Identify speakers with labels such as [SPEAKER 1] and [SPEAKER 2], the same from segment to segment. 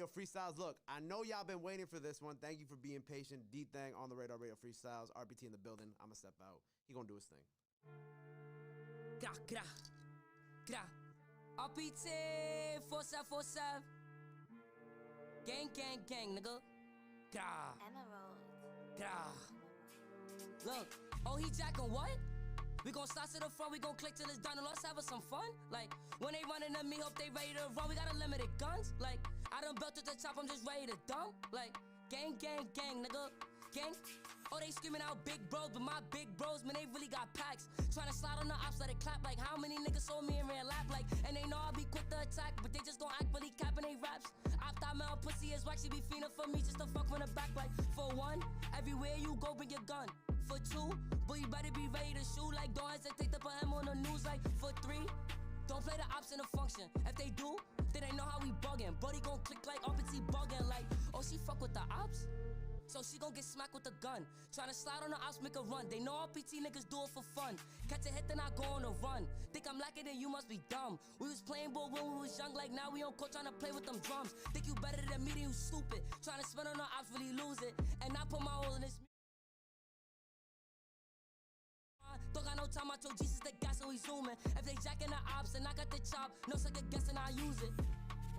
[SPEAKER 1] Freestyles. Look, I know y'all been waiting for this one. Thank you for being patient. D-Thang on the radar, Radio Freestyles. RBT in the building. I'm gonna step out. He gonna do his thing.
[SPEAKER 2] Gra, gra, gra. RBT 4747. Gang, gang, gang, nigga. Gra. Gra. Look, oh, he jacking what? We gon' start to the front, we gon' click till it's done, and let's have some fun. Like, when they running at me, hope they ready to run. We got unlimited guns. Like, I done built to the top, I'm just ready to dump. Like, gang, gang, gang, nigga. Gang. Oh, they screaming out big bros, but my big bros, man, they really got packs. Tryna slide on the ops, let it clap. Like, how many niggas saw me and ran lap? Like, and they know I'll be quick to attack, but they just gon' act really capping they raps. Ophthalmol pussy is wax, she be fiending for me just to fuck from the back. Like, for one, everywhere you go, bring your gun. For two, boy, you better be ready to shoot. Like, don't hesitate to put him on the news. Like, for three, don't play the ops in the function. If they do, then they know how we bugging. Brody gon' click like RBT bugging. Like, oh, she fuck with the ops? So she gon' get smacked with a gun. Tryna slide on the ops, make a run. They know RPT niggas do it for fun. Catch a hit, then I go on a run. Think I'm lacking, then you must be dumb. We was playing ball when we was young, like now we on court tryna play with them drums. Think you better than me, then you stupid. Tryna spin on the ops, really lose it. And I put my all in this. Don't got no time, I told Jesus the gas, so we zooming. If they jacking the ops and I got the chop, no second guessing, I use it.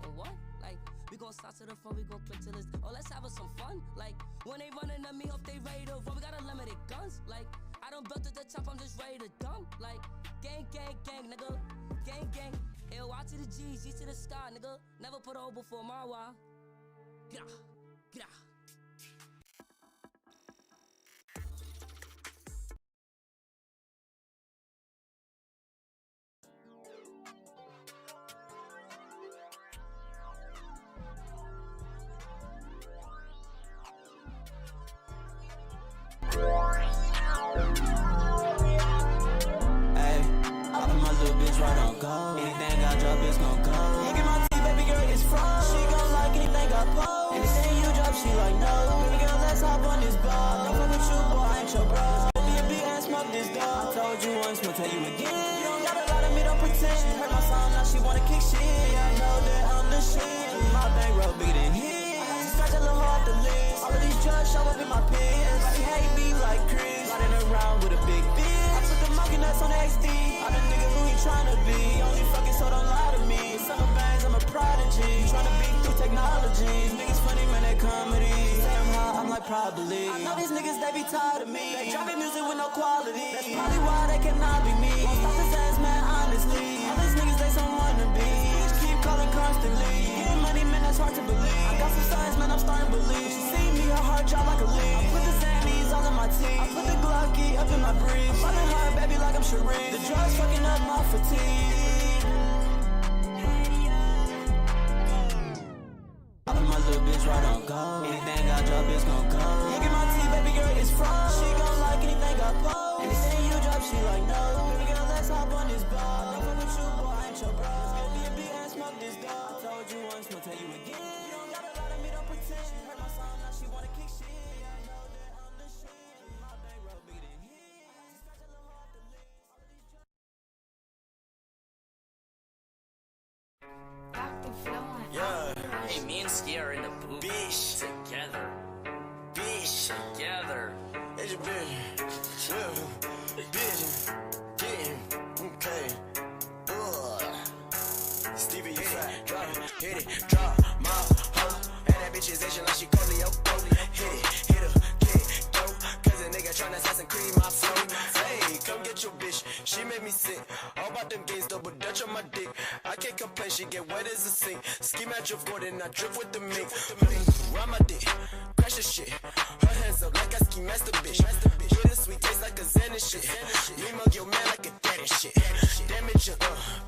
[SPEAKER 2] Or what? Like, we gon' start to the front, we gon' click to this. Oh, let's have some fun. Like, when they running at me, hope they ready to run. We got unlimited guns. Like, I done built to the top, I'm just ready to dump. Like, gang, gang, gang, nigga. Gang, gang. L-Y to the G, G to the sky, nigga. Never put a hole before my while. Gra, gra.
[SPEAKER 3] Anything I drop is gon' go. Look at my teeth, baby girl, it's fraud. She gon' like anything I post. Anything you drop, she like no. Baby girl, let's hop on this bar. Don't fuck with you, boy, I ain't your bro. Be a big ass, smoke this dog. I told you once, I'll tell you again. You don't got a lot of me, don't pretend. She heard my song, now she wanna kick shit. I know that I'm the shit. My bankroll bigger than his. She scratch a little hard to list. All of these drugs show up in my pants. She hate me like Chris. Riding around with a big bitch. I put the monkey nuts on the XD. I'm the nigga who he tryna be. Only fucking so don't lie to me. Summer bangs, I'm a prodigy. Tryna beat through technology. Niggas funny, man, they comedy. Say I'm high, I'm like probably. I know these niggas, they be tired of me. They dropping music with no quality. That's probably why they cannot be me. Won't stop his ass, man, honestly. All these niggas, they some wannabes. Keep calling constantly. Getting money, man, that's hard to believe. I got some signs, man, I'm starting to believe. She see me, her heart drop like a leaf. I put the Xannies all in my teeth. I put the Glocky up in my brief. Fucking hard, baby, like I'm Sheree. The drugs fucking up my fatigue. All of my little bitch right on go. Anything I drop is gon' go. Look at my teeth, baby girl, it's fraud. She gon' like anything I post. Anything you drop, she like no. Baby girl, let's hop on this bar. Don't fuck with you, boy, I ain't your bro. It's be a big ass, smoke this dog. I told you once, I'll tell you again. You don't got a lot of me, don't pretend. She heard my song, now she wanna kick shit. I know that I'm the shit. My bankroll bigger than his. She scratch a little hard to list. All of these drugs.
[SPEAKER 4] Yeah, hey, me and Ski are in the booth. Bitch. Together. Bitch. Together.
[SPEAKER 5] It's your bitch. Yeah. Bitch. Yeah. Okay. Stevie, you fat. Drop it. Hit it. Drop my hoe. And that bitch is Asian like she Colio. Hit it. Hit her. Get go. Cause a nigga tryna Assassin's Creed my flow. Hey, come get your bitch. She made me sick. All about them games, double dutch on my dick. I can't complain, she get wet as a sink. Scheme at your foot and I drip with the mink. Ride my dick, crash the shit. Her hands up like I ski master bitch. With a sweet taste like a Zen and shit. Me mug your man like a dad and shit. Damage you,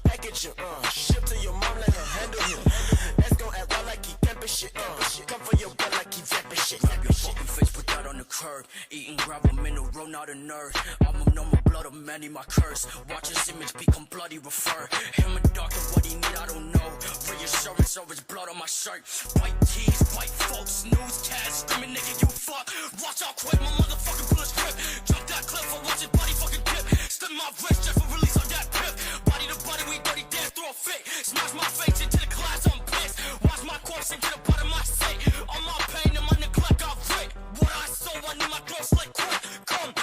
[SPEAKER 5] package you, ship to your mom like a handle him. Let's go act wild like he camping shit. Come for your butt like he rapping shit.
[SPEAKER 4] Grab your fucking face, put that on the curb. Eating gravel, mineral, not a nerd. I'm a normal blood of many, my curse. Watch his image become bloody, refer. Him a doctor, what he need, I don't know. Reassurance over his blood on my shirt. White tees, white folks, newscast. Screaming nigga, you fuck. Watch out quick, my motherfucking bullets grip. Jump that cliff, I watch his body fucking dip. Stem my wrist just for release on that pip. Body to body, we dirty dance through a fit. Smash my face into the glass, I'm pissed. Watch my corpse force and get a part of my say. All my pain and my neglect, I writ. What I sow, I need my throats like quick. Come.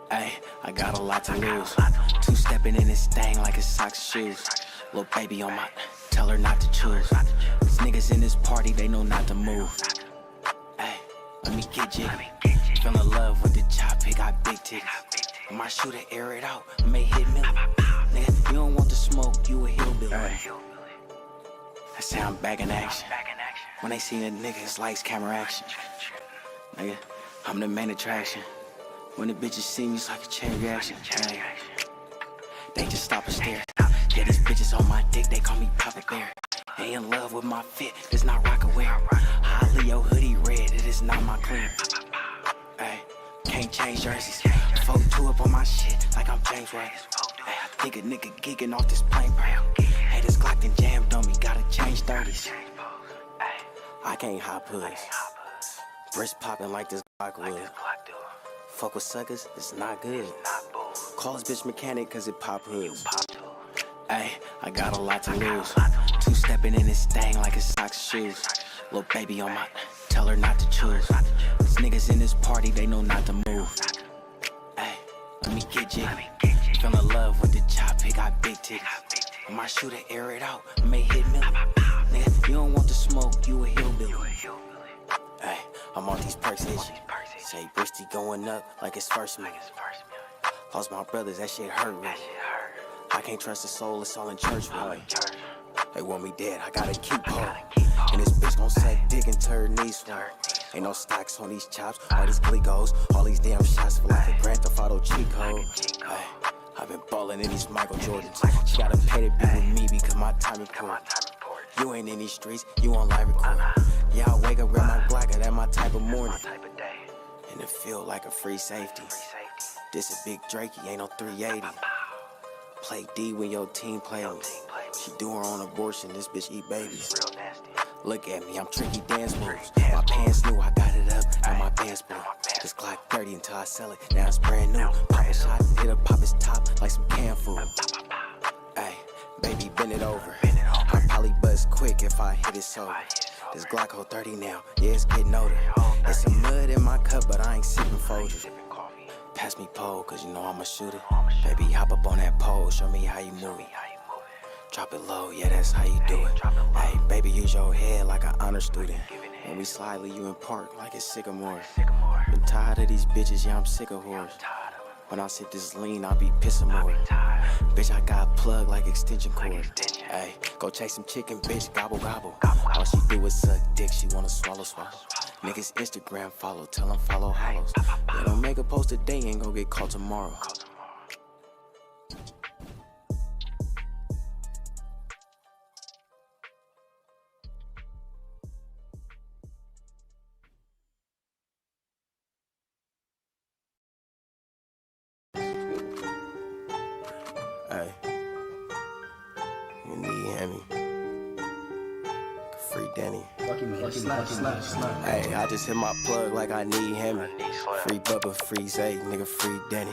[SPEAKER 3] Ay, I got a lot to lose. Two-stepping in this thing like it's socks shoes. Little baby on my, tell her not to choose. These niggas in this party, they know not to move. Ay, let me get you. Fell in love with the chop, he got big titties. When my shooter air it out, I may hit million. Nigga, you don't want the smoke, you a hillbilly. I say I'm back in action. When they see a nigga, it's lights, camera, action. Nigga, I'm the main attraction. When the bitches see me, it's like a chain reaction. Ay. They just stop and stare. Yeah, these bitches on my dick, they call me Papa Bear. They in love with my fit, it's not rockaware. I Leo hoodie red, it is not my clear. Ay, can't change jerseys. 4-2 up on my shit, like I'm James White. Ay, I think a nigga geeking off this plane, bro. Hey, this Glock done jammed on me, gotta change 30s. Ay, I can't hop hoods. Wrist popping like this Glock would. Fuck with suckers, it's not good. Call this bitch mechanic cause it pop hoods. Ay, I got a lot to lose. Two-stepping in this thing like it's socks shoes. Little baby on my, tell her not to choose. These niggas in this party, they know not to move. Ay, let me get you. Fell in love with the chop, he got big titties. When my shooter air it out, I may hit million. Nigga, you don't want the smoke, you a hillbilly. Ay, I'm on these perks itchy. Say Bristy going up like it's first meal. Lost my brothers, that shit hurt me. I can't trust the soul, it's all in church with me. They want me dead, I gotta keep hope. And this bitch gon' suck dick until her knees swell. Ain't no stocks on these chops, all these glegos. All these damn shots feel like a Grand Theft Auto cheat code. Ay, I've been ballin' in these Michael Jordans. She gotta pay to be with me because my time is poor. You ain't in these streets, you on live record. Yeah, I wake up, grab my Glock, that my type of morning. And it feel like a free safety. This a big Drakey, ain't no 380. Play D when your team play me. She do her own abortion, this bitch eat babies. Look at me, I'm tricky dance moves. My pants new, I got it up, now my pants blue. This Glock 30 until I sell it, now it's brand new. Pop a shot, hit a pop his top like some canned food. Ay, baby, bend it over. I probably buzz quick if I hit it sober. This Glock 30 now, yeah, it's getting older. There's some mud in my cup, but I ain't sipping Folgers. Pass me pole, cause you know I'm a shooter. Baby, hop up on that pole, show me how you move it. Drop it low, yeah, that's how you do it. Hey, baby, use your head like an honor student. When we slide, leave you in park like it's sycamore. Been tired of these bitches, yeah, I'm sick of whores. When I sip this lean, I be pissing more. Bitch, I got plugged like extension cord. Hey, go chase some chicken, bitch, gobble, gobble. All she do is suck dick, she wanna swallow, swallow. Niggas Instagram follow, tell them follow hollows. They don't make a post today, ain't gon' get caught tomorrow. Hey, you need Hemi. Free Denny. Hey, I just hit my plug like I need Hemi. Free Bubba, free Zay, nigga, free Denny.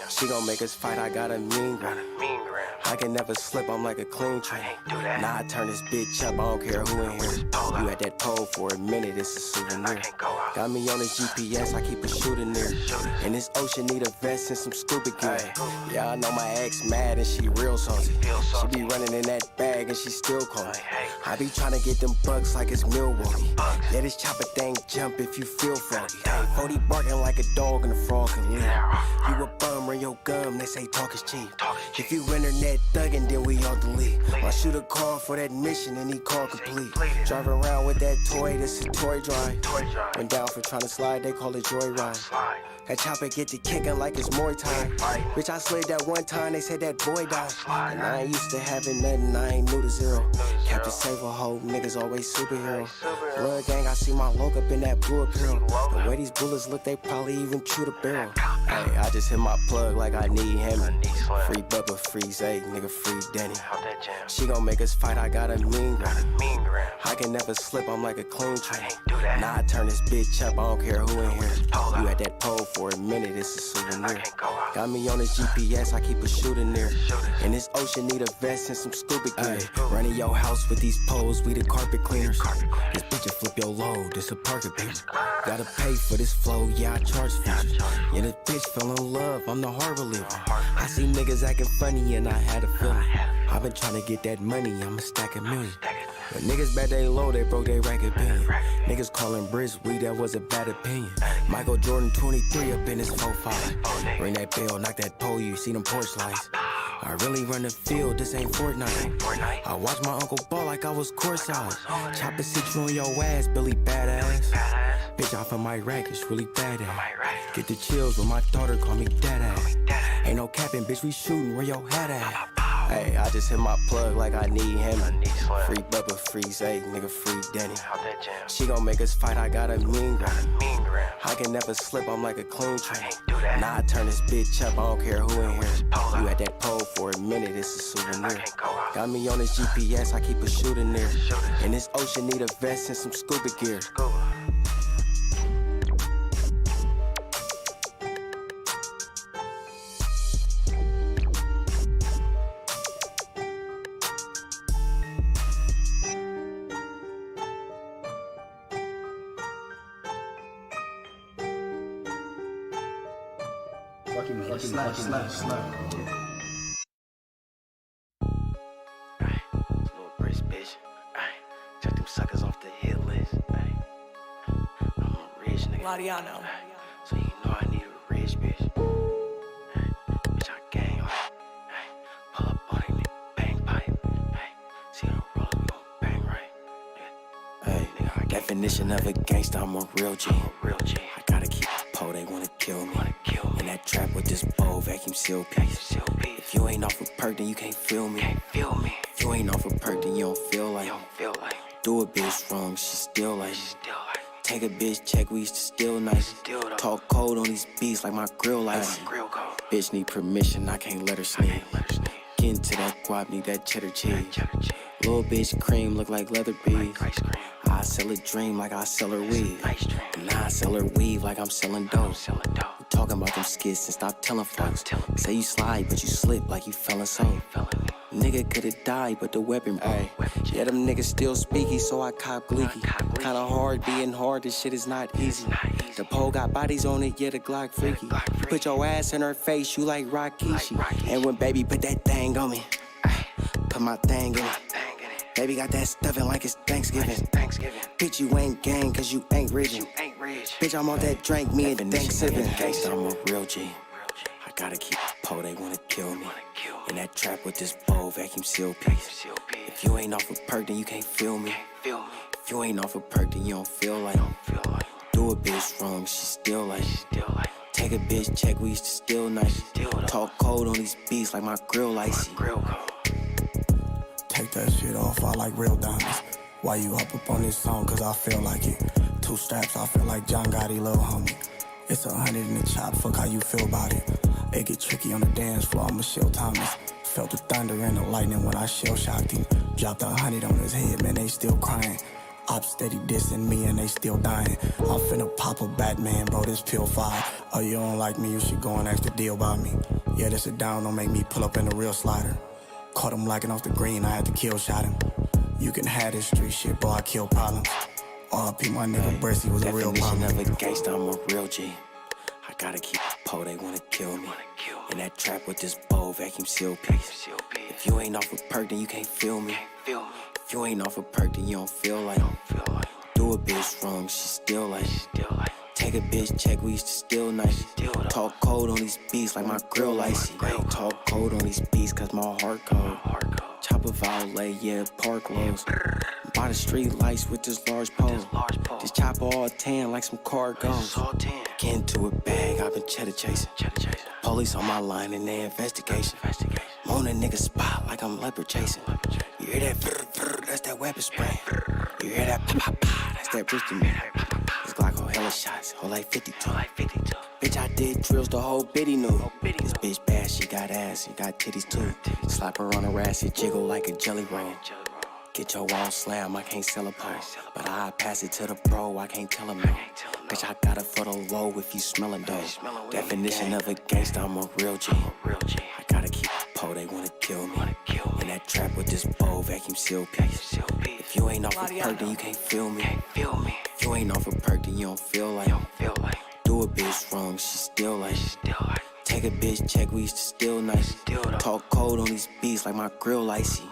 [SPEAKER 3] She gon' make us fight, I got a mean gram. I can never slip, I'm like a clean train. Nah, I turn this bitch up, I don't care who in here. You at that pole for a minute, it's a souvenir. Got me on this GPS, I keep a shooter near. And this ocean need a vest and some scuba gear. Yeah, I know my ex mad and she real salty. She be running in that bag and she still call me. I be tryna get them bucks like it's Milwaukee. Yeah, this chopper thing jump if you feel froggy. 40 barking like a dog and a frog can live. You a bum, run your gum, they say talk is cheap. If you internet thuggin', then we all delete. My shooter called for that mission and he called complete. Drive around with that toy, this is toy drive. Went down for tryna slide, they call it joyride. That chopper get to kicking like it's Muay Thai. Bitch, I slid that one time, they said that boy died. And I ain't used to having nothing, I ain't new to zero. Captain Save a hoe, niggas always superhero. Blood gang, I see my logo up in that blue apparel. The way these bullets look, they probably even chew the barrel. Hey, I just hit my plug like I need Hemi. Free Bubba, free Zay, nigga, free Denny. She gon' make us fight, I got a mean gram. I
[SPEAKER 5] I can never slip, I'm like a clean train. Nah, I turn this bitch up, I don't care who in here. You at that pole for a minute, it's a souvenir. Got me on this GPS, I keep a shooting there. And this ocean need a vest and some scuba gear. Running your house with these poles, we the carpet cleaners. This bitch will flip your load, this a Parker bitch. Gotta pay for this flow, yeah, I charge features. Yeah, this bitch fell in love, I'm the hard reliever. I see niggas acting funny and I had a feeling. I've been trying to get that money, I'ma stack a million. But niggas bet they low, they broke they rack opinion. Niggas calling Briz weed, that was a bad opinion. Michael Jordan 23 up in his 4-5. Ring that bell, knock that pole, you see them porch lights. I really run the field, this ain't Fortnite. I watch my uncle ball like I was courtside. Chopper sit you on your ass, Billy badass. Bitch off of my rack, it's really badass. Get the chills when my daughter call me dadass. Ain't no capping, bitch, we shooting, where your hat at? Hey, I just hit my plug like I need him. Free Bubba, free Zay, nigga, free Denny. She gon' make us fight, I got a mean gram. I can never slip, I'm like a clean train. Nah, I turn this bitch up, I don't care who in here. You at that pole for a minute, it's a souvenir. Got me on this GPS, I keep a shooting there. And this ocean need a vest and some scuba gear. Little British bitch. Took them suckers off the hit list. I'm a rich nigga.
[SPEAKER 3] Lariano.
[SPEAKER 5] So you know I need a rich bitch. Bitch, I gang on it. Pull up on it, bang pipe. See the roll, we gon' bang right. Hey, definition of a gangsta, I'm a real G. I gotta keep a pole, they wanna kill me. In that trap with this bowl, vacuum seal piece. If you ain't off a perk, then you can't feel me. If you ain't off a perk, then you don't feel like. Do a bitch wrong, she still like. Take a bitch check, we used to still nice. Talk cold on these beats like my grill lights. Bitch need permission, I can't let her sneak. Get into that guap, need that cheddar cheese. Little bitch cream look like leather beads. I sell a dream like I sell her weave. And I sell her weave like I'm selling dope. You talking about them skits and stop telling folks. Say you slide, but you slip like you fell in soap. Nigga could've died, but the weapon broke. Yeah, them niggas still speaky, so I cop gleeky. Kinda hard being hard, this shit is not easy. The pole got bodies on it, yeah, the Glock freaky. Put your ass in her face, you like Rakishi. And when baby put that thing on me, put my thing in it. Baby got that stuffing like it's Thanksgiving. Bitch, you ain't gang, cause you ain't rich. Bitch, I'm on that drink, me and Thanksgiving. Gangsta, I'm a real G. I gotta keep a pole, they wanna kill me. In that trap with this bowl, vacuum seal piece. If you ain't off a perk, then you can't feel me. If you ain't off a perk, then you don't feel like. Do a bitch wrong, she still like. Take a bitch check, we used to still nice. Talk cold on these beats like my grill lights.
[SPEAKER 6] Take that shit off, I like real diamonds. Why you up on this song, cause I feel like it. 2 straps, I feel like John Gotti, little homie. It's 100 in the chop, fuck how you feel about it. It get tricky on the dance floor, I'm Michelle Thomas. Felt the thunder and the lightning when I shell shocked him. Dropped 100 on his head, man, they still crying. Ops steady dissing me and they still dying. I'm finna pop a Batman, bro, this pill 5. Oh, you don't like me, you should go and ask the deal about me. Yeah, this a down, don't make me pull up in the real slider. Caught him lacking off the green, I had to kill shot him. You can have this street shit, boy, I kill problems. RP, my nigga Brissy was a real problem.
[SPEAKER 5] Definition of a gangsta, I'm a real G. I gotta keep a pole, they wanna kill me. In that trap with this bowl, vacuum seal piece. If you ain't off a perk, then you can't feel me. If you ain't off a perk, then you don't feel like. Do a bitch wrong, she still like. Take a bitch check, we used to still nice. Talk cold on these beats like my grill lights. Talk cold on these beats cause my heart cold. Chop a valet, yeah, park lows. By the street lights with this large pole. This chopper all tan like some cargoes. Get into a bag, I've been cheddar chasing. Police on my line in their investigation. I'm on a nigga spot like I'm leopard chasing. You hear that brr, that's that weapon spray. You hear that pa pa pa, that's that wrist to me. This Glock hold hella shots, hold like 52. Bitch, I did drills, the whole bitty knew. This bitch bad, she got ass, she got titties too. Slap her on her ass, it jiggle like a jelly roll. Get your wall slam, I can't sell a pole. But I pass it to the pro, I can't tell him no. Bitch, I got it for the low if you smellin' dope. Definition of a gangsta, I'm a real G. I gotta keep a pole, they wanna kill me. In that trap with this bow, vacuum seal piece. If you ain't off a perk, then you can't feel me. If you ain't off a perk, then you don't feel like. Do a bitch wrong, she still like. Take a bitch check, we used to still nice. Talk cold on these beats like my grill icy.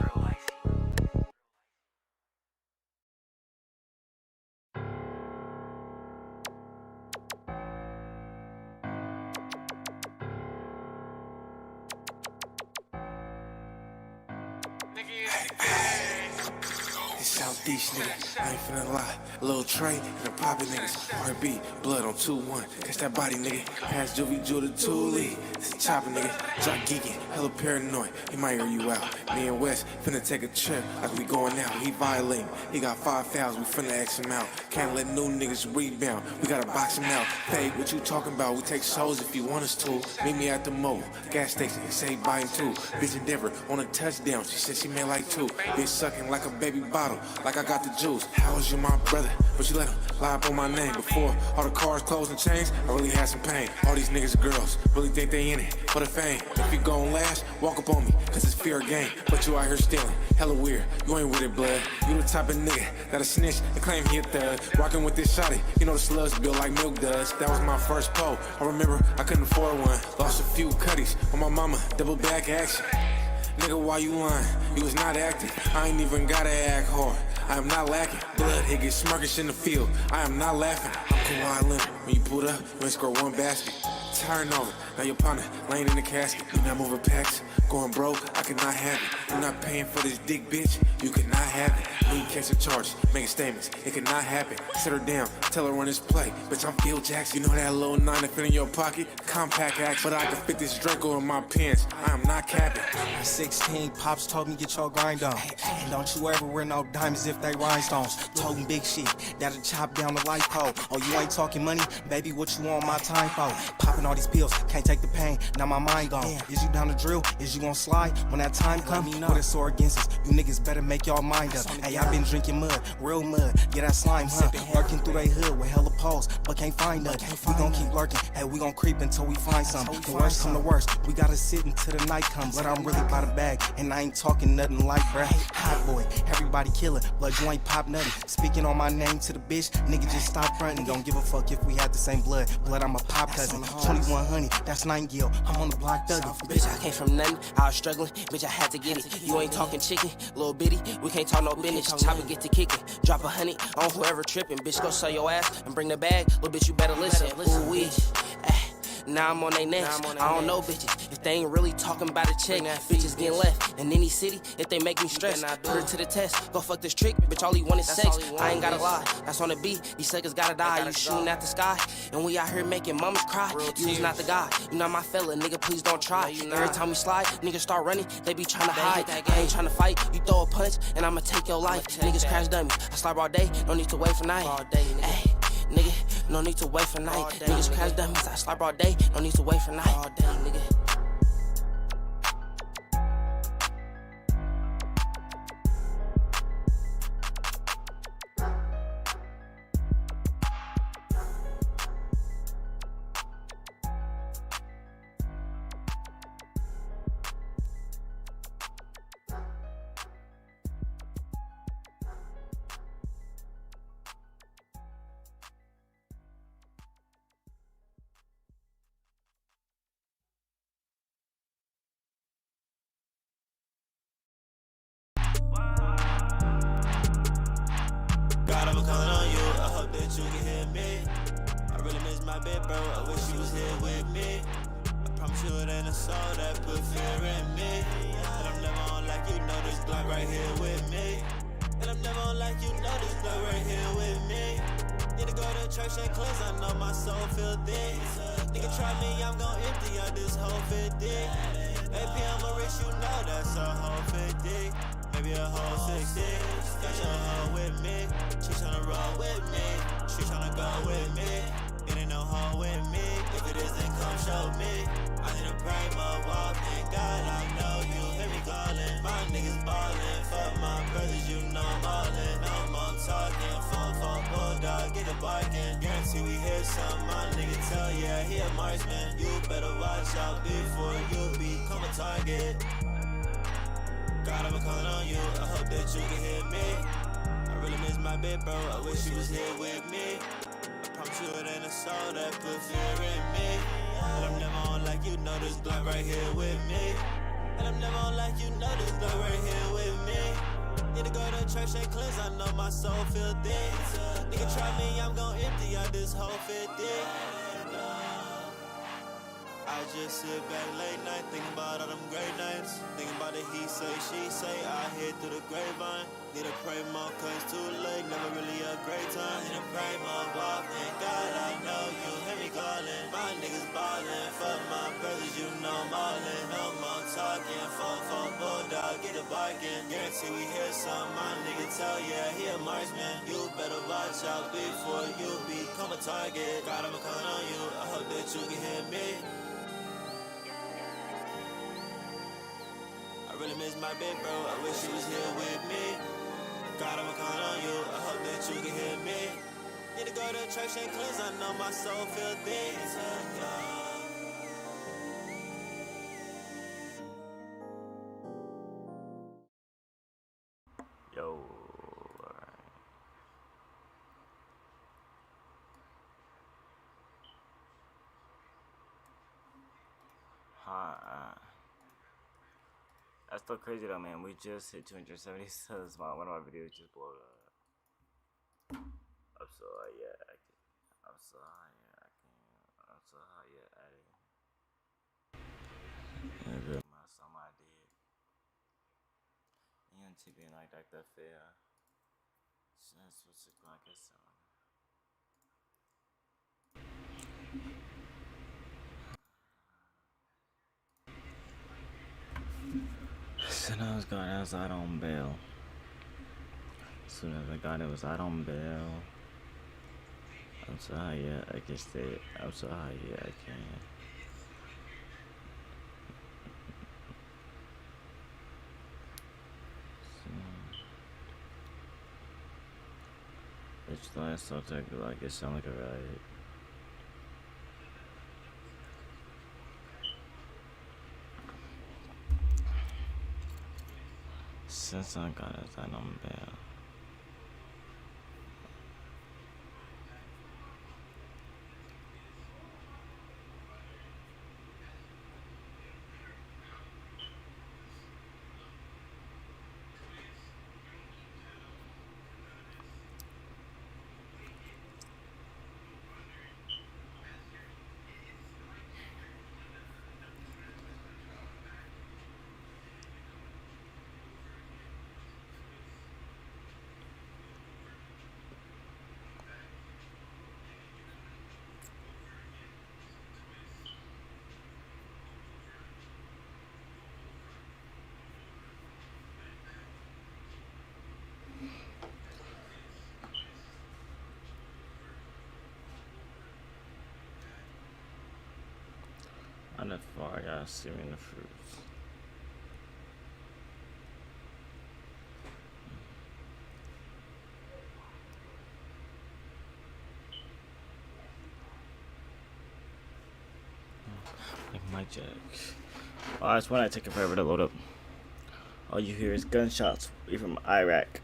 [SPEAKER 7] Southeast nigga, I ain't finna lie. A little Trey and a poppin' niggas. R&B, blood on 2-1. Catch that body nigga. Pass Juvie Jew to Thule. It's a chopper nigga. Jock geeking, hella paranoid. He might hear you out. Me and West finna take a trip like we going out. He violating. He got 5 fouls, we finna X him out. Can't let new niggas rebound. We gotta box him out. Fade, what you talking about? We take shows if you want us to. Meet me at the mall, gas station, and say buy him 2. Bitch in Denver on a touchdown. She said she made like 2. Bitch sucking like a baby bottle. Like I got the juice. How was you my brother? But you let him lie up on my name. Before all the cars, clothes, and chains, I really had some pain. All these niggas and girls really think they in it for the fame. If you gon' last, walk up on me, cause it's fair game. But you out here stealing, hella weird. You ain't with it, blood. You the type of nigga that'll snitch and claim he a thug. Rockin' with this shotty, you know the slugs built like milk does. That was my first pole. I remember I couldn't afford one. Lost a few cutties on my mama, double back action. Nigga, why you lying? You was not acting. I ain't even gotta act hard. I am not lacking. Blood, it gets smirkish in the field. I am not laughing. I'm Kawhi Leonard. When you pulled up, you ain't score 1 basket. Turn over. Now your partner laying in the casket. You not moving packs. Going broke, I cannot have it. You're not paying for this dick, bitch. You cannot have it. When you catch a charge, making statements. It cannot happen. Sit her down. Tell her run this play. Bitch, I'm Phil Jackson. You know that little 9 to fit in your pocket? Compact act. But I can fit this Draco in my pants. I am not capping.
[SPEAKER 8] At 16, Pops told me get your grind on. And don't you ever wear no diamonds if they rhinestones. Toting big shit, that'll chop down the light pole. Oh, you ain't talking money? Baby, what you want my time for? Popping all these pills, can't take the pain, now my mind gone. Is you down the drill? Is you gon' slide when that time come? With a sore against us, you niggas better make y'all mind up. Hey, I been drinking mud, real mud, yeah, that slime, huh? Lurking through they hood with hella poles, but can't find nothing. We gon' keep lurking, hey, we gon' creep until we find something. The worst come to worst, we gotta sit until the night comes. But I'm really by the bag, and I ain't talking nothing like bruh. Hot boy, everybody killin', but you ain't pop nothing. Speaking on my name to the bitch, nigga just stop frontin'. Don't give a fuck if we had the same blood, I'm a pop cousin. 2100, that's 9 gil, I'm on the block thuggin'.
[SPEAKER 5] Bitch, I came from nothing, I was struggling, bitch, I had to get it. You ain't talking chicken, little bitty, we can't talk no business. Chopper get to kicking, drop 100 on whoever tripping. Bitch, go sell your ass and bring the bag, little bitch, you better listen. Ooh wee, now I'm on they necks. I don't know bitches if they ain't really talking about a check. Bitches getting left in any city if they make me stress. Put her to the test, go fuck this trick, bitch, all he want is sex. I ain't gotta lie, that's on the beat. These suckers gotta die. You shooting at the sky, and we out here making mamas cry. You is not the guy, you not my fella, nigga, please don't try. Every time we slide, niggas start running, they be trying to hide. I ain't trying to fight, you throw a punch, and I'ma take your life. Niggas crash dummies, I slide all day, no need to wait for night. Ay, nigga, no need to wait for night. Niggas crash dummies, I slide all day, no need to wait for night. All day, nigga.
[SPEAKER 3] God, I'm calling on you. I hope that you can hear me. I really miss my bed, bro. I wish you was here with me. I promise you it ain't a soul that put fear in me. And I'm never on like you know this Glock right here with me. And I'm never on like you know this Glock right here with me. Need to go to church and cleanse, I know my soul filthy. Nigga try me, I'm gon' empty out this whole 50. AP, I'm a rich, you know that's a whole 50. Maybe a whole 60. Got your hoe with me. She tryna roll with me. She tryna go with me. It ain't no hoe with me. If it isn't, come show me. I need a pray more walk. Thank God I know you. Hear me calling. My niggas ballin'. Fuck my brothers, you know I'm all in. I'm on talking, 4-4 bulldog, get the barking. Guarantee we hit some, my nigga tell ya he a marksman. You better watch out before you become a target. God, I'm calling on you, I hope that you can hear me. I really miss my bit, bro, I wish you was here with me. I promise you it ain't a soul that put fear in me. And I'm never on like you know this block right here with me. And I'm never on like you know this block right here with me. Need to go to church and cleanse, I know my soul filthy. Nigga try me, I'm gon' empty out this whole 50. I just sit back late night, thinking about all them great nights. Thinking about the he say, she say, I hear through the grapevine. Need to pray more, cause too late, never really a great time. Need to pray more often, God, I know you hear me calling. My niggas ballin', fuck my brothers, you know I'm all in. No more talking, 4-4 bulldog, get the barking. Guarantee we hear some, my nigga tell ya he a marksman. You better watch out before you become a target. God, I'ma count on you, I hope that you can hear me. I really miss my big bro, I wish you was here with me. God, I'ma count on you, I hope that you can hear me. Need to go to church and cleanse, I know my soul feel things.
[SPEAKER 9] Yo, that's still crazy though, man. We just hit 270 subs. One of my videos just blew up. I'm so high, yeah. I'm so high, yeah. I'm so high, yeah. That's something I did. You and TV like that fair. That's what's it like. Soon as I was gone outside on bail. Soon as I got it was out on bail. I'm so high, yeah, I can stay. I'm so high, yeah, I can. It's nice, so like it sound like a riot. Since I got it, I on bail. On the far, I gotta see me in the fruits. Like my jack. Oh, that's when I take it forever to load up. All you hear is gunshots from Iraq.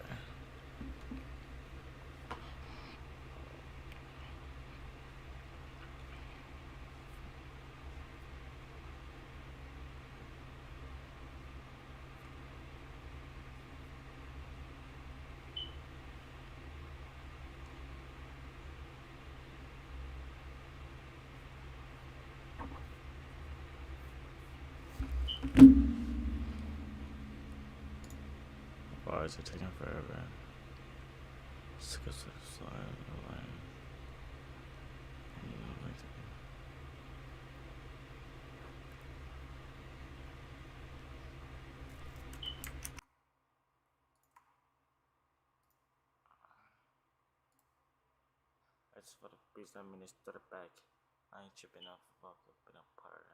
[SPEAKER 9] Why is it taking forever? Let's go to the side of the line. That's for the piece I minister back. I ain't chipping off about the bit of part.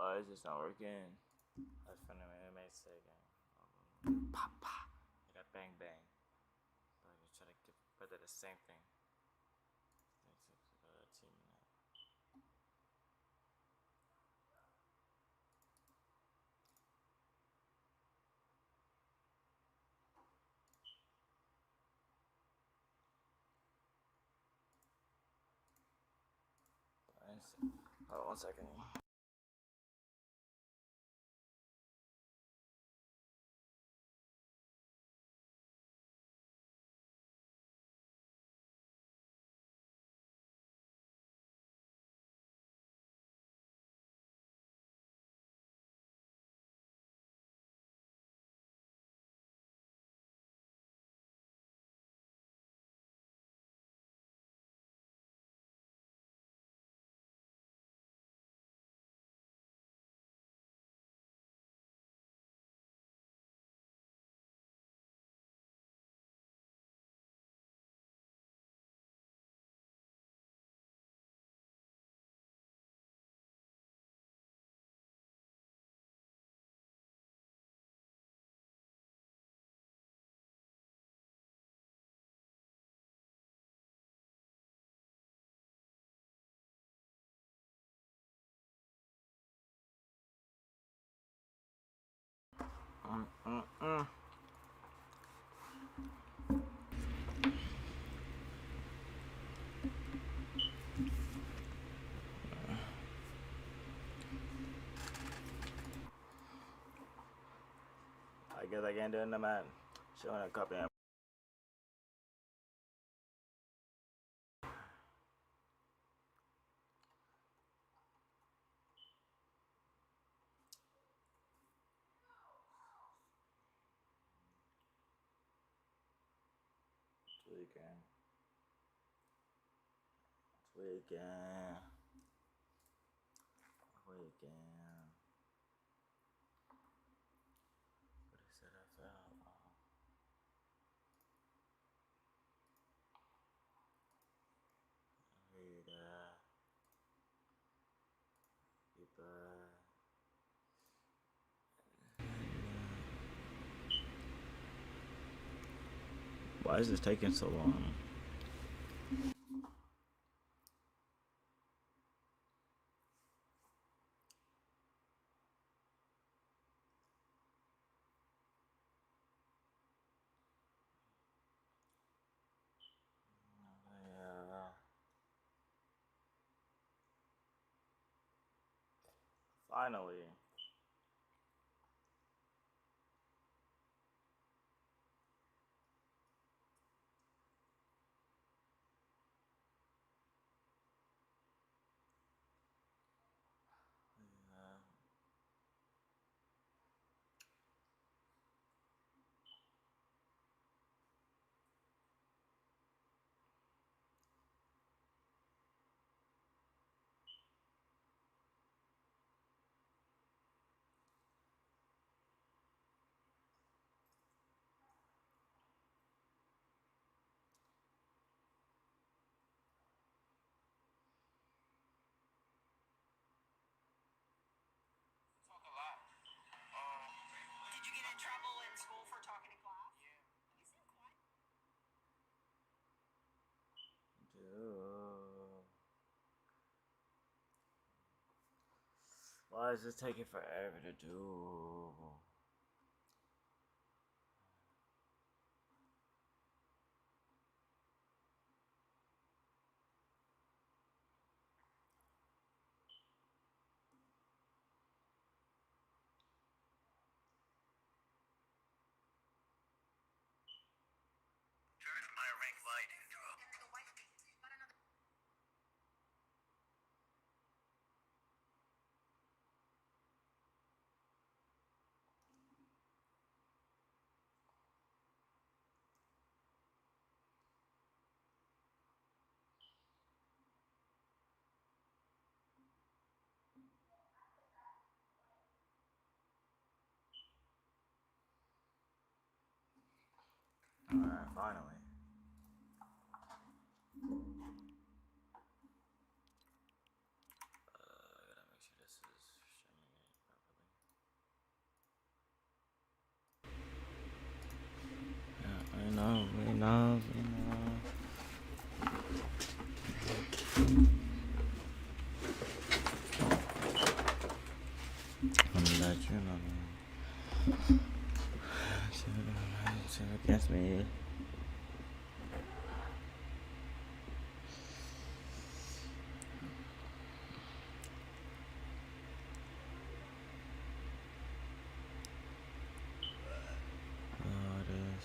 [SPEAKER 9] Why is this not working? That's funny, man. It made say again. Pop, pop. I got bang, bang. But I try to get better the same thing. Team now. Hold on 1 second. I guess I can't do it no man. Showing a copy. Tweaking. Tweaking. Tweaking. What is it I felt? Read Why is this taking so long? Finally.
[SPEAKER 10] Did you get in trouble in school for talking in class? Yeah. You seem quiet.
[SPEAKER 9] Dude. Why is this taking forever to do? Alright, finally. I gotta make sure this is streaming it properly. Yeah, we know. I'm gonna let you know. Against me. Oh, it is.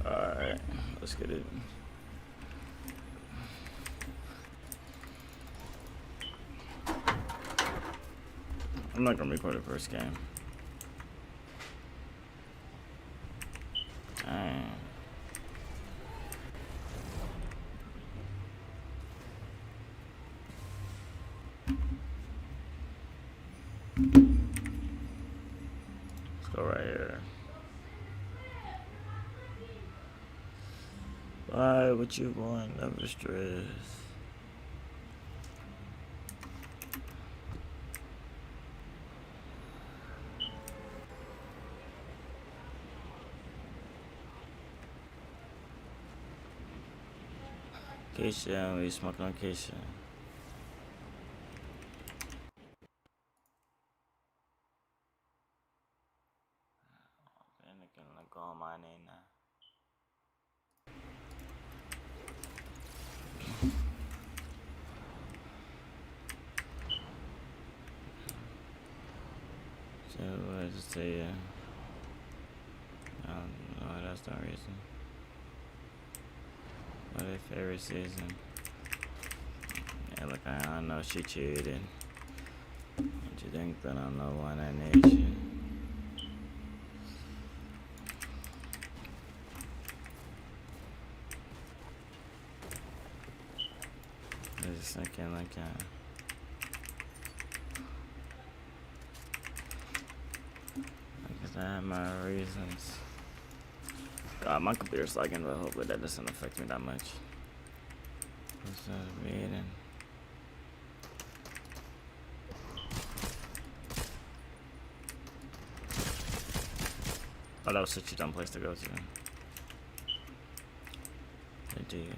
[SPEAKER 9] Alright, let's get it. I'm not gonna record the first game. Dang. Let's go right here. Why would you want never stress? Keisha, we smoking on Keisha. And I can go on my name now. So I just say no, that's no reason. What if favorite season? Yeah, look, I know she cheated. Don't you think that I know why that need you? I just thinking like I have my reasons. God, my computer's lagging, but hopefully that doesn't affect me that much. What's that reading? Oh, that was such a dumb place to go to. I did.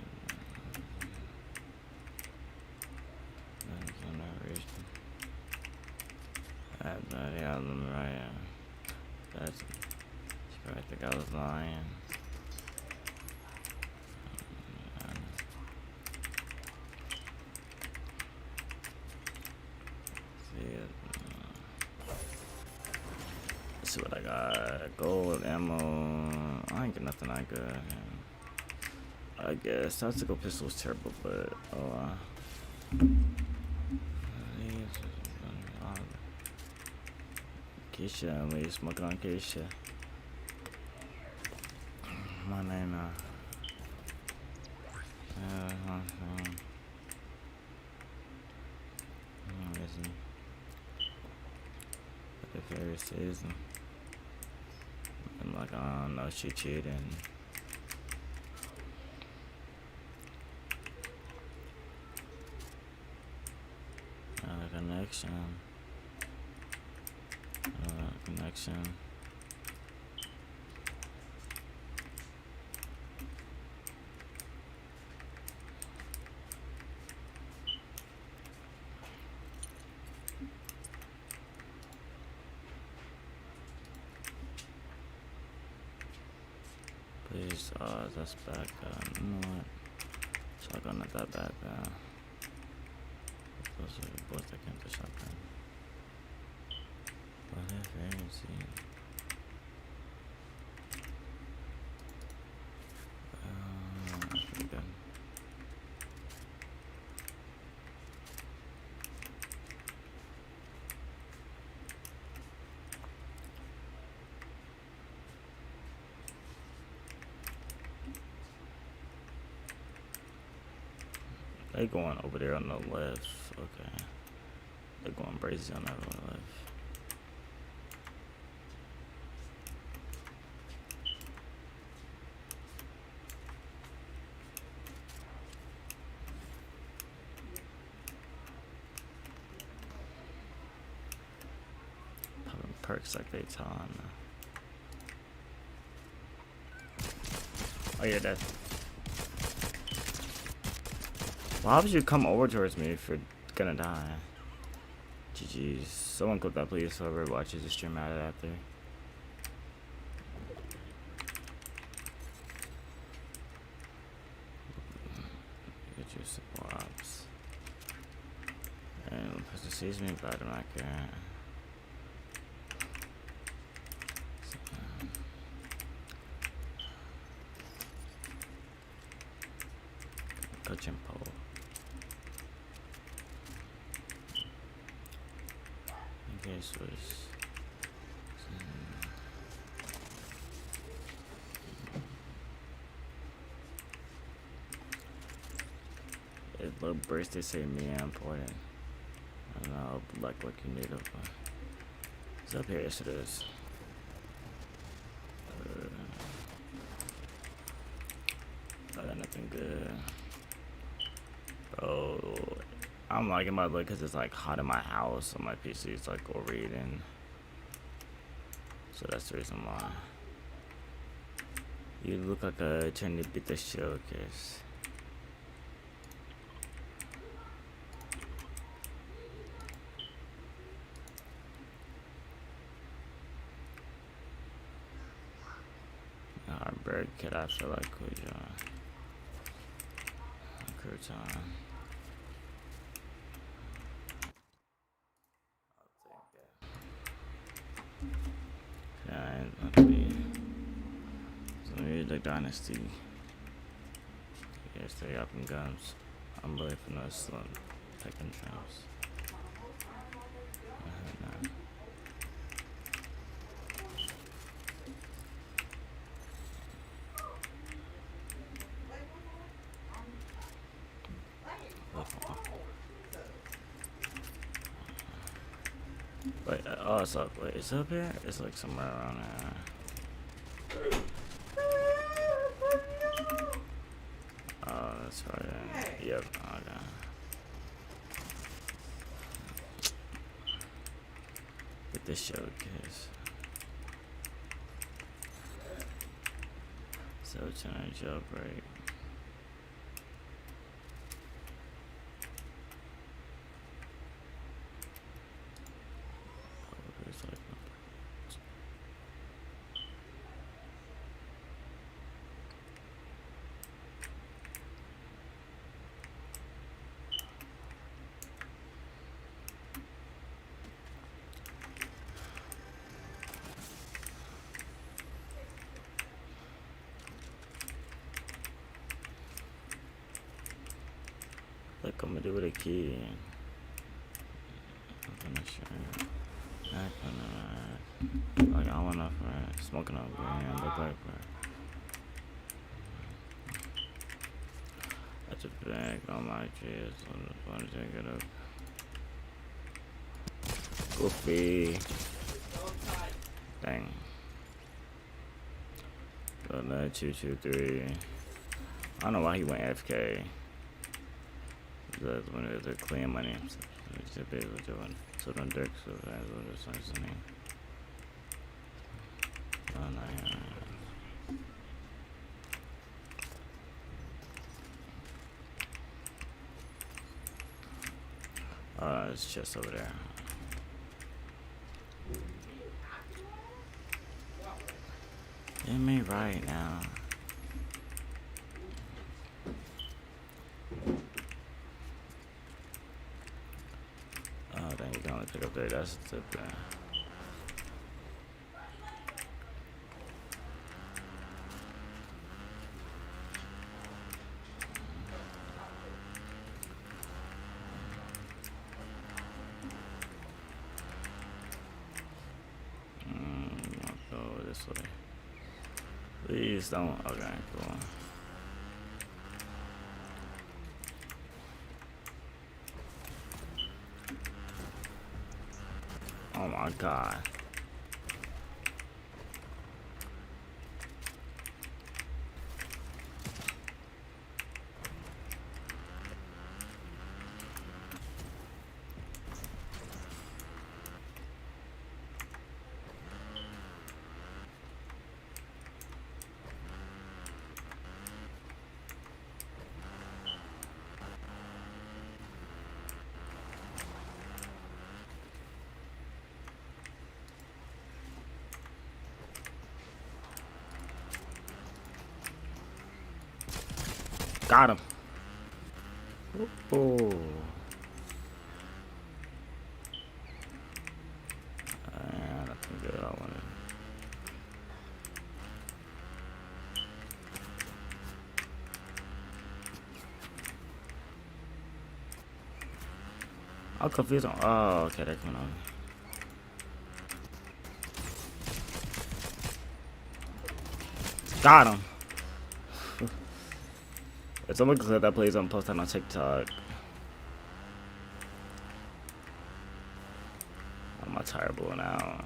[SPEAKER 9] I have no idea how them right. That's. I think I was lying. Let's see what I got. Gold, ammo. I ain't get nothing that good. I guess tactical pistol was terrible, but Keisha, we smoking on Keisha. My name the favorite season. I'm like, I don't know, she cheated. Connection. Connection. Please, that's back. You know what? Shotgun not that bad though. Those are the boys that came to shotgun. Whatever, see. Pretty good. They going over there on the left. Okay. They're going brazy on that on the left. Popping perks like they telling. Oh, you're dead. Why would you come over towards me if you're gonna die? GG's. Someone clip that please, whoever watches the stream out of after. Get your swaps. And the person sees me, but I'm not care. Coaching pole. Okay, Swiss. Little burst, they say me important. I don't know, like what you need up. It's up here, yes it is. I got nothing good. Bro, I'm liking my look because it's like hot in my house on my PC. It's like overeating. So that's the reason why. You look like a trying to beat the showcase. Our bird kid, I feel like Kujan. Crouton. Yeah, let me the dynasty. Yeah, stay up in guns. I'm really finna slum picking traps. Wait, oh, it's up. Wait, it's up here? It's like somewhere around there. Oh, that's right. Yep. Okay. Get this showcase. So tonight jailbreak. Like I'm gonna do with a key. I'm gonna show you. Like I went up for smoking up green, look like that's a bag on my chest. I'm just gonna take it up. Goofy. Dang. So that 223. I don't know why he went FK. That's when they're clean money. So it's a bit of one. So don't dirk. So that's what it's like. Oh no. It's just over there. Get me right now. Oh, dang, you can only pick up there. That's the tip there. I'll go this way. Please don't. Okay, cool. Oh my god. Got him. Oh. That's good. I wanted. I'm confused on. Oh, okay, they're coming on. Got him. If someone clip that plays on post that on TikTok. I'm not terrible now.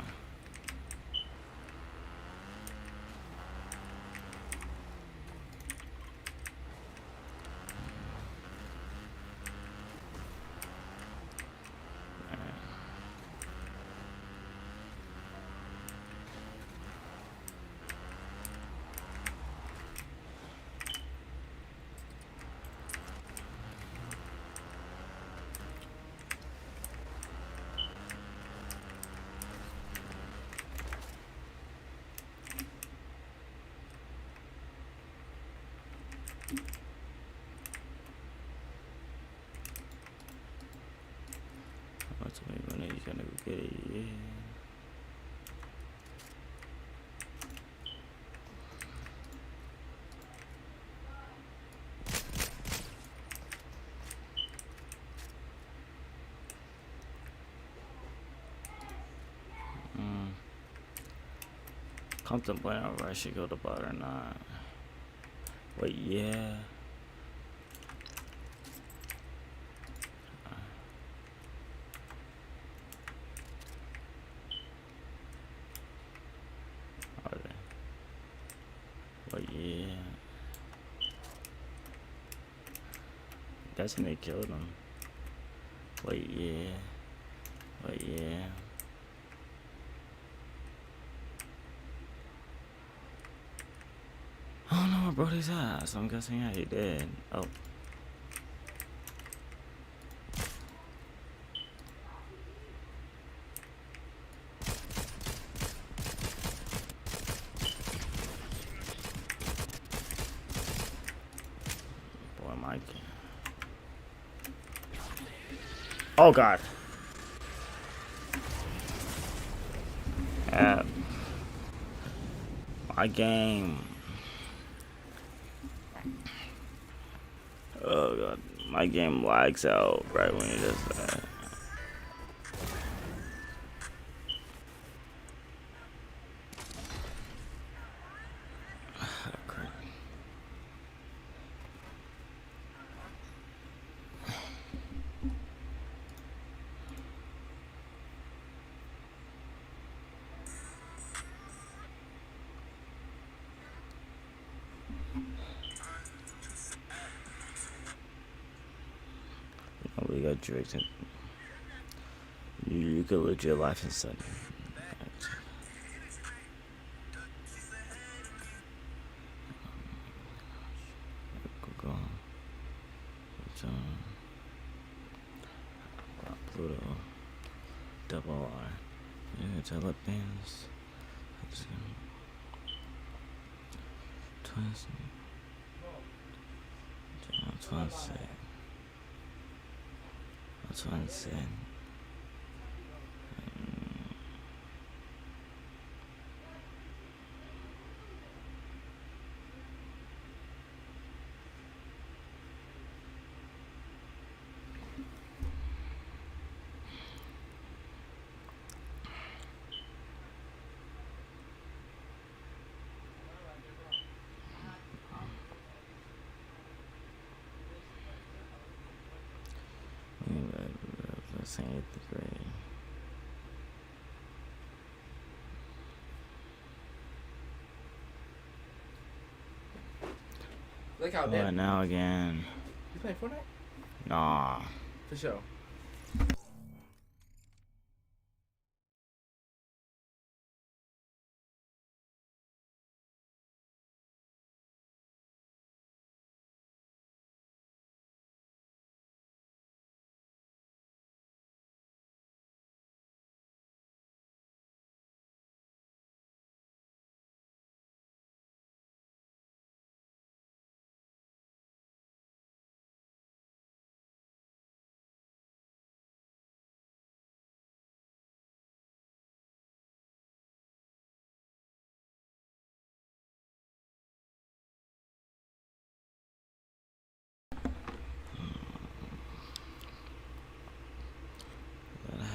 [SPEAKER 9] What's the when he's gonna go get it? Yeah. Contemplating whether I should go to bot or not. Wait, yeah. Okay. But yeah. That's when they killed him. Wait, yeah. Wait, yeah. I don't know where Brody's at, so I'm guessing yeah, he did. Oh. Boy, Mike. Oh, God. My game. Oh god, my game lags out right when it does that. we got Drake. You could live your life and study. Go. Pluto. Double R. Yeah, Philippines. Twins. Twins. That's 8th grade.
[SPEAKER 11] Look how
[SPEAKER 9] What now again?
[SPEAKER 11] You playing Fortnite?
[SPEAKER 9] Nah.
[SPEAKER 11] For sure.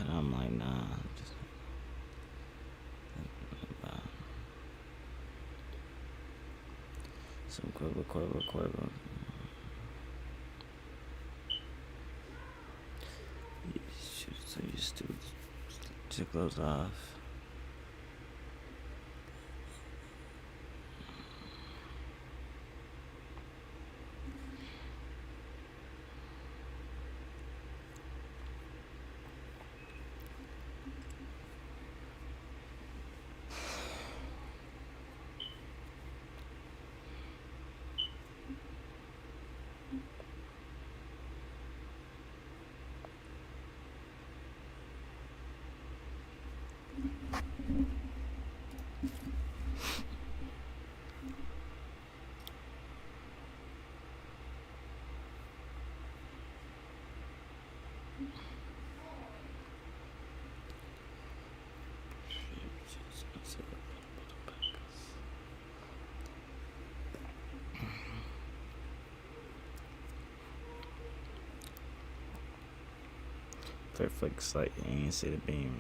[SPEAKER 9] I'm like, nah. Just, some quiver. So you just take those off. Perfect sight, you ain't see the beam.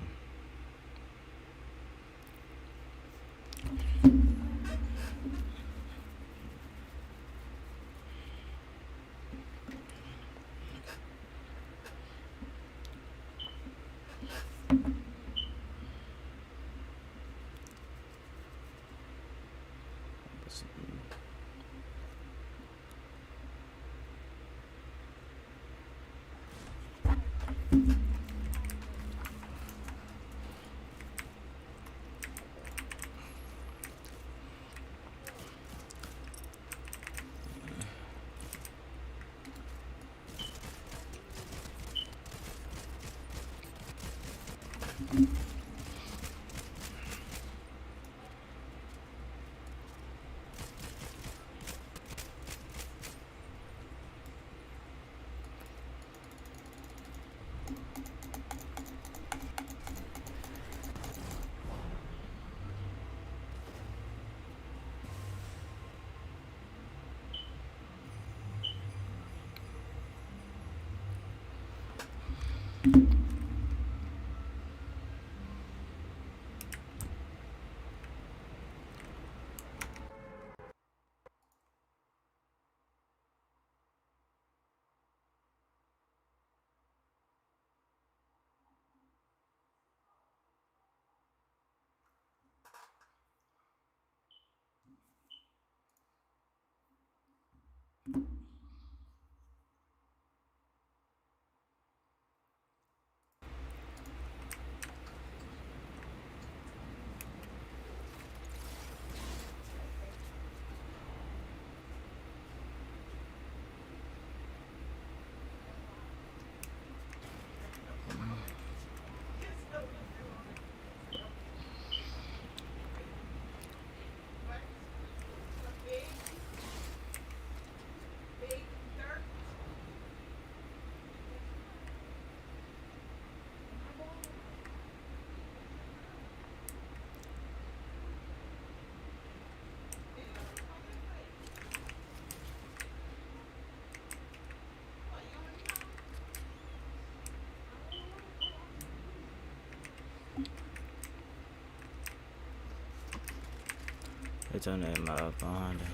[SPEAKER 9] It's your name up behind it.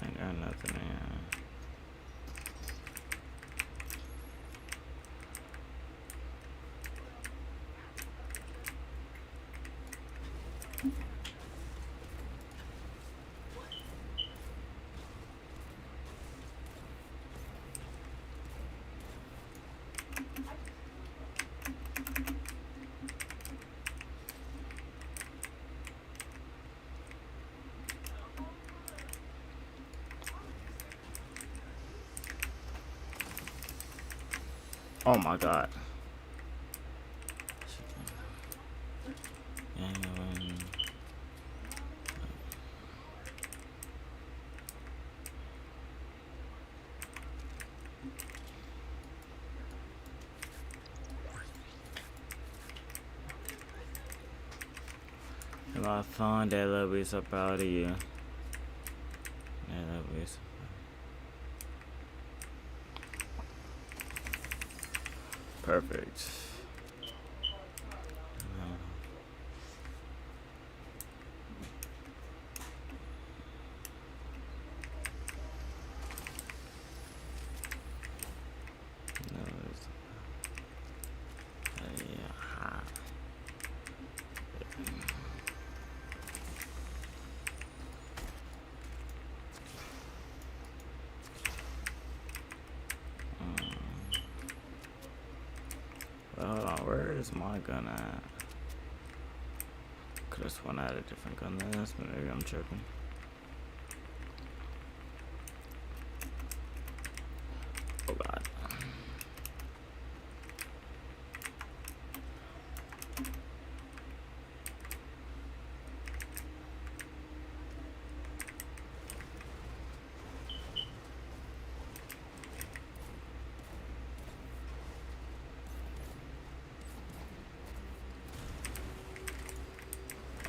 [SPEAKER 9] Ain't got nothing in here. Oh my god. If I find that, I'll be so proud of you. Yeah, that'll be so perfect. Hold on, where is my gun at? Could've sworn I had a different gun than this, but maybe I'm tripping. Oh god.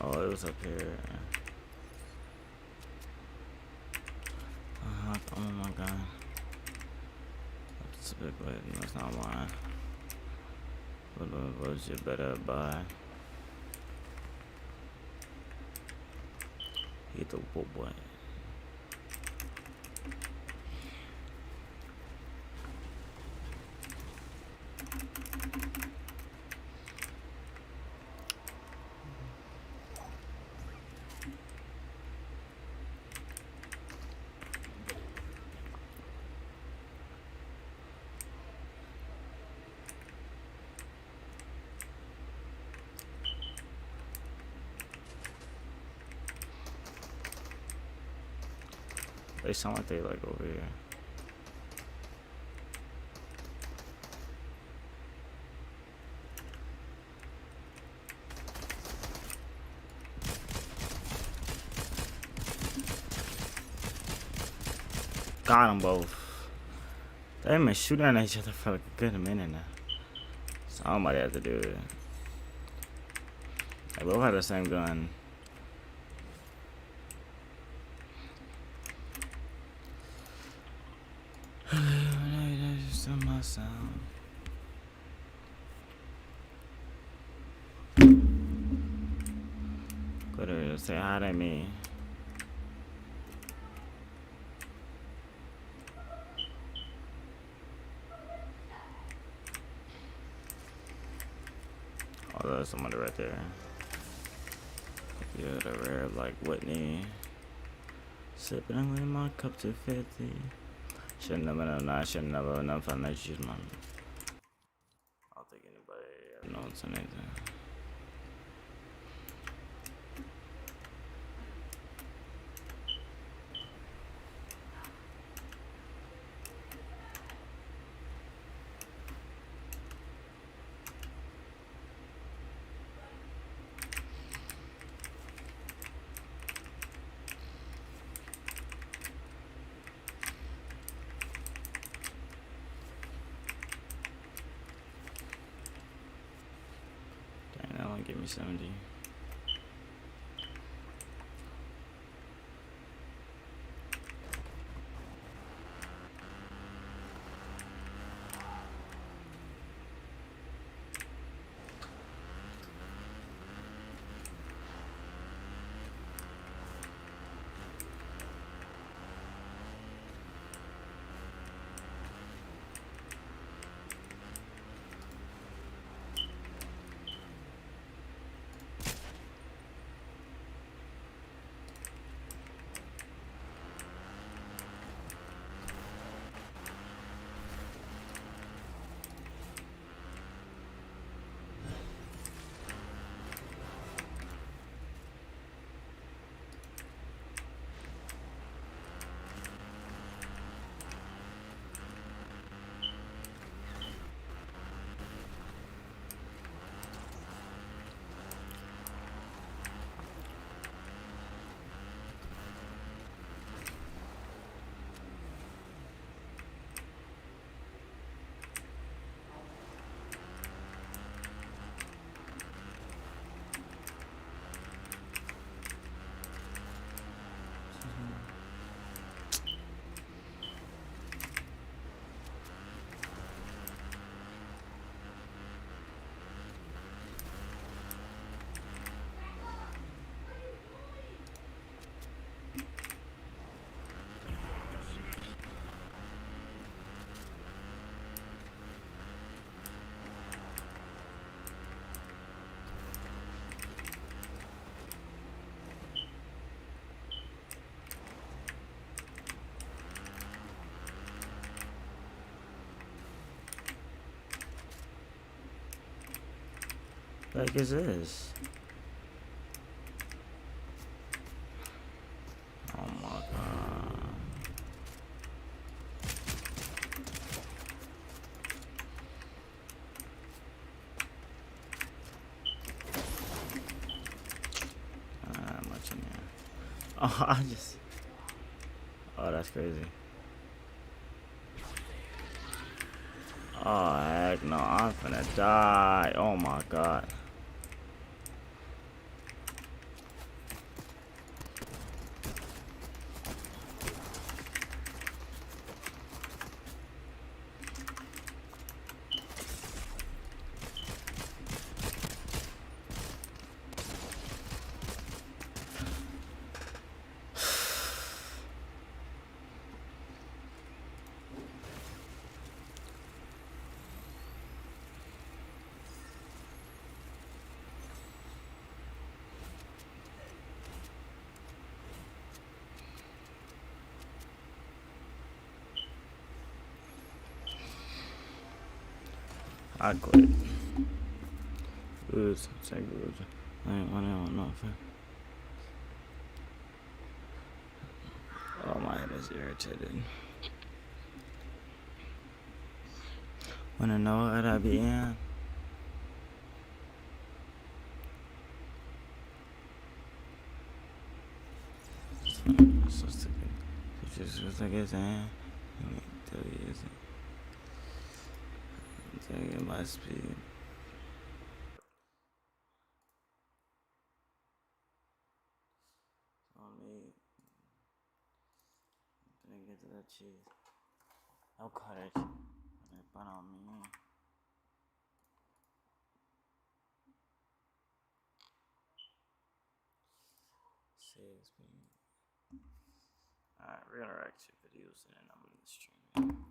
[SPEAKER 9] Oh, it was up here. Oh my god. That's a big way. That's not mine. What was you better buy? Hit the boy. They sound like they like over here. Got them both. They've been shooting at each other for like a good minute now. Somebody had to do it. They both had the same gun. My sound. Go to say hi to me. Oh, there's somebody right there. Yeah, the rare like Whitney. Sipping with my cup to 50. Shouldn't have been a shouldn't have been enough on that shit, man. I don't think anybody knows anything. Give me 70. The heck is this? Oh my god. Not much in there. Oh, I just. Oh, that's crazy. Oh, heck no. I'm finna die. Oh my god. I quit. Oops, say good. I ain't want nothing. Oh, my head is irritated. Wanna know what I be in? So stupid. It's just like it's in. Tell you isn't. Taking my speed. On me. Gonna get to that cheese. I'll cut it. Put on me. Save speed. Alright, we're gonna react to videos and then I'm gonna stream it.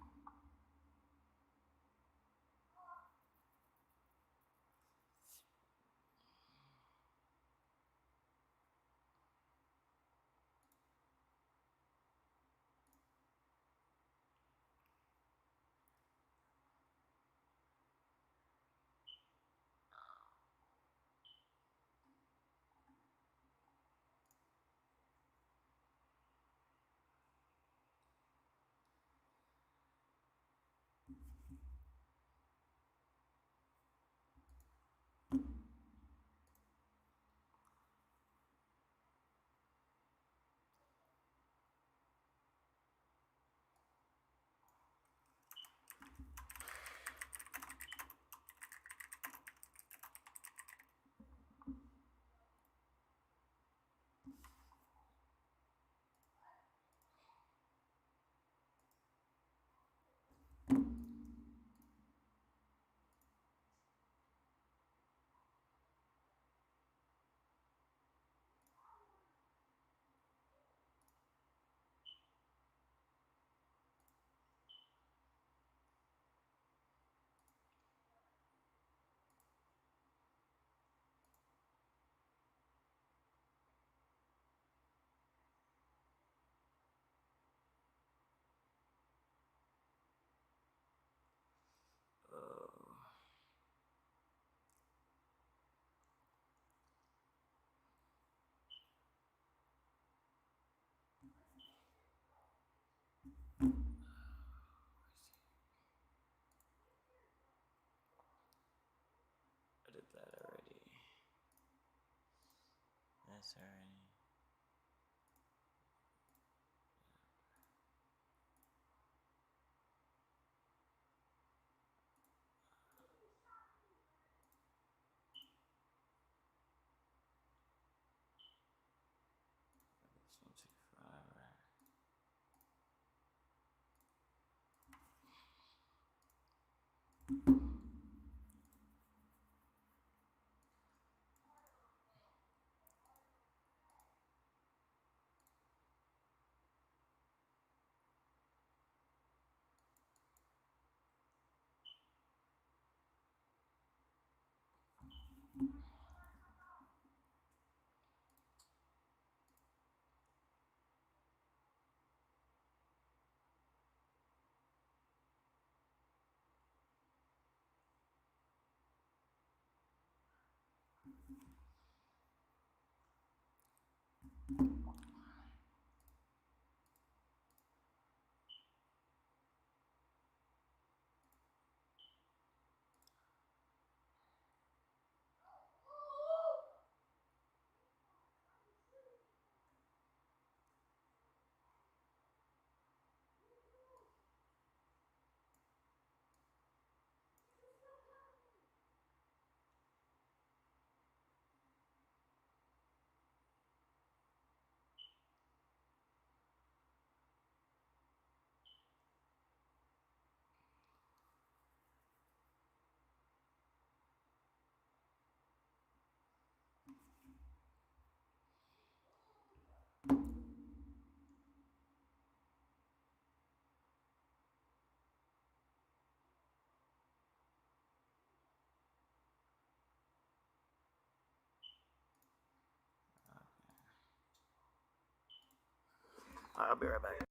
[SPEAKER 9] I did that already. That's already. This one took forever.
[SPEAKER 6] I'll be right back.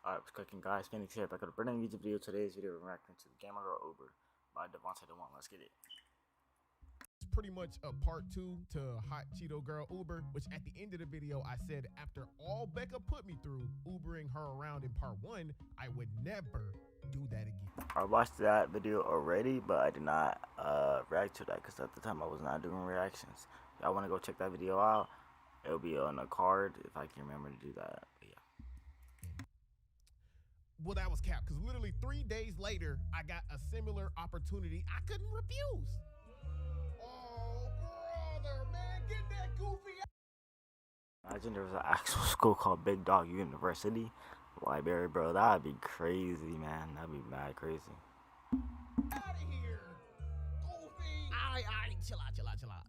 [SPEAKER 9] Alright, what's cooking, guys? Phoenix here. Back with a brand new YouTube video. Today's video, we're reacting to Gamer Girl Uber by Devontae the One. Let's get it.
[SPEAKER 12] It's pretty much a part 2 to Hot Cheeto Girl Uber, which at the end of the video, I said after all Becca put me through, Ubering her around in part 1, I would never do that again.
[SPEAKER 9] I watched that video already, but I did not react to that because at the time I was not doing reactions. If y'all want to go check that video out, it'll be on a card if I can remember to do that. But yeah.
[SPEAKER 12] Well, that was cap, because literally 3 days later, I got a similar opportunity I couldn't refuse. Oh, brother, man, get that goofy out.
[SPEAKER 9] Imagine there was an actual school called Big Dog University Library, bro. That'd be crazy, man. That'd be mad crazy.
[SPEAKER 12] Out of here, goofy. All right, chill out.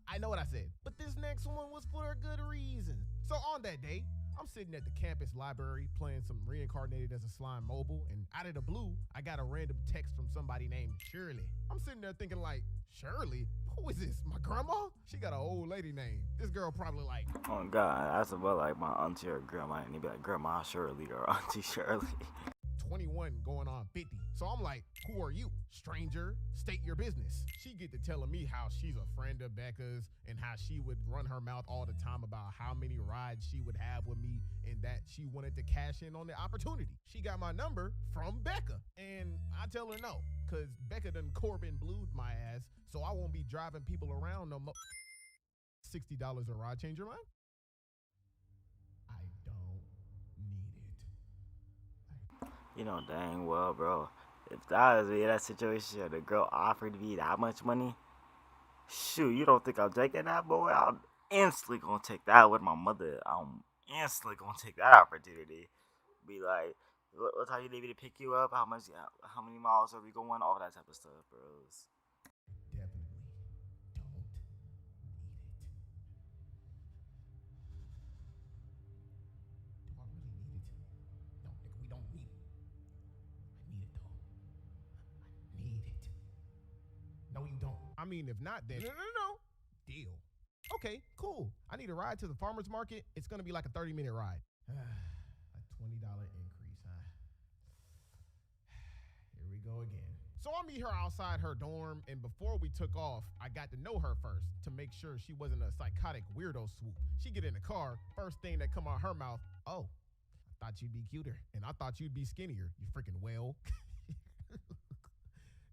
[SPEAKER 12] I know what I said, but this next one was for a good reason. So on that day, I'm sitting at the campus library playing some Reincarnated as a Slime mobile, and out of the blue, I got a random text from somebody named Shirley. I'm sitting there thinking like, Shirley? Who is this, my grandma? She got an old lady name. This girl probably like,
[SPEAKER 9] oh God, that's about like my auntie or grandma, and they'd be like, Grandma Shirley or Auntie Shirley.
[SPEAKER 12] 21 going on 50. So I'm like, who are you? Stranger, state your business. She get to telling me how she's a friend of Becca's and how she would run her mouth all the time about how many rides she would have with me and that she wanted to cash in on the opportunity. She got my number from Becca and I tell her no, cause Becca done Corbin blued my ass, so I won't be driving people around no more. $60 a ride, change your mind? I don't need it.
[SPEAKER 9] You know dang well, bro. If that was me in that situation, the girl offered me that much money, shoot, you don't think I'm taking that, boy? I'm instantly gonna take that with my mother. I'm instantly gonna take that opportunity. Be like, what time you need me to pick you up? How many miles are we going? All that type of stuff, bros.
[SPEAKER 12] Definitely don't need it. Do I really need it? No, nigga, we don't need it. I need it though. I need it. No, you don't. I mean, if not, then no. Deal. Okay, cool. I need a ride to the farmer's market. It's gonna be like a 30-minute ride. A $20 increase, huh? Here we go again. So I meet her outside her dorm, and before we took off, I got to know her first to make sure she wasn't a psychotic weirdo swoop. She get in the car, first thing that come out her mouth, oh, I thought you'd be cuter, and I thought you'd be skinnier, you freaking whale.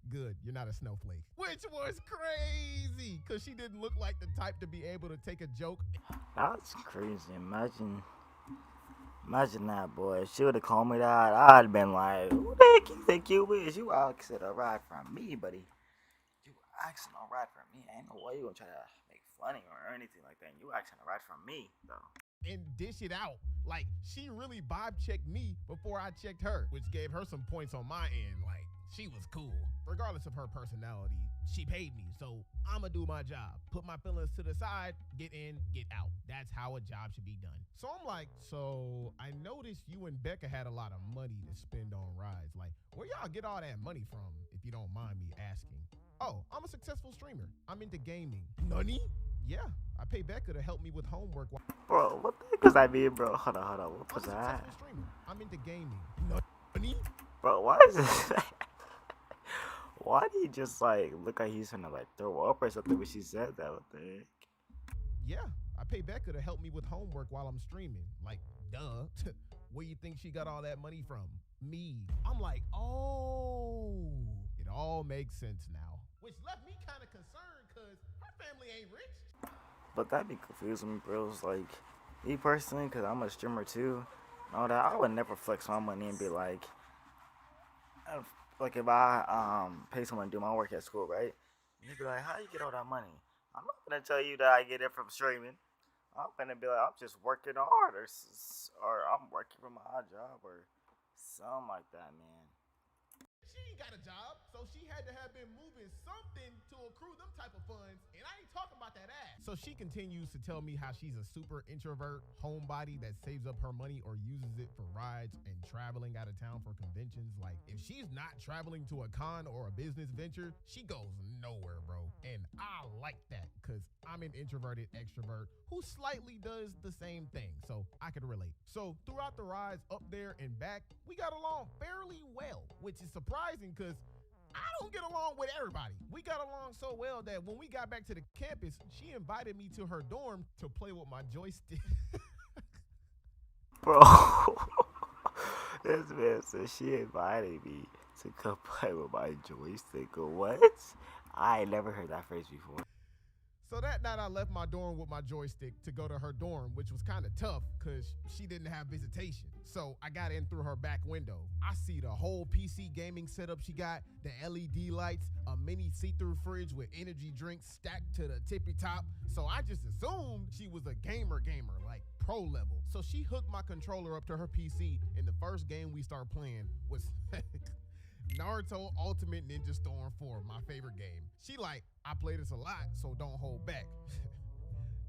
[SPEAKER 12] Good, you're not a snowflake. Which was crazy, because she didn't look like the type to be able to take a joke.
[SPEAKER 9] That's crazy. Imagine that, boy. If she would have called me that, I'd have been like, who the heck you think you is? You asking a ride from me, buddy. You asking a ride from me. Ain't no way you gonna try to make funny or anything like that. You asking a ride from me, though.
[SPEAKER 12] And dish it out. Like, she really vibe checked me before I checked her, which gave her some points on my end. Like, she was cool. Regardless of her personality, she paid me, so I'ma do my job. Put my feelings to the side, get in, get out. That's how a job should be done. So I'm like, so I noticed you and Becca had a lot of money to spend on rides. Like, where y'all get all that money from, if you don't mind me asking? Oh, I'm a successful streamer. I'm into gaming. Nani? Yeah, I pay Becca to help me with homework.
[SPEAKER 9] Bro, what the heck does that mean, bro? Hold on. What was that?
[SPEAKER 12] Streamer. I'm into gaming. Nani?
[SPEAKER 9] Bro, why is this? Why do you just like look like he's gonna like throw up or something when she said that? What the heck?
[SPEAKER 12] Yeah, I pay Becca to help me with homework while I'm streaming. Like, duh. Where you think she got all that money from? Me. I'm like, oh, it all makes sense now. Which left me kind of concerned because her family ain't rich.
[SPEAKER 9] But that'd be confusing me, bros. Like, me personally, because I'm a streamer too, and all that, I would never flex my money and be like if I pay someone to do my work at school, right? And you'd be like, how you get all that money? I'm not gonna tell you that I get it from streaming. I'm gonna be like, I'm just working hard, or I'm working for my job, or something like that, man.
[SPEAKER 12] she ain't got a job, so she had to have been moving something to accrue them type of funds, and I ain't talking about that ass. So she continues to tell me how she's a super introvert homebody that saves up her money or uses it for rides and traveling out of town for conventions. Like, if she's not traveling to a con or a business venture, she goes nowhere, bro. And I like that, because I'm an introverted extrovert who slightly does the same thing, so I could relate. So throughout the rides up there and back, we got along fairly well, which is surprising because I don't get along with everybody. We got along so well that when we got back to the campus, she invited me to her dorm to play with my joystick.
[SPEAKER 9] Bro, this man said she invited me to come play with my joystick. What? I ain't never heard that phrase before.
[SPEAKER 12] So that night I left my dorm with my joystick to go to her dorm, which was kind of tough because she didn't have visitation. So I got in through her back window. I see the whole PC gaming setup she got, the LED lights, a mini see-through fridge with energy drinks stacked to the tippy top. So I just assumed she was a gamer, like pro level. So she hooked my controller up to her PC, and the first game we start playing was Naruto Ultimate Ninja Storm 4, my favorite game. She like, I play this a lot, so don't hold back.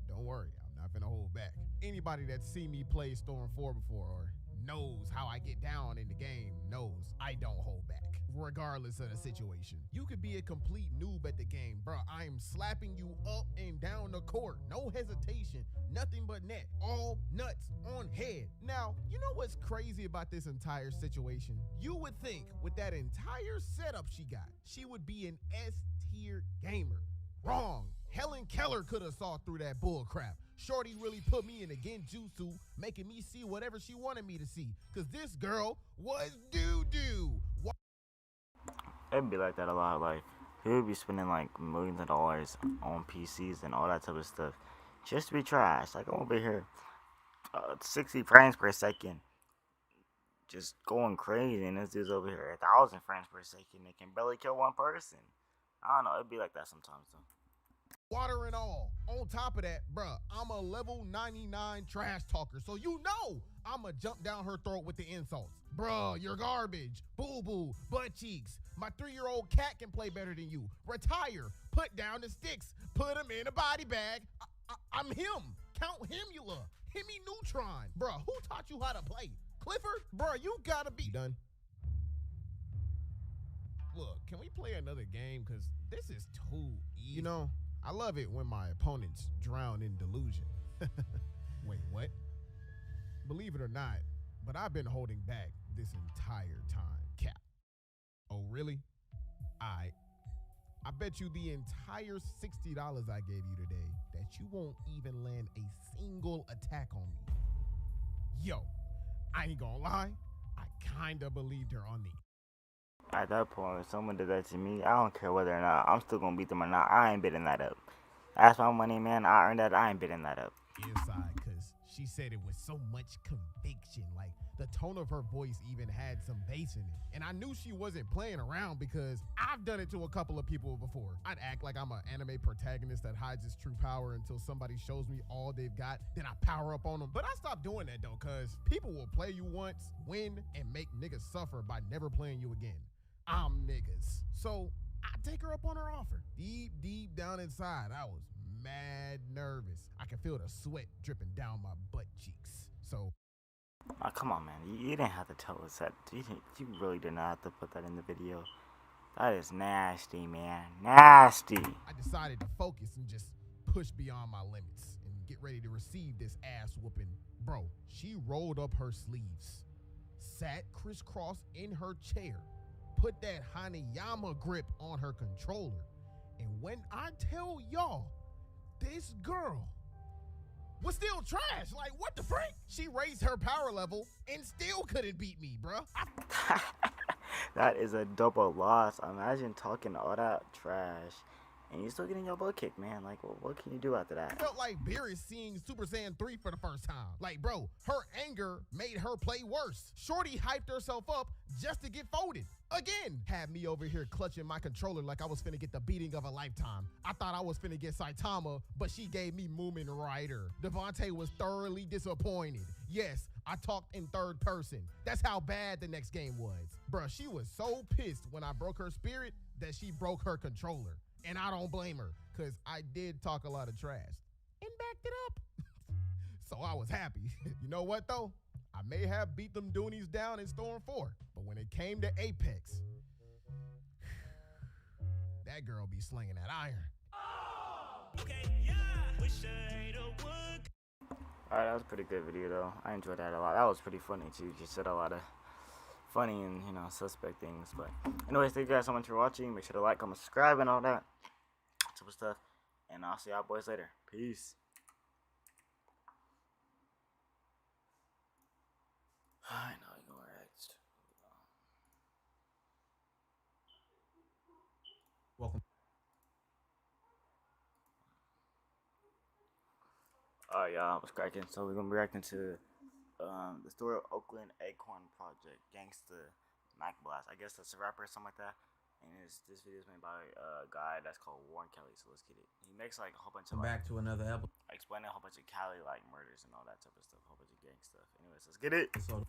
[SPEAKER 12] Don't worry, I'm not gonna hold back. Anybody that's seen me play Storm 4 before or knows how I get down in the game knows I don't hold back, regardless of the situation. You could be a complete noob at the game, bro. I am slapping you up and down the court. No hesitation, nothing but net. All nuts on head. Now, you know what's crazy about this entire situation? You would think with that entire setup she got, she would be an S-tier gamer. Wrong. Helen Keller could have saw through that bull crap. Shorty really put me in a genjutsu, making me see whatever she wanted me to see. Cause this girl was doo-doo.
[SPEAKER 9] It'd be like that a lot. Like, he would be spending like millions of dollars on PCs and all that type of stuff just to be trash. Like, I'm over here 60 frames per second, just going crazy, and this dude's over here 1,000 frames per second. It can barely kill one person. I don't know. It'd be like that sometimes though.
[SPEAKER 12] Water and all. On top of that, bruh, I'm a level 99 trash talker, so you know I'ma jump down her throat with the insults. Bruh, you're garbage. Boo-boo, butt cheeks. My 3-year-old cat can play better than you. Retire. Put down the sticks. Put him in a body bag. I'm him. Count Himula. Hemi Neutron. Bruh, who taught you how to play? Clifford? Bruh, you gotta be done. Look, can we play another game? Because this is too easy. You know, I love it when my opponents drown in delusion. Wait, what? Believe it or not, but I've been holding back this entire time. Cap. Oh, really? I bet you the entire $60 I gave you today that you won't even land a single attack on me. Yo, I ain't gonna lie, I kinda believed her on the.
[SPEAKER 9] At that point, if someone did that to me, I don't care whether or not I'm still gonna beat them or not. I ain't bidding that up. That's my money, man. I earned that. I ain't bidding that up.
[SPEAKER 12] Inside, because she said it with so much conviction. Like, the tone of her voice even had some bass in it. And I knew she wasn't playing around because I've done it to a couple of people before. I'd act like I'm an anime protagonist that hides his true power until somebody shows me all they've got. Then I power up on them. But I stopped doing that, though, because people will play you once, win, and make niggas suffer by never playing you again. I'm niggas. So I take her up on her offer. Deep down inside, I was mad nervous. I can feel the sweat dripping down my butt cheeks. So,
[SPEAKER 9] oh, come on, man. You didn't have to tell us that. You really did not have to put that in the video. That is nasty, man. Nasty.
[SPEAKER 12] I decided to focus and just push beyond my limits and get ready to receive this ass whooping. Bro, she rolled up her sleeves, sat crisscross in her chair, put that Hanayama grip on her controller. And when I tell y'all, this girl was still trash. Like, what the frick? She raised her power level and still couldn't beat me, bruh.
[SPEAKER 9] That is a double loss. Imagine talking all that trash and you're still getting your butt kicked, man. Like, well, what can you do after that?
[SPEAKER 12] Felt like Beerus seeing Super Saiyan 3 for the first time. Like, bro, her anger made her play worse. Shorty hyped herself up just to get folded. Again, had me over here clutching my controller like I was finna get the beating of a lifetime. I thought I was finna get Saitama, but she gave me Moomin Rider. Devontae was thoroughly disappointed. Yes, I talked in third person. That's how bad the next game was. Bruh, she was so pissed when I broke her spirit that she broke her controller. And I don't blame her, because I did talk a lot of trash and backed it up. So I was happy. You know what, though? I may have beat them Doonies down in Storm 4, but when it came to Apex, that girl be slinging that iron.
[SPEAKER 9] Alright, that was a pretty good video, though. I enjoyed that a lot. That was pretty funny, too. She said a lot of funny and, you know, suspect things. But anyways, thank you guys so much for watching. Make sure to like, comment, subscribe, and all that type of stuff. And I'll see y'all boys later. Peace. I know you're going next.
[SPEAKER 11] Welcome.
[SPEAKER 9] Alright, y'all, I was cracking. So we're gonna be reacting to the story of Oakland Acorn Project, Gangsta Mac Blast. I guess that's a rapper or something like that. And this video is made by a guy that's called Warren Kelly. So let's get it. He makes like a whole bunch of
[SPEAKER 11] Back to another episode.
[SPEAKER 9] explaining a whole bunch of Cali like murders and all that type of stuff, a whole bunch of gang stuff. Anyways, let's get it.
[SPEAKER 11] So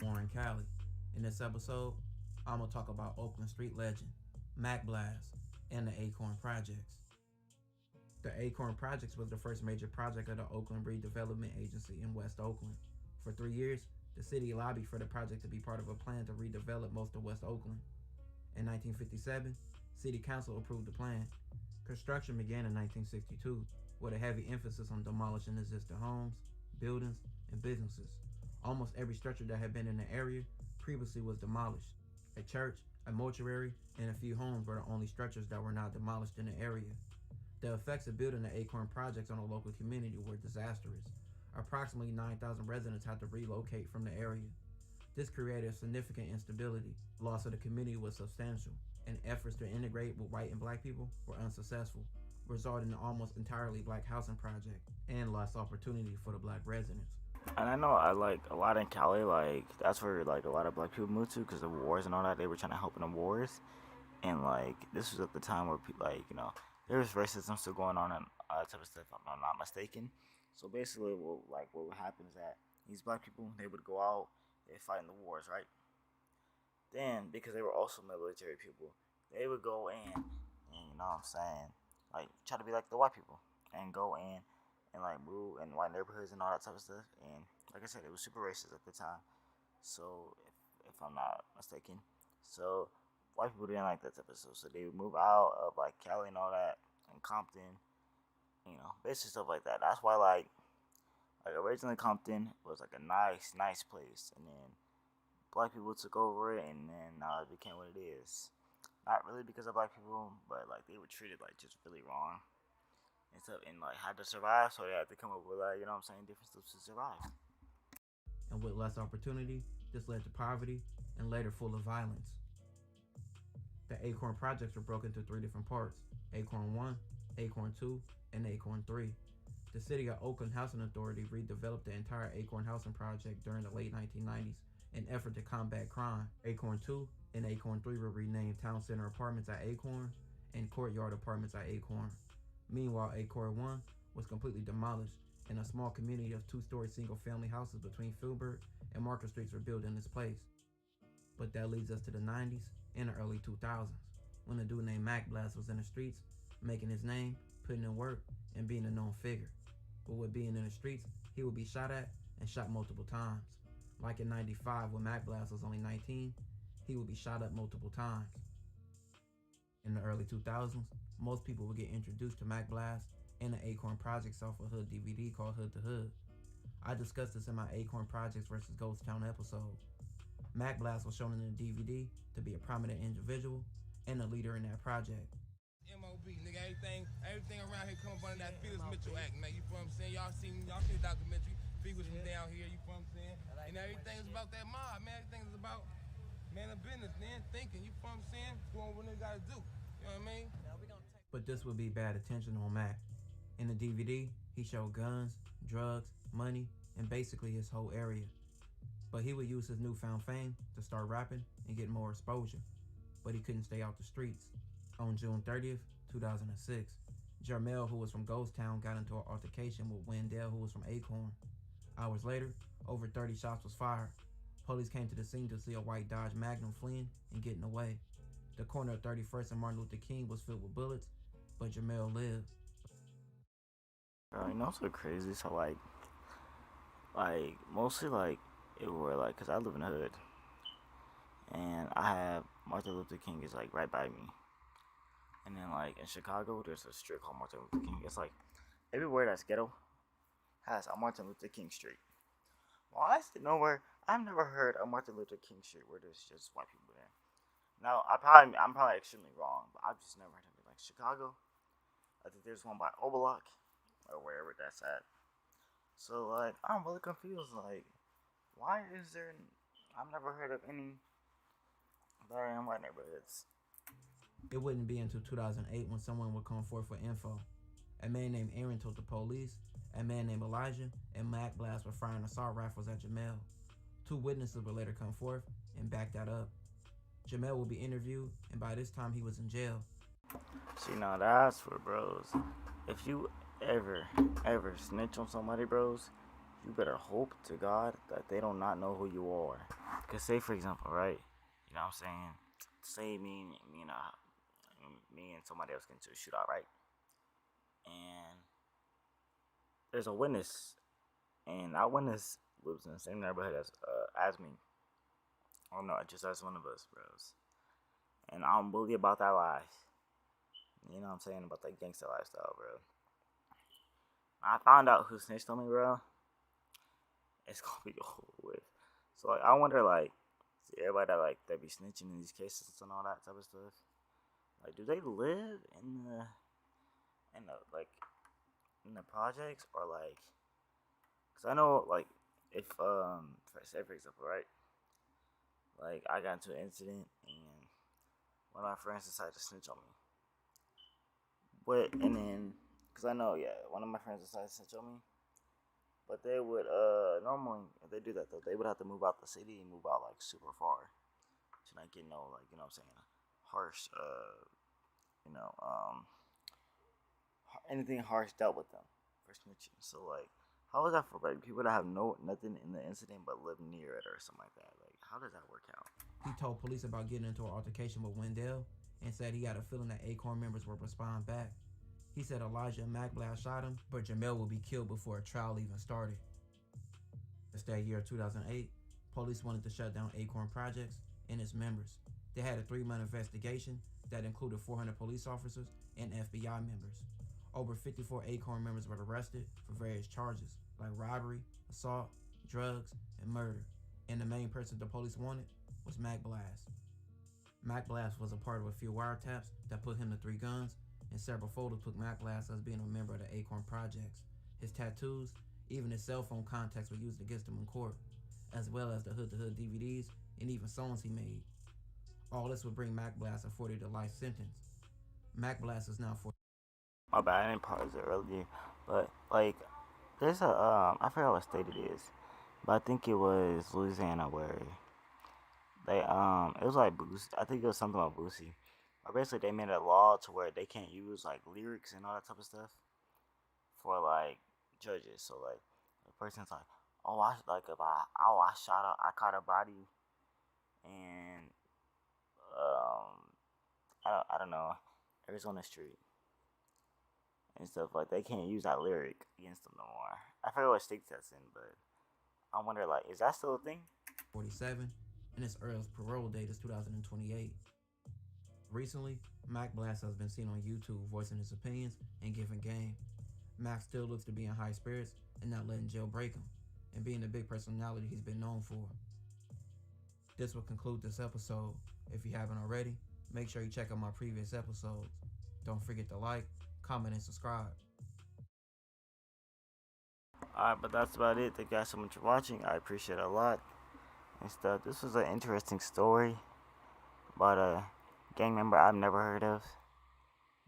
[SPEAKER 11] Warren Cali. In this episode, I'm gonna talk about Oakland street legend, Mac Blast, and the Acorn Projects. The Acorn Projects was the first major project of the Oakland Redevelopment Agency in West Oakland. For 3 years, the city lobbied for the project to be part of a plan to redevelop most of West Oakland. In 1957, City Council approved the plan. Construction began in 1962, with a heavy emphasis on demolishing existing homes, buildings, and businesses. Almost every structure that had been in the area previously was demolished. A church, a mortuary, and a few homes were the only structures that were not demolished in the area. The effects of building the Acorn Projects on the local community were disastrous. Approximately 9,000 residents had to relocate from the area. This created significant instability. Loss of the community was substantial, and efforts to integrate with white and black people were unsuccessful, resulting in an almost entirely black housing project and lost opportunity for the black residents.
[SPEAKER 9] And I know I like a lot in Cali, like that's where like a lot of black people moved to because of wars and all that. They were trying to help in the wars, and like this was at the time where people, like, you know, there was racism still going on and type of stuff. If I'm not mistaken. So basically, what would happen is that these black people, they would go out, they fight in the wars, right? Then because they were also military people, they would go in and, you know what I'm saying, like try to be like the white people and go in and like move in white neighborhoods and all that type of stuff. And like I said, it was super racist at the time. So if I'm not mistaken, so white people didn't like that type of stuff. So they would move out of like Cali and all that and Compton, you know, basically stuff like that. That's why like originally Compton was like a nice place, and then black people took over it, and then now it became what it is. Not really because of black people, but like they were treated like just really wrong and stuff, and like had to survive, so they had to come up with like, you know what I'm saying, different stuff to survive.
[SPEAKER 11] And with less opportunity, this led to poverty and later full of violence. The Acorn Projects were broken into 3 different parts: Acorn 1, Acorn 2, and Acorn 3. The City of Oakland Housing Authority redeveloped the entire Acorn Housing Project during the late 1990s in an effort to combat crime. Acorn 2 and Acorn 3 were renamed Town Center Apartments at Acorn and Courtyard Apartments at Acorn. Meanwhile, Acorn 1 was completely demolished, and a small community of 2-story single-family houses between Filbert and Market Streets were built in its place. But that leads us to the 90s and the early 2000s, when a dude named Mac Blast was in the streets, making his name, putting in work, and being a known figure. But with being in the streets, he would be shot at and shot multiple times. Like in 95, when Mac Blast was only 19, he would be shot up multiple times. In the early 2000s, most people would get introduced to Mac Blast and the Acorn Projects off a Hood DVD called Hood to Hood. I discussed this in my Acorn Projects vs. Ghost Town episode. Mac Blast was shown in the DVD to be a prominent individual and a leader in that project.
[SPEAKER 13] MOB, nigga, everything around here come up under that Felix Mitchell Act, man. You feel what I'm saying? Y'all seen the documentary. Felix from down here, you feel what I'm saying? And everything is about that mob, man. Everything is about man of business, man. Thinking, you feel what I'm saying? Doing what they gotta do. You know what I mean?
[SPEAKER 11] But this would be bad attention on Mac. In the DVD, he showed guns, drugs, money, and basically his whole area. But he would use his newfound fame to start rapping and get more exposure. But he couldn't stay out the streets. On June 30th, 2006, Jermel, who was from Ghost Town, got into an altercation with Wendell, who was from Acorn. Hours later, over 30 shots was fired. Police came to the scene to see a white Dodge Magnum fleeing and getting away. The corner of 31st and Martin Luther King was filled with bullets, but Jermel lived.
[SPEAKER 9] Bro, you know what's so crazy? So mostly it were cause I live in the hood, and I have Martin Luther King is right by me, and then in Chicago there's a street called Martin Luther King. It's everywhere that's ghetto has a Martin Luther King street. Well, I said nowhere. I've never heard of Martin Luther King street where there's just white people there. Now I'm probably extremely wrong, but I've just never heard of it. Chicago, I think there's one by Obelok or wherever that's at. So I'm really confused. Why is there? I've never heard of any that are in white neighborhoods.
[SPEAKER 11] It wouldn't be until 2008 when someone would come forth with info. A man named Aaron told the police a man named Elijah and Mac Blast were firing assault rifles at Jamel. 2 witnesses would later come forth and back that up. Jamel will be interviewed, and by this time he was in jail.
[SPEAKER 9] See, now that's for bros. If you ever snitch on somebody, bros, you better hope to God that they do not know who you are. Cause say for example, right? You know what I'm saying? Say me and somebody else get into a shootout, right? And there's a witness, and that witness lives in the same neighborhood as me. Oh no, just as one of us, bros. And I'm bully about that life. You know what I'm saying? About that gangster lifestyle, bro. I found out who snitched on me, bro. It's gonna be over with. So I wonder, see everybody that be snitching in these cases and all that type of stuff. Do they live in the projects or Cause I know if say for example, right? I got into an incident and one of my friends decided to snitch on me. And then, cause I know, one of my friends decided to snitch on me. But they would, normally, if they do that though, they would have to move out the city and move out super far to not get no, you know what I'm saying, harsh, anything harsh dealt with them for snitching. So how is that for people that have nothing in the incident but live near it or something like that? How does that work out?
[SPEAKER 11] He told police about getting into an altercation with Wendell and said he had a feeling that Acorn members would respond back. He said Elijah and Mac Blast shot him, but Jamel would be killed before a trial even started. Just that year, 2008, police wanted to shut down Acorn Projects and its members. They had a 3-month investigation that included 400 police officers and FBI members. Over 54 Acorn members were arrested for various charges, like robbery, assault, drugs, and murder. And the main person the police wanted was Mac Blast. Mac Blast was a part of a few wiretaps that put him to 3 guns, and several photos put Mac Blast as being a member of the Acorn Projects. His tattoos, even his cell phone contacts were used against him in court, as well as the Hood to Hood DVDs and even songs he made. All this would bring Mac Blast a 40 to life sentence. Mac Blast is now 40.
[SPEAKER 9] My bad, I didn't pause it earlier, but there's I forgot what state it is, but I think it was Louisiana where they it was Boosie. I think it was something about Boosie. Or basically, they made a law to where they can't use lyrics and all that type of stuff for judges. So the person's oh, I caught a body, and I don't know, Arizona Street and stuff they can't use that lyric against them no more. I forget what state that's in, but I wonder is that still a thing?
[SPEAKER 11] 47, and his earliest parole date is 2028. Recently, Mac Blast has been seen on YouTube voicing his opinions and giving game. Mac still looks to be in high spirits and not letting jail break him, and being the big personality he's been known for. This will conclude this episode. If you haven't already, make sure you check out my previous episodes. Don't forget to like, comment, and subscribe.
[SPEAKER 9] Alright, but that's about it. Thank you guys so much for watching. I appreciate it a lot and stuff. This was an interesting story about a gang member I've never heard of.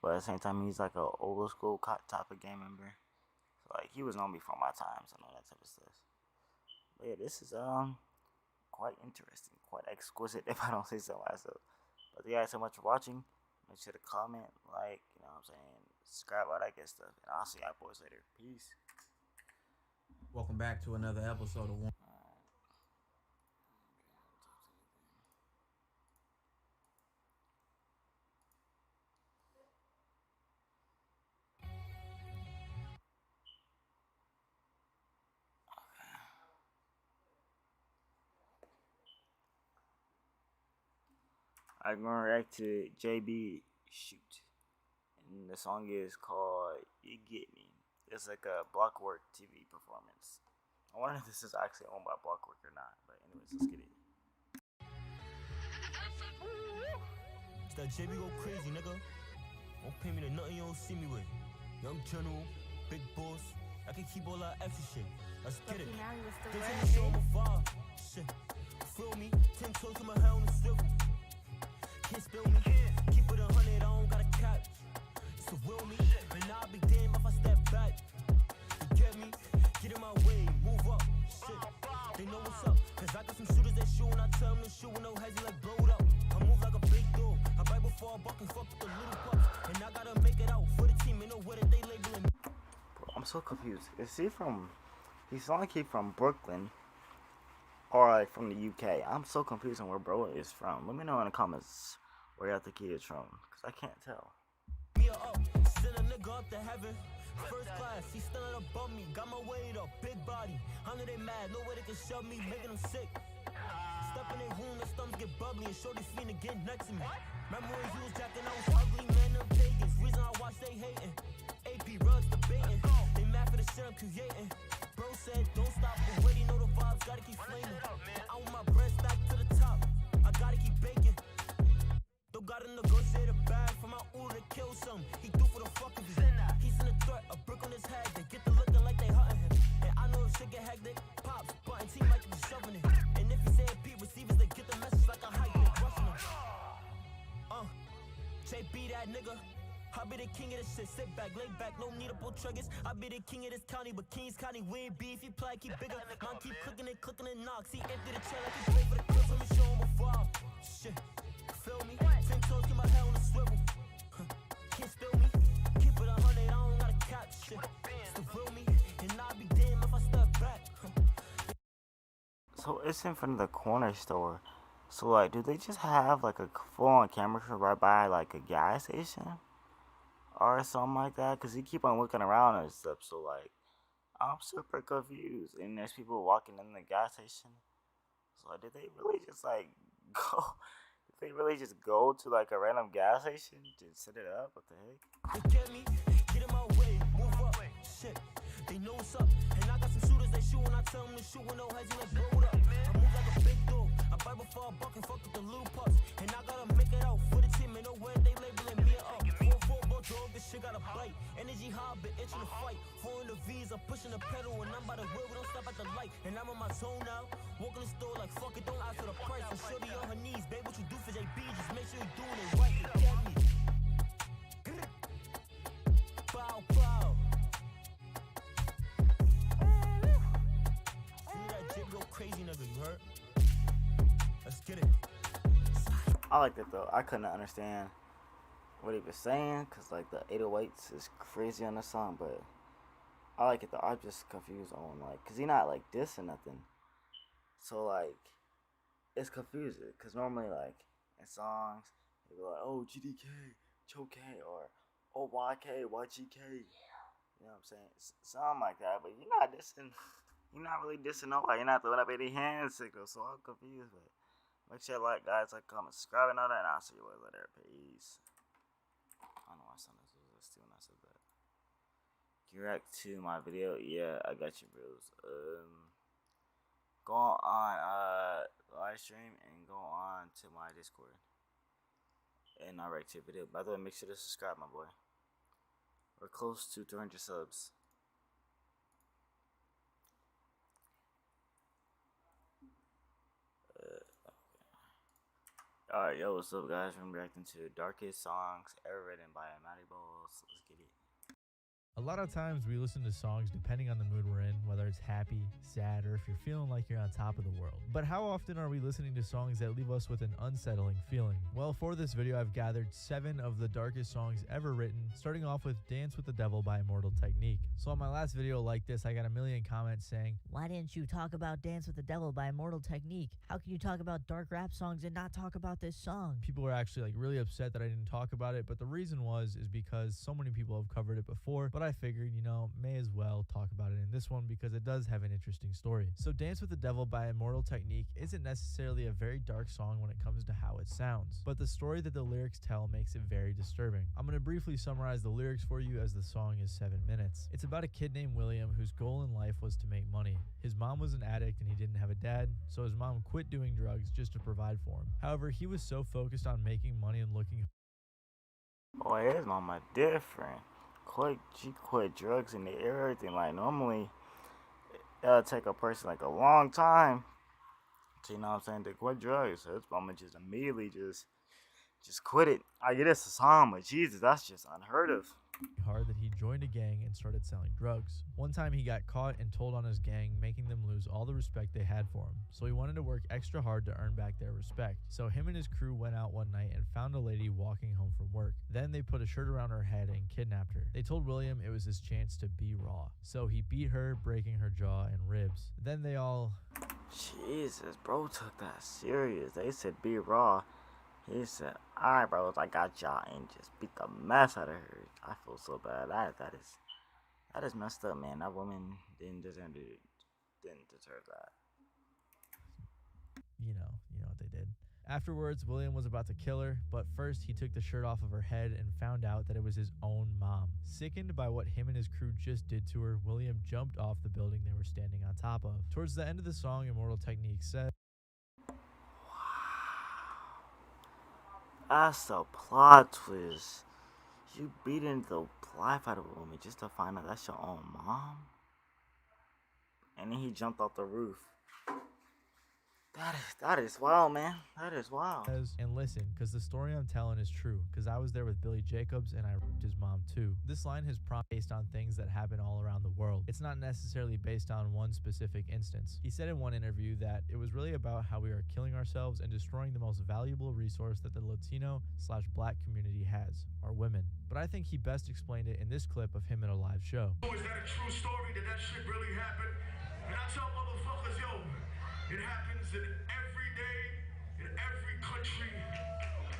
[SPEAKER 9] but at the same time, he's like a old school type of gang member. So like he was known before my times and all that type of stuff. But yeah, this is quite interesting, quite exquisite if I don't say so myself. But yeah, so much for watching. Make sure to comment, like, you know what I'm saying, subscribe, all that good stuff. And I'll see y'all boys later. Peace.
[SPEAKER 11] Welcome back to another episode of One.
[SPEAKER 9] I'm gonna react to JB Shoot. And the song is called You Get Me. It's like a Blockwork TV performance. I wonder if this is actually owned by Blockwork or not. But anyways, let's get it.
[SPEAKER 14] It's that JB go crazy, nigga. Don't pay me to nothing you don't see me with. Young general, big boss. I can keep all that extra shit. Let's get it. They take me show 'em a vibe. Shit. Feel me? 10 toes to my head on the swivel. Can't spill me. Keep it 100, I don't got a cap. So will me. And I'll be damned if I step back. You get me? Get in my way, move up. Shit. They know what's up. Cause I got some shooters that shoot and I tell them to shoot with no hezzy like blowed up. I move like a big dog. I bite before I buck and fuck with the little pups. And I gotta make it out for the team. Ain't no way that they labeling me.
[SPEAKER 9] Bro, I'm so confused. Is he from... He sounds like he's from Brooklyn. Or like from the UK. I'm so confused on where bro is from. Let me know in the comments where y'all think he is from. Cause I can't tell.
[SPEAKER 14] Me up, send a nigga up to heaven. First class, he standing above me. Got my weight up, big body. I know they mad, no way they can shove me, making them sick. Step in their room, their stomachs get bubbly and shorty finna get next to me. Remember when you was jacking, I was ugly, man, them pagans. Reason I watch they hating. AP rugs debating. They mad for the shit I'm creating. Bro said, don't stop, but wait, know the vibes, gotta keep flaming. I want my bread stacked to the top, I gotta keep baking. Don't gotta negotiate a bag for my order to kill some. He do for the fuck of it. He's in a threat, a brick on his head. They get the looking like they hunting him. And I know if shit get hectic, pops, button team like they shoving it. And if he say it, Pete receivers, they get the message like a hype, they rushing him. JB that nigga. I be the king of this shit, sit back, lay back, no need to pull triggers. I be the king of this county, but Kings County, we ain't beef, he play, keep bigger. Mine keep clicking and knocks, he empty the chair like he play for the clips, let me show him a vibe. Shit, feel me? 10 toes, get my head on the swivel. Can't spill me, keep it 100, I don't got a cap, shit. Still feel me, and I'll be damned if I step back.
[SPEAKER 9] So it's in front of the corner store. So like, do they just have like a full-on camera crew right by like a gas station? Or something like that, because he keep on looking around and stuff, so like, I'm super confused, and there's people walking in the gas station, so like, did they really just go to like a random gas station to set it up? What the heck?
[SPEAKER 14] They get me, get in my way, move up, shit, they know what's up, and I got some shooters that shoot when I tell them to shoot with no hezzy like blowed up. I move like a big dog, I bite before I buck and fuck with the little pups, and I gotta make it out for the team, ain't no way they labeling me up. Dog, this shit got a bite. Energy high, been itching to fight. Foreign the V's, I'm pushing the pedal, and I'm by the wheel, we don't stop at the light. And I'm on my zone now. Walking the store like fuck it, don't ask for the price. And shorty on her knees, babe, what you do for JB? Just make sure you're doing it right. You get me? Pow, pow. See that jig go crazy, nigga, you heard? Let's get it.
[SPEAKER 9] I like that though. I couldn't understand what he was saying, cause like the 808s is crazy on the song, but I like it though. I'm just confused on like, cause he not like dissing nothing, so like it's confusing. Cause normally like in songs they be like, oh GDK, Choke, or oh YK, YGK, you know what I'm saying? Something like that. But you're not dissing. You're not really dissing nobody. You're not throwing up any hand signals, so I'm confused. But make sure you like, guys, like, comment, subscribe, and all that. And I'll see you later. Peace. I don't know why I sounded so still when I said that. Can you react to my video? Yeah, I got you, bros. Go on live stream and go on to my Discord. And I'll react to your video. By the way, make sure to subscribe, my boy. We're close to 300 subs. Alright, yo, what's up, guys? I'm reacting to Darkest Songs Ever Written by Matty Balls. Let's get it.
[SPEAKER 15] A lot of times we listen to songs depending on the mood we're in, whether it's happy, sad, or if you're feeling like you're on top of the world. But how often are we listening to songs that leave us with an unsettling feeling? Well, for this video, I've gathered 7 of the darkest songs ever written, starting off with Dance with the Devil by Immortal Technique. So on my last video like this, I got a million comments saying,
[SPEAKER 16] "Why didn't you talk about Dance with the Devil by Immortal Technique? How can you talk about dark rap songs and not talk about this song?"
[SPEAKER 15] People were actually like really upset that I didn't talk about it, but the reason is because so many people have covered it before, but I figured, may as well talk about it in this one because it does have an interesting story. So Dance with the Devil by Immortal Technique isn't necessarily a very dark song when it comes to how it sounds, but the story that the lyrics tell makes it very disturbing. I'm going to briefly summarize the lyrics for you as the song is 7 minutes. It's about a kid named William whose goal in life was to make money. His mom was an addict and he didn't have a dad, so his mom quit doing drugs just to provide for him. However, he was so focused on making money and looking...
[SPEAKER 9] Boy, his mama different. She quit drugs and everything. Like, normally, it'll take a person like a long time to, to quit drugs. So his mama just immediately just quit it. I get it's a song, but Jesus, that's just unheard of.
[SPEAKER 15] Hard that he joined a gang and started selling drugs. One time he got caught and told on his gang, making them lose all the respect they had for him. So he wanted to work extra hard to earn back their respect. So him and his crew went out one night and found a lady walking home from work. Then they put a shirt around her head and kidnapped her. They told William it was his chance to be raw. So he beat her, breaking her jaw and ribs. Then they all...
[SPEAKER 9] Jesus, bro took that serious. They said be raw. He said, alright, bros, I got y'all, and just beat the mess out of her. I feel so bad. That is messed up, man. That woman didn't deserve that.
[SPEAKER 15] You know what they did. Afterwards, William was about to kill her, but first he took the shirt off of her head and found out that it was his own mom. Sickened by what him and his crew just did to her, William jumped off the building they were standing on top of. Towards the end of the song, Immortal Technique said,
[SPEAKER 9] That's a plot twist. You beating the life out of a woman just to find out that's your own mom? And then he jumped off the roof. That is wild, man. That is wild.
[SPEAKER 15] And listen, because the story I'm telling is true, because I was there with Billy Jacobs and I raped his mom too. This line is based on things that happen all around the world. It's not necessarily based on one specific instance. He said in one interview that it was really about how we are killing ourselves and destroying the most valuable resource that the Latino/Black community has, our women. But I think he best explained it in this clip of him in a live show.
[SPEAKER 17] Is that a true story? Did that shit really happen? And I tell motherfuckers, yo, it happens in every day, in every country,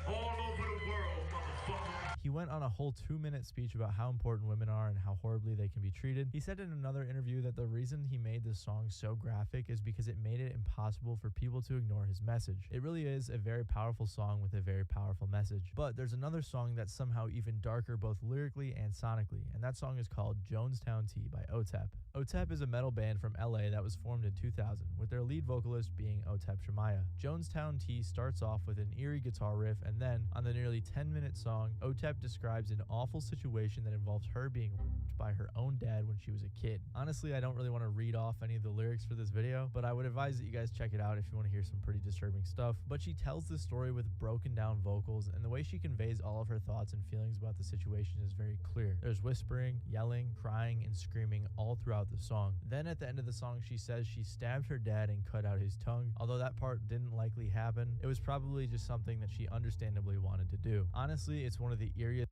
[SPEAKER 17] all over the world, motherfucker.
[SPEAKER 15] He went on a whole 2-minute speech about how important women are and how horribly they can be treated. He said in another interview that the reason he made this song so graphic is because it made it impossible for people to ignore his message. It really is a very powerful song with a very powerful message. But there's another song that's somehow even darker both lyrically and sonically, and that song is called Jonestown Tea by OTEP. OTEP is a metal band from LA that was formed in 2000, with their lead vocalist being Otep Shamaya. Jonestown Tea starts off with an eerie guitar riff, and then, on the nearly 10-minute song, Otep describes an awful situation that involves her being raped by her own dad when she was a kid. Honestly, I don't really want to read off any of the lyrics for this video, but I would advise that you guys check it out if you want to hear some pretty disturbing stuff. But she tells this story with broken down vocals, and the way she conveys all of her thoughts and feelings about the situation is very clear. There's whispering, yelling, crying, and screaming all throughout the song. Then at the end of the song, she says she stabbed her dad and cut out his tongue. Although that part didn't likely happen, it was probably just something that she understandably wanted to do. Honestly, it's one of the eeriest.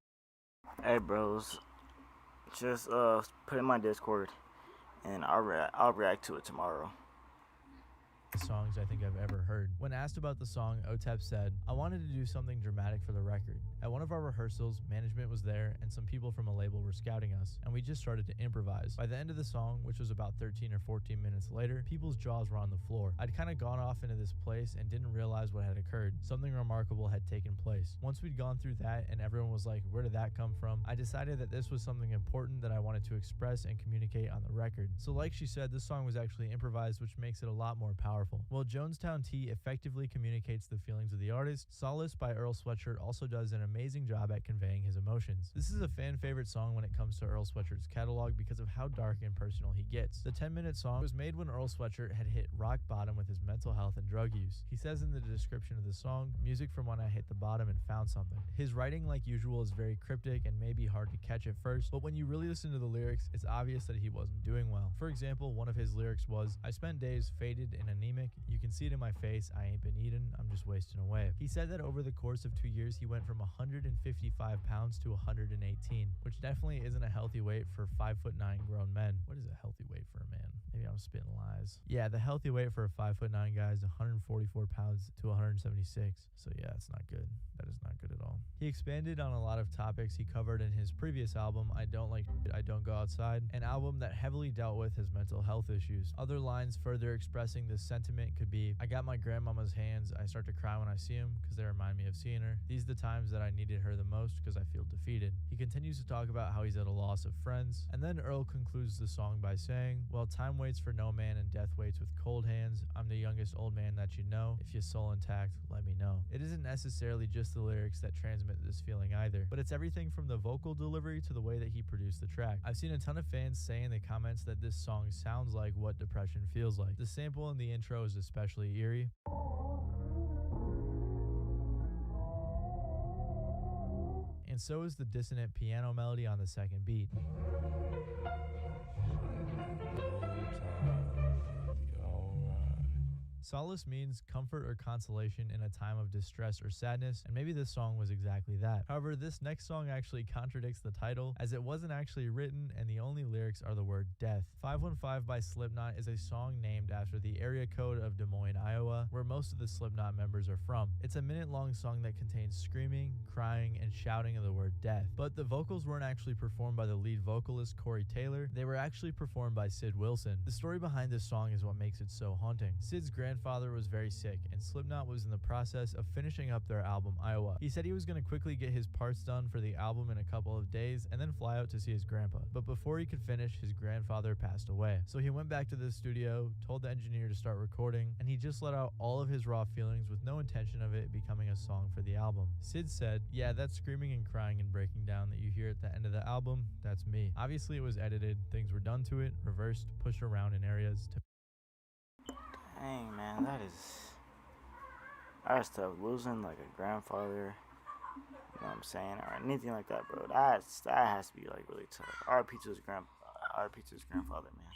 [SPEAKER 9] Hey bros, just put it in my Discord and I'll react to it tomorrow.
[SPEAKER 15] Songs I think I've ever heard. When asked about the song, Otep said, "I wanted to do something dramatic for the record. At one of our rehearsals, management was there and some people from a label were scouting us, and we just started to improvise. By the end of the song, which was about 13 or 14 minutes later, people's jaws were on the floor. I'd kind of gone off into this place and didn't realize what had occurred. Something remarkable had taken place. Once we'd gone through that and everyone was like, where did that come from? I decided that this was something important that I wanted to express and communicate on the record." So like she said, this song was actually improvised, which makes it a lot more powerful. powerful. While Jonestown Tea effectively communicates the feelings of the artist, Solace by Earl Sweatshirt also does an amazing job at conveying his emotions. This is a fan favorite song when it comes to Earl Sweatshirt's catalog because of how dark and personal he gets. The 10-minute song was made when Earl Sweatshirt had hit rock bottom with his mental health and drug use. He says in the description of the song, "Music from when I hit the bottom and found something." His writing, like usual, is very cryptic and may be hard to catch at first, but when you really listen to the lyrics, it's obvious that he wasn't doing well. For example, one of his lyrics was, "I spent days faded and anemic. You can see it in my face. I ain't been eating. I'm just wasting away." He said that over the course of 2 years, he went from 155 pounds to 118, which definitely isn't a healthy weight for 5'9" grown men. What is a healthy weight for a man? Maybe I'm spitting lies. Yeah, the healthy weight for a 5'9" guy is 144 pounds to 176. So yeah, it's not good. That is not good at all. He expanded on a lot of topics he covered in his previous album, I Don't Like Shit, I Don't Go Outside, an album that heavily dealt with his mental health issues. Other lines further expressing this sentiment could be, "I got my grandmama's hands, I start to cry when I see them because they remind me of seeing her. These are the times that I needed her the most because I feel defeated." He continues to talk about how he's at a loss of friends, and then Earl concludes the song by saying, "Well, time waits for no man and death waits with cold hands. I'm the youngest old man that you know. If your soul intact, let me know." It isn't necessarily just the lyrics that transmit this feeling either, but it's everything from the vocal delivery to the way that he produced the track. I've seen a ton of fans say in the comments that this song sounds like what depression feels like. The sample in the intro is especially eerie. And so is the dissonant piano melody on the second beat. Solace means comfort or consolation in a time of distress or sadness, and maybe this song was exactly that. However, this next song actually contradicts the title, as it wasn't actually written and the only lyrics are the word death. 515 by Slipknot is a song named after the area code of Des Moines, Iowa, where most of the Slipknot members are from. It's a minute-long song that contains screaming, crying, and shouting of the word death. But the vocals weren't actually performed by the lead vocalist, Corey Taylor. They were actually performed by Sid Wilson. The story behind this song is what makes it so haunting. Sid's grandfather was very sick, and Slipknot was in the process of finishing up their album Iowa. He said he was going to quickly get his parts done for the album in a couple of days and then fly out to see his grandpa. But before he could finish, his grandfather passed away. So he went back to the studio, told the engineer to start recording, and he just let out all of his raw feelings with no intention of it becoming a song for the album. Sid said, "Yeah, that screaming and crying and breaking down that you hear at the end of the album, that's me." Obviously it was edited, things were done to it, reversed, pushed around in areas to
[SPEAKER 9] Dang, man, that's tough. Losing like a grandfather, you know what I'm saying, or anything like that, bro. That has to be like really tough. R.I.P. to his grandfather, man.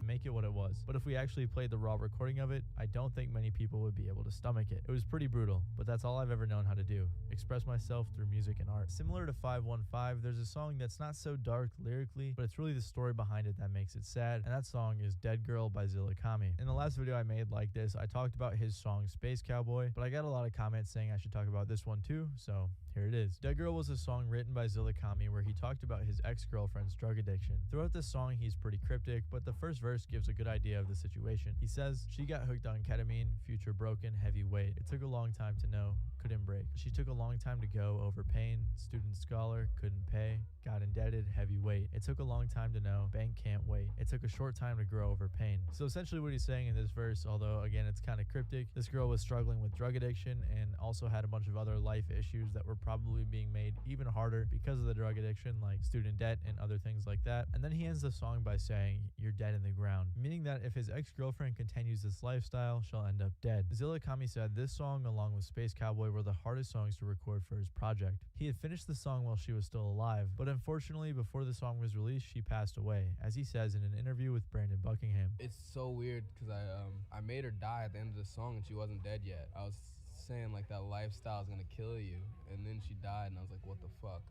[SPEAKER 15] make it what it was. But if we actually played the raw recording of it, I don't think many people would be able to stomach it. It was pretty brutal, but that's all I've ever known how to do. Express myself through music and art. Similar to 515, there's a song that's not so dark lyrically, but it's really the story behind it that makes it sad, and that song is Dead Girl by Zilla Kami. In the last video I made like this, I talked about his song Space Cowboy, but I got a lot of comments saying I should talk about this one too, so here it is. Dead Girl was a song written by Zilla Kami where he talked about his ex-girlfriend's drug addiction. Throughout this song, he's pretty cryptic, but the first verse gives a good idea of the situation. He says, "She got hooked on ketamine, future broken, heavy weight. It took a long time to know, couldn't break. She took a long time to go, over pain, student scholar, couldn't pay, got indebted, heavy weight. It took a long time to know, bank can't wait. It took a short time to grow over pain." So essentially what he's saying in this verse, although again it's kind of cryptic, this girl was struggling with drug addiction and also had a bunch of other life issues that were probably being made even harder because of the drug addiction, like student debt and other things like that. And then he ends the song by saying, "You're dead in the ground," meaning that if his ex-girlfriend continues this lifestyle, she'll end up dead. Zilla Kami said this song, along with Space Cowboy, were the hardest songs to record for his project. He had finished the song while she was still alive, but unfortunately before the song was released, she passed away, as he says in an interview with Brandon Buckingham.
[SPEAKER 13] It's so weird because I made her die at the end of the song and she wasn't dead yet. I was saying like that lifestyle is gonna kill you, and then she died and I was like, what the fuck?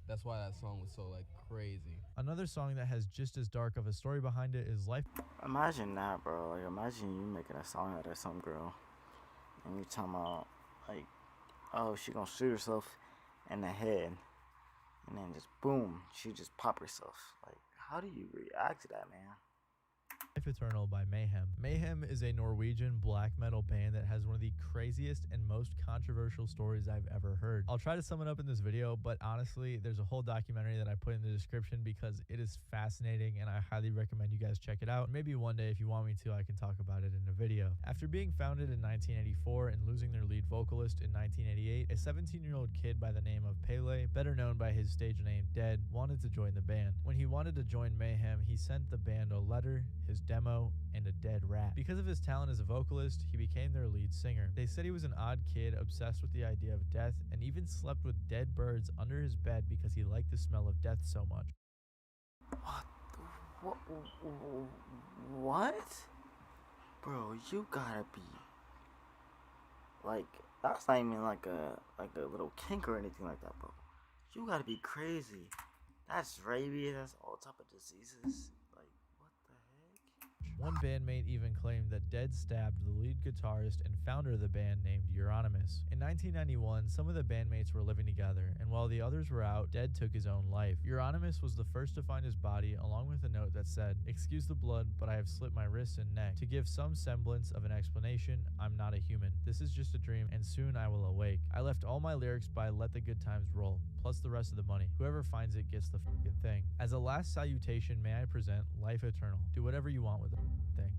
[SPEAKER 13] That's why that song was so like crazy.
[SPEAKER 15] Another song that has just as dark of a story behind it is Life.
[SPEAKER 9] Imagine that, bro. Like, imagine you making a song out of some girl and you talking about like, oh, she gonna shoot herself in the head, and then just boom, she just pop herself. Like, how do you react to that, man?
[SPEAKER 15] Life Eternal by Mayhem. Mayhem is a Norwegian black metal band that has one of the craziest and most controversial stories I've ever heard. I'll try to sum it up in this video, but honestly, there's a whole documentary that I put in the description because it is fascinating and I highly recommend you guys check it out. Maybe one day if you want me to, I can talk about it in a video. After being founded in 1984 and losing their lead vocalist in 1988, a 17-year-old kid by the name of Pele, better known by his stage name Dead, wanted to join the band. When he wanted to join Mayhem, he sent the band a letter, his demo, and a dead rat. Because of his talent as a vocalist, he became their lead singer. They said he was an odd kid obsessed with the idea of death and even slept with dead birds under his bed because he liked the smell of death so much.
[SPEAKER 18] What? Bro, you gotta be like, that's not even like a little kink or anything like that, bro. You gotta be crazy. That's rabies, that's all type of diseases. Like, what the heck?
[SPEAKER 15] One bandmate even claimed that Dead stabbed the lead guitarist and founder of the band named Euronymous. In 1991, some of the bandmates were living together, and while the others were out, Dead took his own life. Euronymous was the first to find his body, along with a note that said, "Excuse the blood, but I have slit my wrists and neck. To give some semblance of an explanation, I'm not a human. This is just a dream, and soon I will awake. I left all my lyrics by Let the Good Times Roll, plus the rest of the money. Whoever finds it gets the fucking thing. As a last salutation, may I present Life Eternal. Do whatever you want with the thing."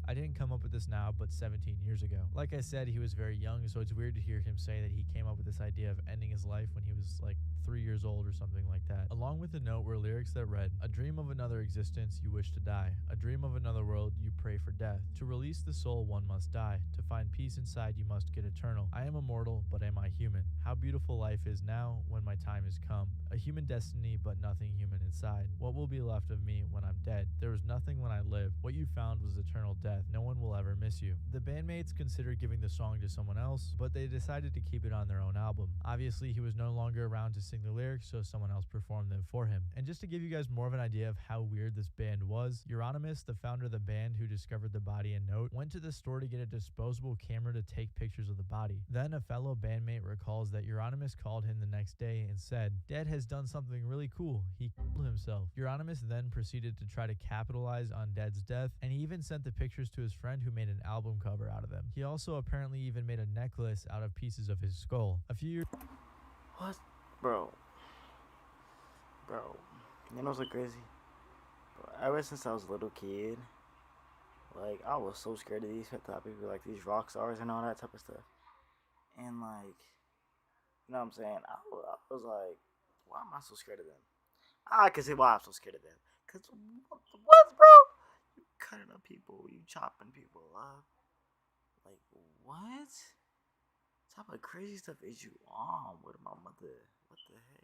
[SPEAKER 15] I didn't come up with this now, but 17 years ago. Like I said, he was very young, so it's weird to hear him say that he came up with this idea of ending his life when he was like 3 years old or something like that. Along with the note were lyrics that read, "A dream of another existence, you wish to die. A dream of another world, you pray for death. To release the soul, one must die. To find peace inside, you must get eternal. I am immortal, but am I human? How beautiful life is now when my time is come. A human destiny, but nothing human inside. What will be left of me when I'm dead? There was nothing when I lived. What you found was eternal death. No one will ever miss you." The bandmates considered giving the song to someone else, but they decided to keep it on their own album. Obviously, he was no longer around to sing the lyrics, so someone else performed them for him. And just to give you guys more of an idea of how weird this band was, Euronymous, the founder of the band who discovered the body and note, went to the store to get a disposable camera to take pictures of the body. Then a fellow bandmate recalls that Euronymous called him the next day and said, "Dead has done something really cool. He killed himself." Euronymous then proceeded to try to capitalize on Dead's death, and he even sent the pictures to his friend who made an album cover out of them. He also apparently even made a necklace out of pieces of his skull. A few years...
[SPEAKER 18] What? Bro, you know what's so crazy? Bro, ever since I was a little kid, like, I was so scared of these type of people, like these rock stars and all that type of stuff. And like, you know what I'm saying? I was like, why am I so scared of them? I can see why I'm so scared of them. Cause what, bro? You cutting up people, you chopping people up. Like, what type of crazy stuff is you on with my mother? What the heck?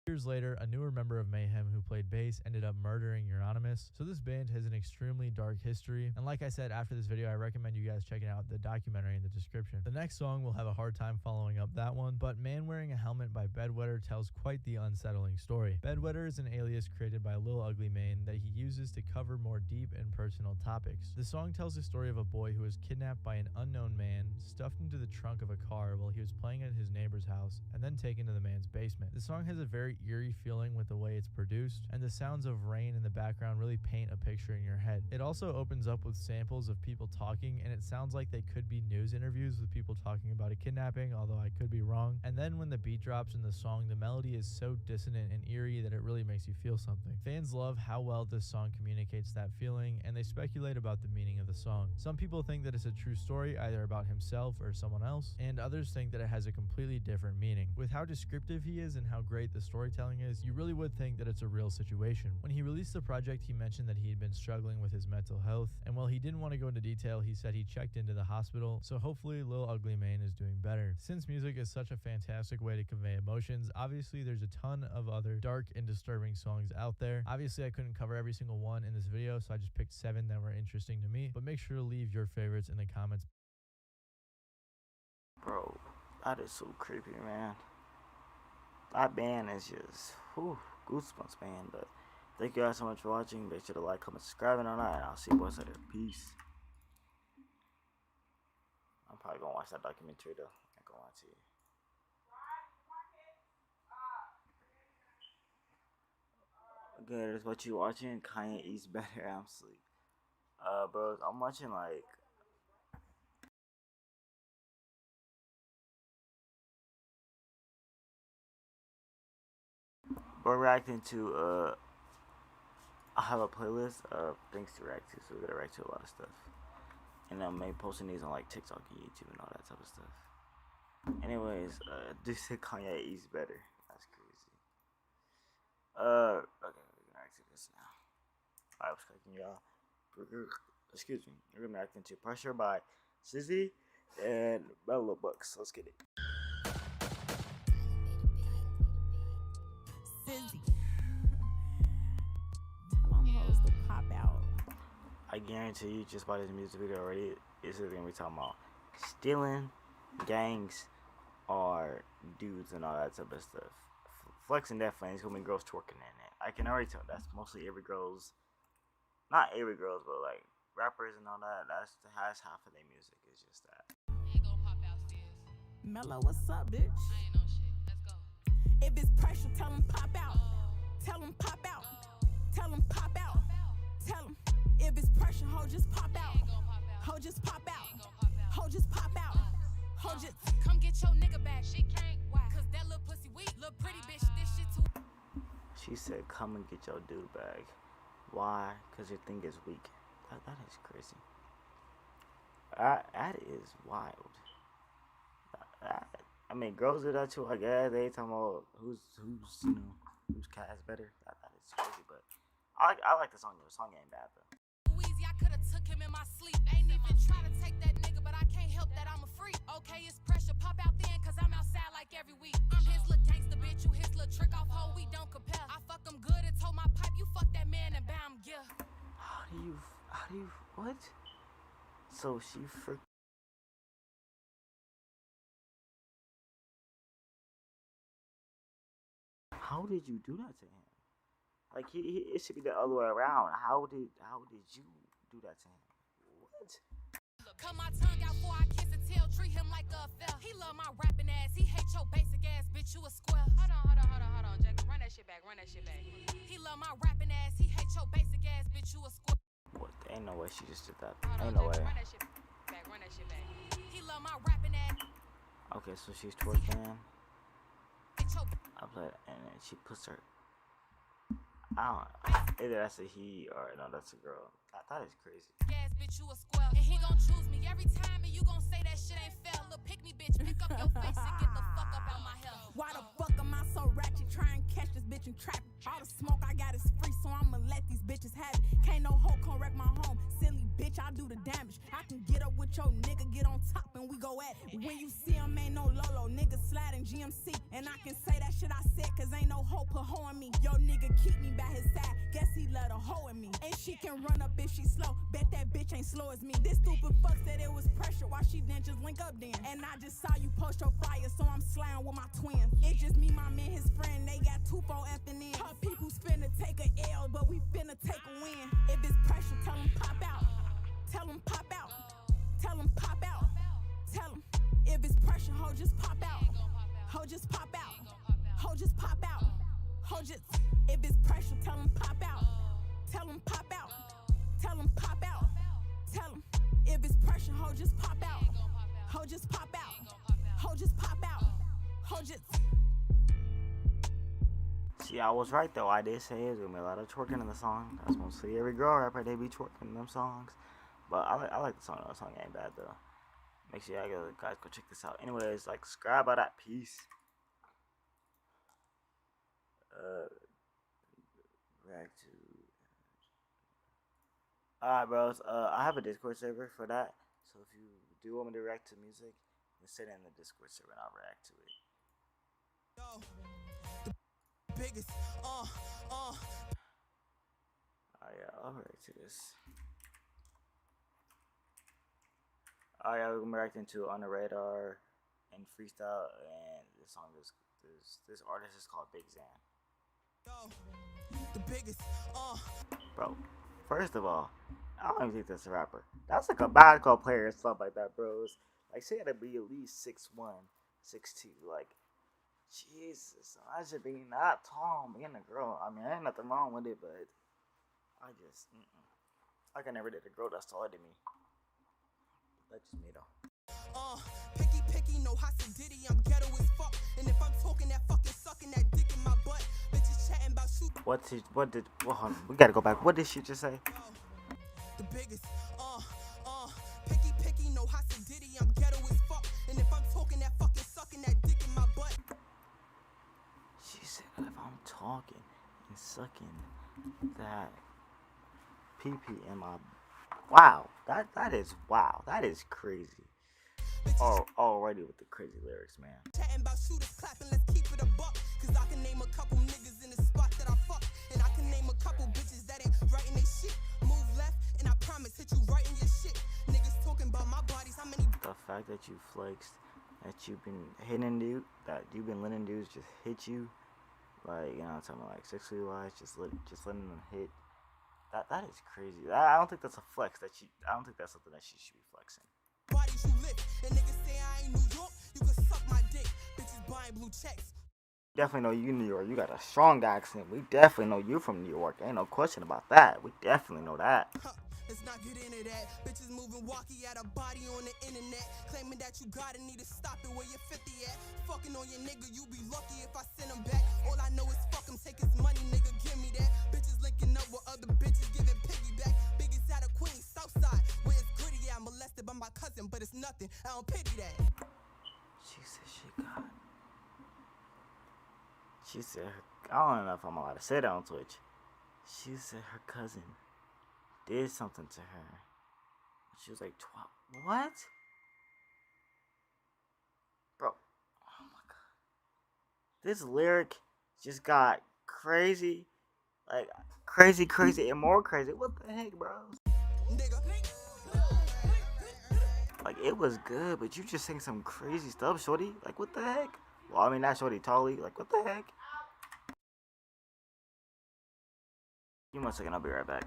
[SPEAKER 15] Years later, a newer member of Mayhem who played bass ended up murdering Euronymous, so this band has an extremely dark history, and like I said, after this video, I recommend you guys checking out the documentary in the description. The next song will have a hard time following up that one, but Man Wearing a Helmet by Bedwetter tells quite the unsettling story. Bedwetter is an alias created by Lil Ugly Mane that he uses to cover more deep and personal topics. The song tells the story of a boy who was kidnapped by an unknown man, stuffed into the trunk of a car while he was playing at his neighbor's house, and then taken to the man's basement. The song has a very eerie feeling with the way it's produced, and the sounds of rain in the background really paint a picture in your head. It also opens up with samples of people talking, and it sounds like they could be news interviews with people talking about a kidnapping, although I could be wrong. And then when the beat drops in the song, the melody is so dissonant and eerie that it really makes you feel something. Fans love how well this song communicates that feeling, and they speculate about the meaning of the song. Some people think that it's a true story, either about himself or someone else, and others think that it has a completely different meaning. With how descriptive he is and how great the storytelling is, you really would think that it's a real situation. When he released the project, he mentioned that he had been struggling with his mental health, and while he didn't want to go into detail, he said he checked into the hospital, so hopefully Lil Ugly Mane is doing better. Since music is such a fantastic way to convey emotions, obviously there's a ton of other dark and disturbing songs out there. Obviously I couldn't cover every single one in this video, so I just picked 7 that were interesting to me, but make sure to leave your favorites in the comments.
[SPEAKER 18] Bro, that is so creepy, man. That band is just, whew, goosebumps, man. But thank you guys so much for watching. Make sure to like, comment, subscribe, and all that. And I'll see you boys later. Peace. I'm probably gonna watch that documentary though. I ain't gonna lie to you. Good, that's what you watching. Kanye eats better. I'm asleep. Bros, I'm watching like we're reacting to I have a playlist of things to react to, so we're gonna react to a lot of stuff. And I'm maybe posting these on like TikTok and YouTube and all that type of stuff. Anyways, do said Kanye East better. That's crazy. Okay, we're gonna react to this now. I was clicking y'all. Excuse me. We're gonna react into Pressure by Sizzy and Mellow Bucks. Let's get it.
[SPEAKER 19] Sizzy. Tell them hoes to pop out.
[SPEAKER 18] I guarantee you, just by this music video already, this is gonna be talking about stealing, gangs, or dudes and all that type of stuff. Flexing definitely is gonna be girls twerking in it. I can already tell that's mostly every girl's, not every girl's, but like rappers and all that. That's half of their music. It's just that.
[SPEAKER 19] Mello, what's up, bitch? I ain't no shit. Let's go. If it's pressure, tell them pop out. Tell them pop out. Tell them pop out. Tell them. If it's pressure, ho, just pop out. Ho, just pop out. Ho, just pop out. Ho, just come get your nigga back. She can't. Why? Cause that little pussy weak. Little pretty bitch, this shit too.
[SPEAKER 18] She said, "Come and get your dude bag." Why? Cause your thing is weak. That is crazy. That is wild. I mean, girls do that too. I guess they talking about whose cat is better. That is crazy, but I like the song. The song ain't bad though.
[SPEAKER 19] Easy, I coulda took him in my sleep. Ain't even try to take that nigga, but I can't help that I'm a freak. Okay, it's pressure, pop out then, cause I'm outside like every week. I'm his little gangster bitch, you his little trick off hoe, we don't compare. I fuck him good and told my pipe, you fuck that man and buy him gear.
[SPEAKER 18] How do you, what? So she How did you do that to him? Like it should be the other way around. How did you do that to him? What?
[SPEAKER 19] Cut my tongue out before I kiss and tell, treat him like a fell. He love my rapping ass, he hate your basic ass, bitch, you a square. Hold on, Jack, run that shit back. He love my rapping ass, he hate your basic ass, bitch, you a square.
[SPEAKER 18] What? Ain't no way she just did that. Ain't no way.
[SPEAKER 19] Run that shit back. He love my rapping ass.
[SPEAKER 18] Okay, so she's twerking. I played, and then she puts her. I don't. Either that's a he or no, that's a girl. That is crazy.
[SPEAKER 19] Ass bitch, you a square. And he gon' choose me every time, and you gon' say that shit ain't fair. Look, pick me, bitch. Pick up your face and get the fuck up out my hair. Why the fuck am I so ratchet? Try and catch this bitch and trap it. All the smoke I got is free, so I'ma let these bitches have it. Can't no hoe come wreck my home. Silly bitch, I do the damage. I can get up with your nigga, get on top, and we go at it. When you see him, ain't no Lolo. Nigga sliding GMC. And I can say that shit I said, cause ain't no hoe put hoe in me. Yo, nigga keep me by his side. Guess he let a hoe in me. And she can run up if she slow. Bet that bitch ain't slow as me. This stupid fuck said it was pressure. Why she didn't just link up then? And I just saw you post your flyer, so I'm slaying with my twins. It's just me, my man, his friend. They got 2 4 afternoons. Her people's finna take a L, but we finna take a win. If it's pressure, tell him pop out. Tell him pop out. Tell him pop out. Tell him. If it's pressure, ho, just pop out. Ho, just pop out. Ho, just pop out. Ho, just. If it's pressure, tell him pop out. Tell him pop out. Tell him pop out. Tell him. If it's pressure, ho, just pop out. Ho, just pop out. Ho, just pop out. Ho, just.
[SPEAKER 18] See, I was right though. I did say there's gonna be a lot of twerking in the song. That's mostly every girl rapper, they be twerking in them songs. But I like the song though. The song ain't bad though. Make sure y'all guys go check this out. Anyways, like, subscribe by that. Peace. Back to. Alright, bros. I have a Discord server for that. So if you do want me to react to music, then send it in the Discord server and I'll react to it.
[SPEAKER 3] The biggest,
[SPEAKER 18] Oh yeah, I'll react to this. Oh yeah, we're gonna be reacting to On the Radar and Freestyle, and this song is this artist is called Big Zan.
[SPEAKER 3] the biggest,
[SPEAKER 18] Bro, first of all, I don't even think that's a rapper. That's like a basketball player and stuff like that, bros. Like, she gotta be at least 6'1", 6'2". Like, Jesus, I should be not tall being a girl. I mean, ain't nothing wrong with it, but I just, Like I never did a girl that's taller than me. That's just me though.
[SPEAKER 3] Picky, no hostin' Diddy, I'm ghetto as fuck. And if I'm talking that fucking sucking that dick in my butt, bitches chatting about shoot.
[SPEAKER 18] Well, hold on, we gotta go back. What did she just say?
[SPEAKER 3] The biggest, picky, no hostin' Diddy, I'm ghetto as fuck. And if I'm talking that fucking sucking that dick in my butt.
[SPEAKER 18] She said if I'm talking and sucking that pee-pee in my... Wow, that is wow. That is crazy. Already with the crazy lyrics, man.
[SPEAKER 3] Chatting about shooters clapping, let's keep it a buck. Cause I can name a couple niggas in the spot that I fuck. And I can name a couple bitches that ain't writing they shit. Move left, and I promise hit you right in your shit. Niggas talking about my bodies, how many...
[SPEAKER 18] The fact that you flexed, that you've been hitting dude, that you've been letting dudes just hit you, like, you know what I'm talking about, like sexually wise, just letting them hit. That is crazy. I don't think that's a flex I don't think that's something that she should be flexing.
[SPEAKER 3] Bodies you lift, and niggas say I ain't New York, you can suck my dick. Bitches buying blue checks.
[SPEAKER 18] Definitely know you New York. You got a strong accent. We definitely know you from New York. Ain't no question about that. We definitely know that.
[SPEAKER 3] Let's not get into that. Bitches moving walkie at a body on the internet. Claiming that you gotta need to stop it where you're 50 at. Fucking on your nigga, you be lucky if I send him back. All I know is fuck him, take his money, nigga, give me that. Bitches linking up with other bitches, giving piggyback. Biggest out of Queens, Southside. Where it's gritty, I'm molested by my cousin, but it's nothing. I don't pity that.
[SPEAKER 18] She said I don't know if I'm allowed to say that on Twitch. She said her cousin did something to her. She was like 12. What? Bro. Oh my god. This lyric just got crazy. Like, crazy, and more crazy. What the heck, bro? Like, it was good, but you just saying some crazy stuff, shorty. Like, what the heck? Well, I mean, not shorty, Tolly. Like, what the heck? Give me 1 second, I'll be right back.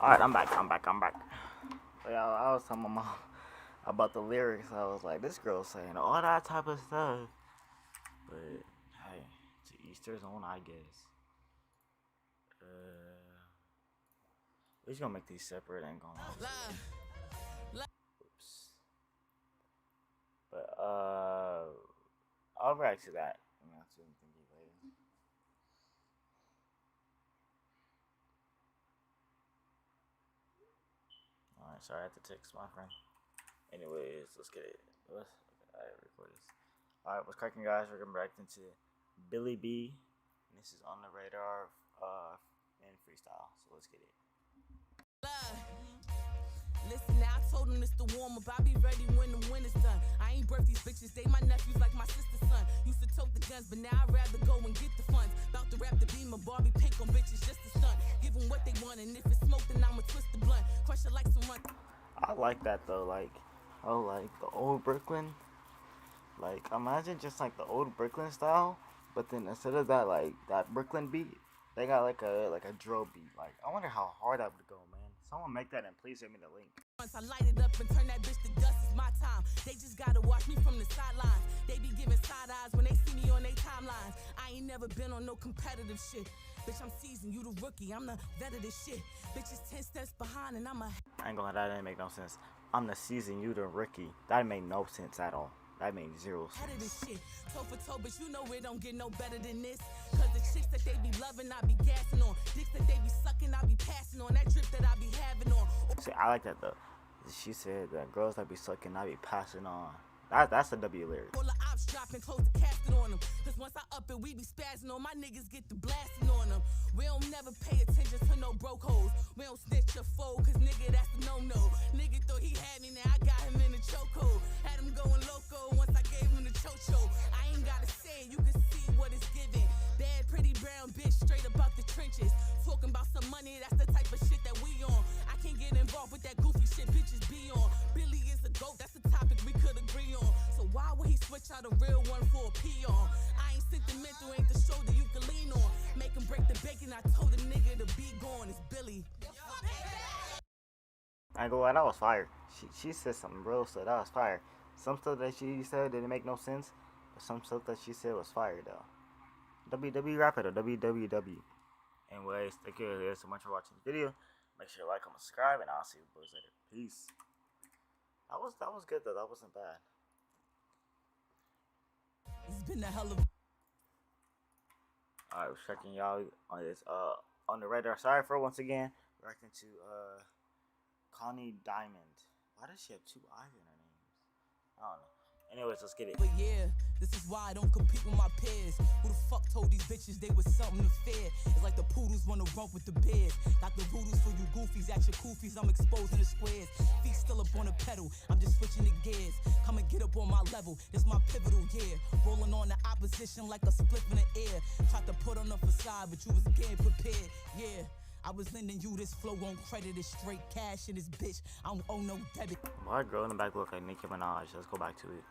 [SPEAKER 18] Alright, I'm back. Yeah, I was telling my mom about the lyrics. I was like, this girl's saying all that type of stuff. But, hey, to each their own, I guess. We're just gonna make these separate and going on. Oops. But, I'll react to that. I'm not doing anything later. Alright, sorry, I had to text my friend. Anyways, let's get it. Alright, record this. Alright, what's cracking, guys? We're gonna react into Billy B. And this is On the Radar in freestyle. So let's get it.
[SPEAKER 20] Listen, now I told him this the warm up. I be ready when the winter's done. I ain't birth these bitches, they my nephews like my sister's son. Used to tote the guns, but now I'd rather go and get the funds. About to rap the beam of Barbie pink on bitches just to stunt. Give them what they want, and if it's smoke, then I'ma twist the blunt. Crush it like some run.
[SPEAKER 18] I like that though, like the old Brooklyn. Like, imagine just like the old Brooklyn style, but then instead of that, like that Brooklyn beat, they got like a drill beat. Like, I wonder how hard that would go, man. Someone make that and please send me the link.
[SPEAKER 20] Once I light it up and turn that bitch to dust, it's my time. They just gotta watch me from the sidelines. They be giving side eyes when they see me on their timelines. I ain't never been on no competitive shit. Bitch, I'm seasoned, you the rookie, I'm the vet of this shit. Bitch is 10 steps behind and I'm a...
[SPEAKER 18] I ain't gonna lie, that didn't make no sense. I'm the season, you the rookie. That made no sense at all. That made zero sense.
[SPEAKER 20] Head of this shit, toe for toe, but you know it don't get no better than this. Cause the chicks that they be loving, I be gassing on. Dicks that they be sucking, I be passing on. That drip that I be having on.
[SPEAKER 18] See, I like that though. She said that girls that be sucking, I be passing on. That's a W lyric.
[SPEAKER 20] All the ops dropping, close the casket on them. Cause once I up it, we be spazzing on. My niggas get the blasting on them. We don't never pay attention to no broke hoes. We don't snitch or fold, cause nigga, that's the no-no. Nigga thought he had me, now I got him in the chokehold. Had him going loco once I gave him the chocho. I ain't gotta say it, you can see what it's giving. Bad, pretty brown bitch, straight up out the trenches. Talking about some money, that's the type of shit that we on. I can't get involved with that goofy shit bitches be on. Billy is a GOAT, that's the topic we could agree on. So why would he switch out a real one for a peon? I ain't sentimental, ain't the shoulder you can lean on. Make him break the bacon, I told the nigga to be gone, it's Billy.
[SPEAKER 18] I ain't gonna lie, that was fire. She said something real, so that was fire. Some stuff that she said didn't make no sense, but some stuff that she said was fire though. WW rapper or WWW. Anyways, thank you guys so much for watching the video. Make sure to like, comment, subscribe, and I'll see you boys later. Peace. That was good though. That wasn't bad.
[SPEAKER 20] It's been a hell of.
[SPEAKER 18] Alright, we're checking y'all on this on the radar. Sorry for once again reacting to Connie Diamond. Why does she have two eyes in her name? I don't know. Anyways, let's get it.
[SPEAKER 20] But yeah, this is why I don't compete with my peers. Who the fuck told these bitches they was something to fear? It's like the poodles wanna rump with the bears. Got the voodoo's for you goofies at your koofies. I'm exposing the squares. Feet still up on the pedal. I'm just switching the gears. Come and get up on my level. This my pivotal year. Rolling on the opposition like a split in the air. Tried to put on a facade, but you was getting prepared. Yeah. I was lending you this flow on credit, it's straight cash in this bitch. I don't owe no debit.
[SPEAKER 18] My girl in the back look like Nicki Minaj. Let's go back to it.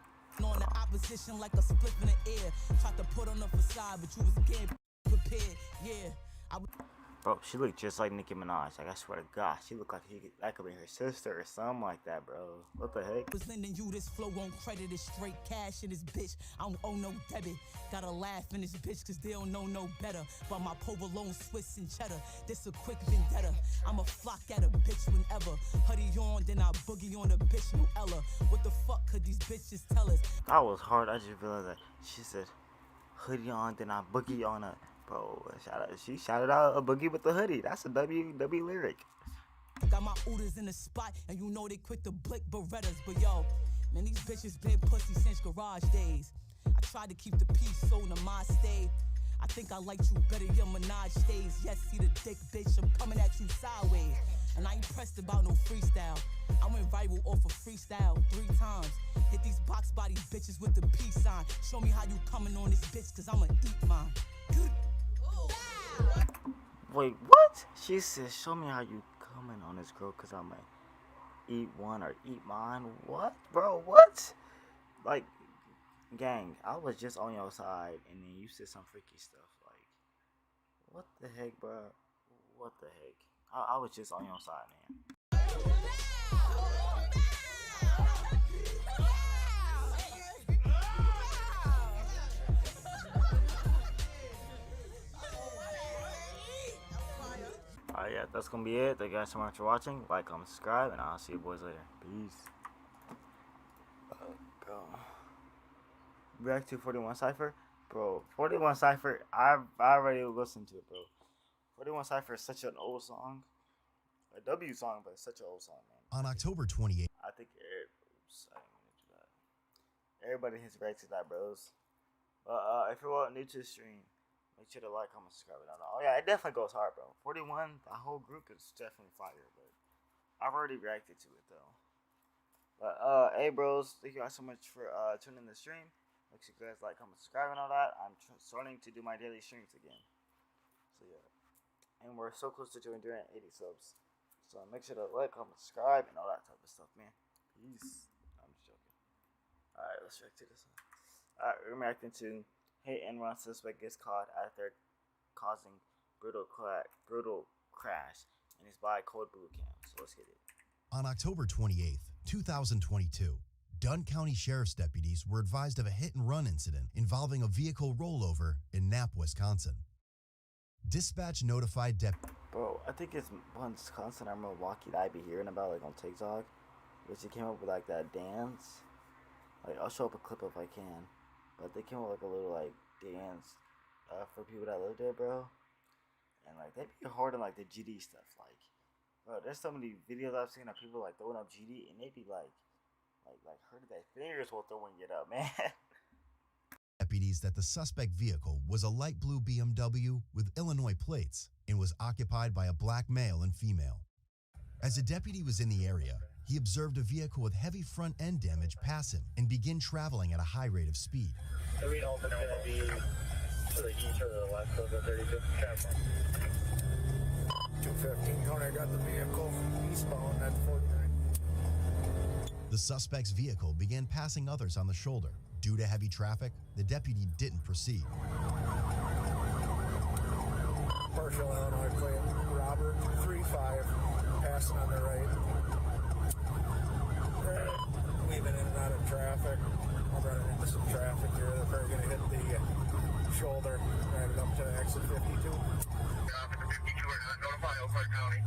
[SPEAKER 20] On the opposition like a split in the air. Tried to put on a facade, but you was getting prepared. Yeah,
[SPEAKER 18] Bro, she looked just like Nicki Minaj. Like, I swear to God, she looked like that could be her sister or something like that, bro. What the heck?
[SPEAKER 20] Was lending you this flow on credit, it's straight cash in this bitch. I don't owe no debit. Gotta laugh in this bitch, cause they don't know no better. But my provolone, Swiss and cheddar. This a quick vendetta. I'ma flock at a bitch whenever. Hoodie on, then I boogie on a bitch, no Ella. What the fuck could these bitches tell us?
[SPEAKER 18] That was hard. I just realized that. She said, hoodie on, then I boogie on a... Bro, she shouted out a boogie with the hoodie. That's a W lyric.
[SPEAKER 20] Got my ooders in the spot, and you know they quick to blick Berettas. But yo, man, these bitches been pussy since garage days. I tried to keep the peace, so namaste. I think I liked you better, your Minaj stays. Yes, see the dick, bitch, I'm coming at you sideways. And I ain't pressed about no freestyle. I went viral off of freestyle 3 times. Hit these box body bitches with the peace sign. Show me how you coming on this bitch, cause I'ma eat mine. Good.
[SPEAKER 18] Wait, what? She said, show me how you coming on this girl, cause I'ma eat one or eat mine. What, bro? What? Like, gang, I was just on your side, and then you said some freaky stuff. Like, what the heck, bro? What the heck? I was just on your side, man. Alright, yeah, that's gonna be it. Thank you guys so much for watching. Like, comment, subscribe, and I'll see you boys later. Peace. Go. Back to 41 Cypher. Bro, 41 Cypher, I already listened to it, bro. 41 Cypher is such an old song. A W song, but it's such an old song, man.
[SPEAKER 21] On October 28th.
[SPEAKER 18] I think everybody has reacted to that, bros. But if you're new to the stream, make sure to like, comment, subscribe, and all. Oh yeah, it definitely goes hard, bro. 41, the whole group is definitely fire, but I've already reacted to it though. But hey, bros, thank you guys so much for tuning in the stream. Make sure you guys like, comment, subscribe, and all that. I'm starting to do my daily streams again. So yeah, and we're so close to doing 80 subs. So make sure to like, comment, subscribe, and all that type of stuff, man. Peace. I'm just joking. Alright, let's react to this one. Alright, we're reacting to hit and run suspect gets caught after causing brutal crash and is by Code Blue Cam. So let's get it.
[SPEAKER 21] On October 28th, 2022, Dunn County Sheriff's deputies were advised of a hit-and-run incident involving a vehicle rollover in Knapp, Wisconsin. Dispatch notified
[SPEAKER 18] Bro, I think it's Wisconsin or Milwaukee that I be hearing about, like, on TikTok, which they came up with, like, that dance. Like, I'll show up a clip if I can, but they came up with, like, a little, like, dance for people that live there, bro. And, like, they be hard on, like, the GD stuff, like, bro, there's so many videos I've seen of people, like, throwing up GD, and they be, like hurting their fingers while throwing it up, man.
[SPEAKER 21] deputies that the suspect vehicle was a light blue BMW with Illinois plates and was occupied by a black male and female. As a deputy was in the area, he observed a vehicle with heavy front end damage pass him and begin traveling at a high rate of speed.
[SPEAKER 22] The Reno's going to be to the east or the west of the 35th Chevron. 215, Tony, got the vehicle eastbound at 49.
[SPEAKER 21] The suspect's vehicle began passing others on the shoulder. Due to heavy traffic, the deputy didn't proceed.
[SPEAKER 22] Partial Illinois plate, Robert 35, passing on the right. Weaving in and out of traffic. I'm running into some traffic here. They're probably going to hit the shoulder right up to exit 52. Notify Oakland County.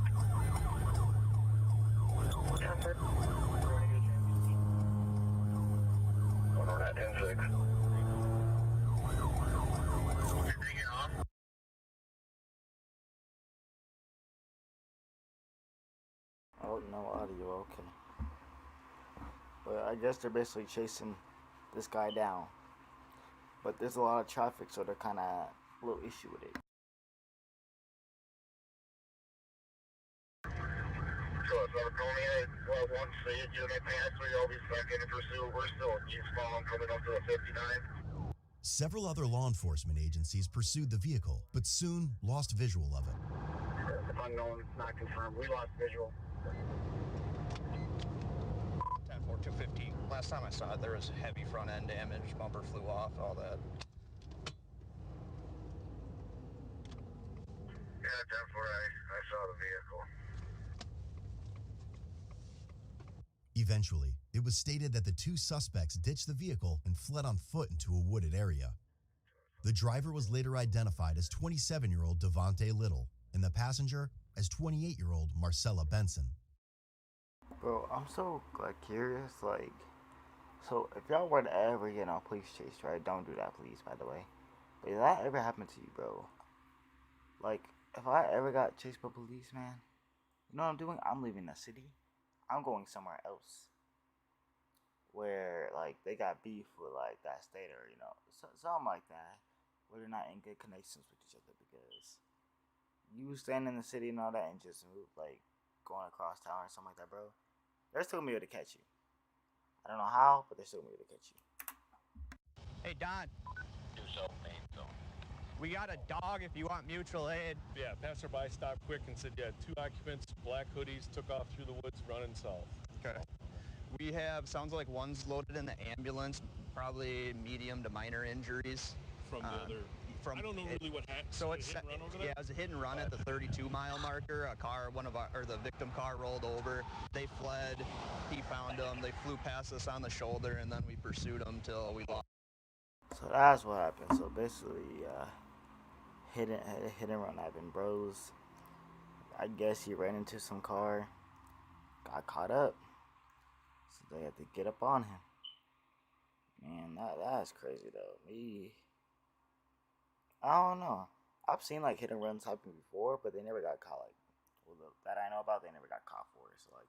[SPEAKER 22] Yeah, sir. Going on that 10-6.
[SPEAKER 18] Oh, no audio, okay. But I guess they're basically chasing this guy down. But there's a lot of traffic, so they're kind of a little issue with it.
[SPEAKER 22] So it's over Colonial, well, one stage, you may pass through, I'll be second in pursuit. We're still eastbound coming up to the 59.
[SPEAKER 21] Several other law enforcement agencies pursued the vehicle, but soon lost visual of it.
[SPEAKER 22] Unknown, not confirmed. We lost visual.
[SPEAKER 23] 10-4-250. Last time I saw it, there was heavy front end damage, bumper flew off, all that.
[SPEAKER 22] Yeah, 10-4, I saw the vehicle.
[SPEAKER 21] Eventually, it was stated that the two suspects ditched the vehicle and fled on foot into a wooded area. The driver was later identified as 27-year-old Devontae Little and the passenger as 28-year-old Marcella Benson.
[SPEAKER 18] Bro, I'm so curious, so if y'all were to ever get on a police chase, right? Don't do that, please, by the way. But if that ever happened to you, bro, like, if I ever got chased by police, man, you know what I'm doing? I'm leaving the city. I'm going somewhere else where, like, they got beef with, like, that state or, you know, something like that, where they're not in good connections with each other, because you stand in the city and all that and just move, like, going across town or something like that, bro, they're still gonna be able to catch you. I don't know how, but they're still gonna be able to catch you.
[SPEAKER 23] Hey, Don.
[SPEAKER 22] Do so, main zone.
[SPEAKER 23] We got a dog if you want mutual aid.
[SPEAKER 24] Yeah, passerby stopped quick and said, yeah, two occupants, black hoodies, took off through the woods running south.
[SPEAKER 23] Okay. We have, sounds like one's loaded in the ambulance, probably medium to minor injuries.
[SPEAKER 24] From the other?
[SPEAKER 23] from.
[SPEAKER 24] I don't know really what happened.
[SPEAKER 23] So it's
[SPEAKER 24] hit and run over there?
[SPEAKER 23] yeah, it was a hit and run at the 32-mile marker. A car, the victim car rolled over. They fled. He found them. They flew past us on the shoulder, and then we pursued them till we lost.
[SPEAKER 18] So that's what happened. So basically, hit and run happened, bros. I guess he ran into some car, got caught up, so they had to get up on him. Man, that's crazy though. I don't know. I've seen like hit and runs happen before, but they never got caught. Like, that I know about, they never got caught for it. So like,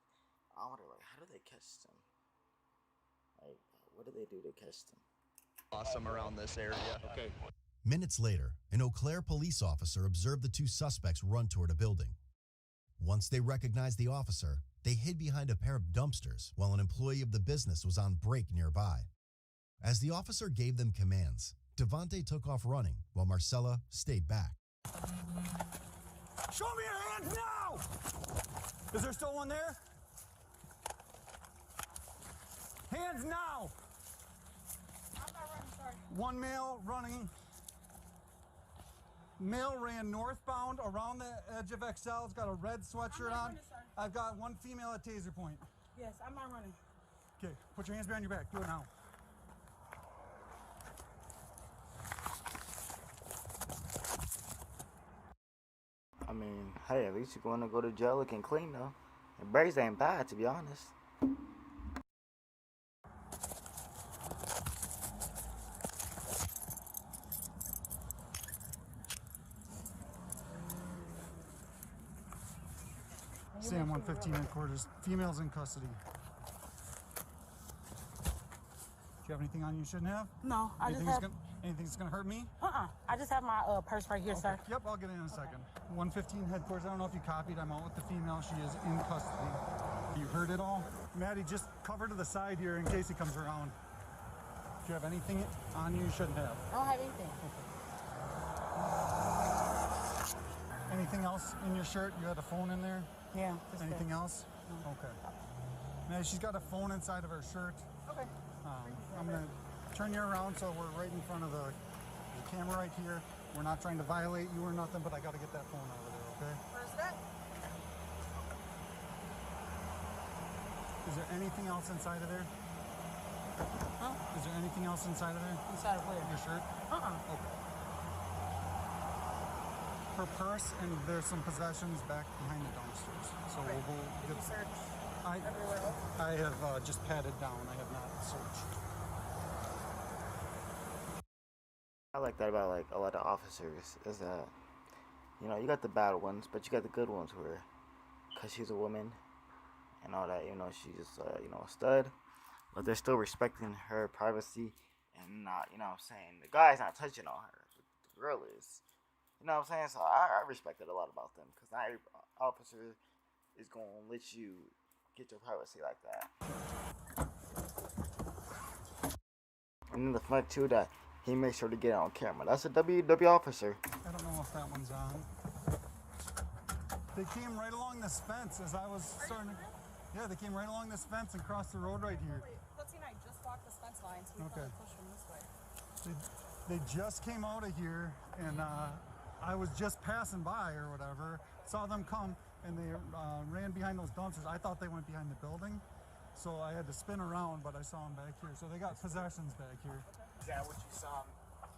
[SPEAKER 18] I wonder like, how do they catch them? Like, what do they do to catch them?
[SPEAKER 23] Awesome around this area.
[SPEAKER 24] Okay.
[SPEAKER 21] Minutes later, an Eau Claire police officer observed the two suspects run toward a building. Once they recognized the officer, they hid behind a pair of dumpsters while an employee of the business was on break nearby. As the officer gave them commands, Devante took off running while Marcella stayed back.
[SPEAKER 1] Show me your hands now! Is there still one there? Hands now!
[SPEAKER 19] I'm not running, sorry.
[SPEAKER 1] One male running. Male ran northbound around the edge of XL. It's got a red sweatshirt on.
[SPEAKER 19] Running,
[SPEAKER 1] I've got one female at taser point.
[SPEAKER 19] Yes, I'm not running.
[SPEAKER 1] Okay, put your hands behind your back. Do it now.
[SPEAKER 18] I mean, hey, at least you're going to go to jail looking clean though. And braids ain't bad, to be honest.
[SPEAKER 1] Sam 115 headquarters. Females in custody. Do you have anything on you shouldn't have?
[SPEAKER 19] No, I just have...
[SPEAKER 1] Anything that's gonna hurt me?
[SPEAKER 19] I just have my purse right here, sir.
[SPEAKER 1] Yep, I'll get in a second. 115 headquarters. I don't know if you copied. I'm out with the female. She is in custody. You heard it all? Maddie, just cover to the side here in case he comes around. Do you have anything on you shouldn't have?
[SPEAKER 19] I don't have anything.
[SPEAKER 1] Okay. Anything else in your shirt? You had a phone in there?
[SPEAKER 19] Yeah.
[SPEAKER 1] Anything else? No. Okay. Maddie, she's got a phone inside of her shirt.
[SPEAKER 19] Okay.
[SPEAKER 1] I'm gonna turn you around so we're right in front of the camera right here. We're not trying to violate you or nothing, but I gotta get that phone out of there, okay?
[SPEAKER 19] Where's that?
[SPEAKER 1] Is there anything else inside of there?
[SPEAKER 19] Huh?
[SPEAKER 1] Is there anything else inside of there?
[SPEAKER 19] Inside of where?
[SPEAKER 1] Your shirt? Okay. Her purse, and there's some possessions back behind the dumpsters. So we'll go get...
[SPEAKER 19] Search everywhere else?
[SPEAKER 1] I have just patted down. I have not searched.
[SPEAKER 18] I like that about like a lot of officers is that, you know, you got the bad ones, but you got the good ones where, cause she's a woman and all that, you know, she's you know, a stud, but they're still respecting her privacy and not, you know what I'm saying, the guy's not touching on her, the girl is, you know what I'm saying, so I respect it a lot about them, cause not every officer is gonna let you get your privacy like that. And then the fact too that he makes sure to get it on camera. That's a WW officer.
[SPEAKER 1] I don't know if that one's on. They came right along this fence as I was starting to... Yeah, they came right along this fence and crossed the road right here.
[SPEAKER 19] Lexi and I just walked this fence line, so we
[SPEAKER 1] Okay.
[SPEAKER 19] push them this way.
[SPEAKER 1] They just came out of here, and I was just passing by or whatever, saw them come, and they ran behind those dumpsters. I thought they went behind the building, so I had to spin around, but I saw them back here. So they got possessions back here.
[SPEAKER 2] Is that what you saw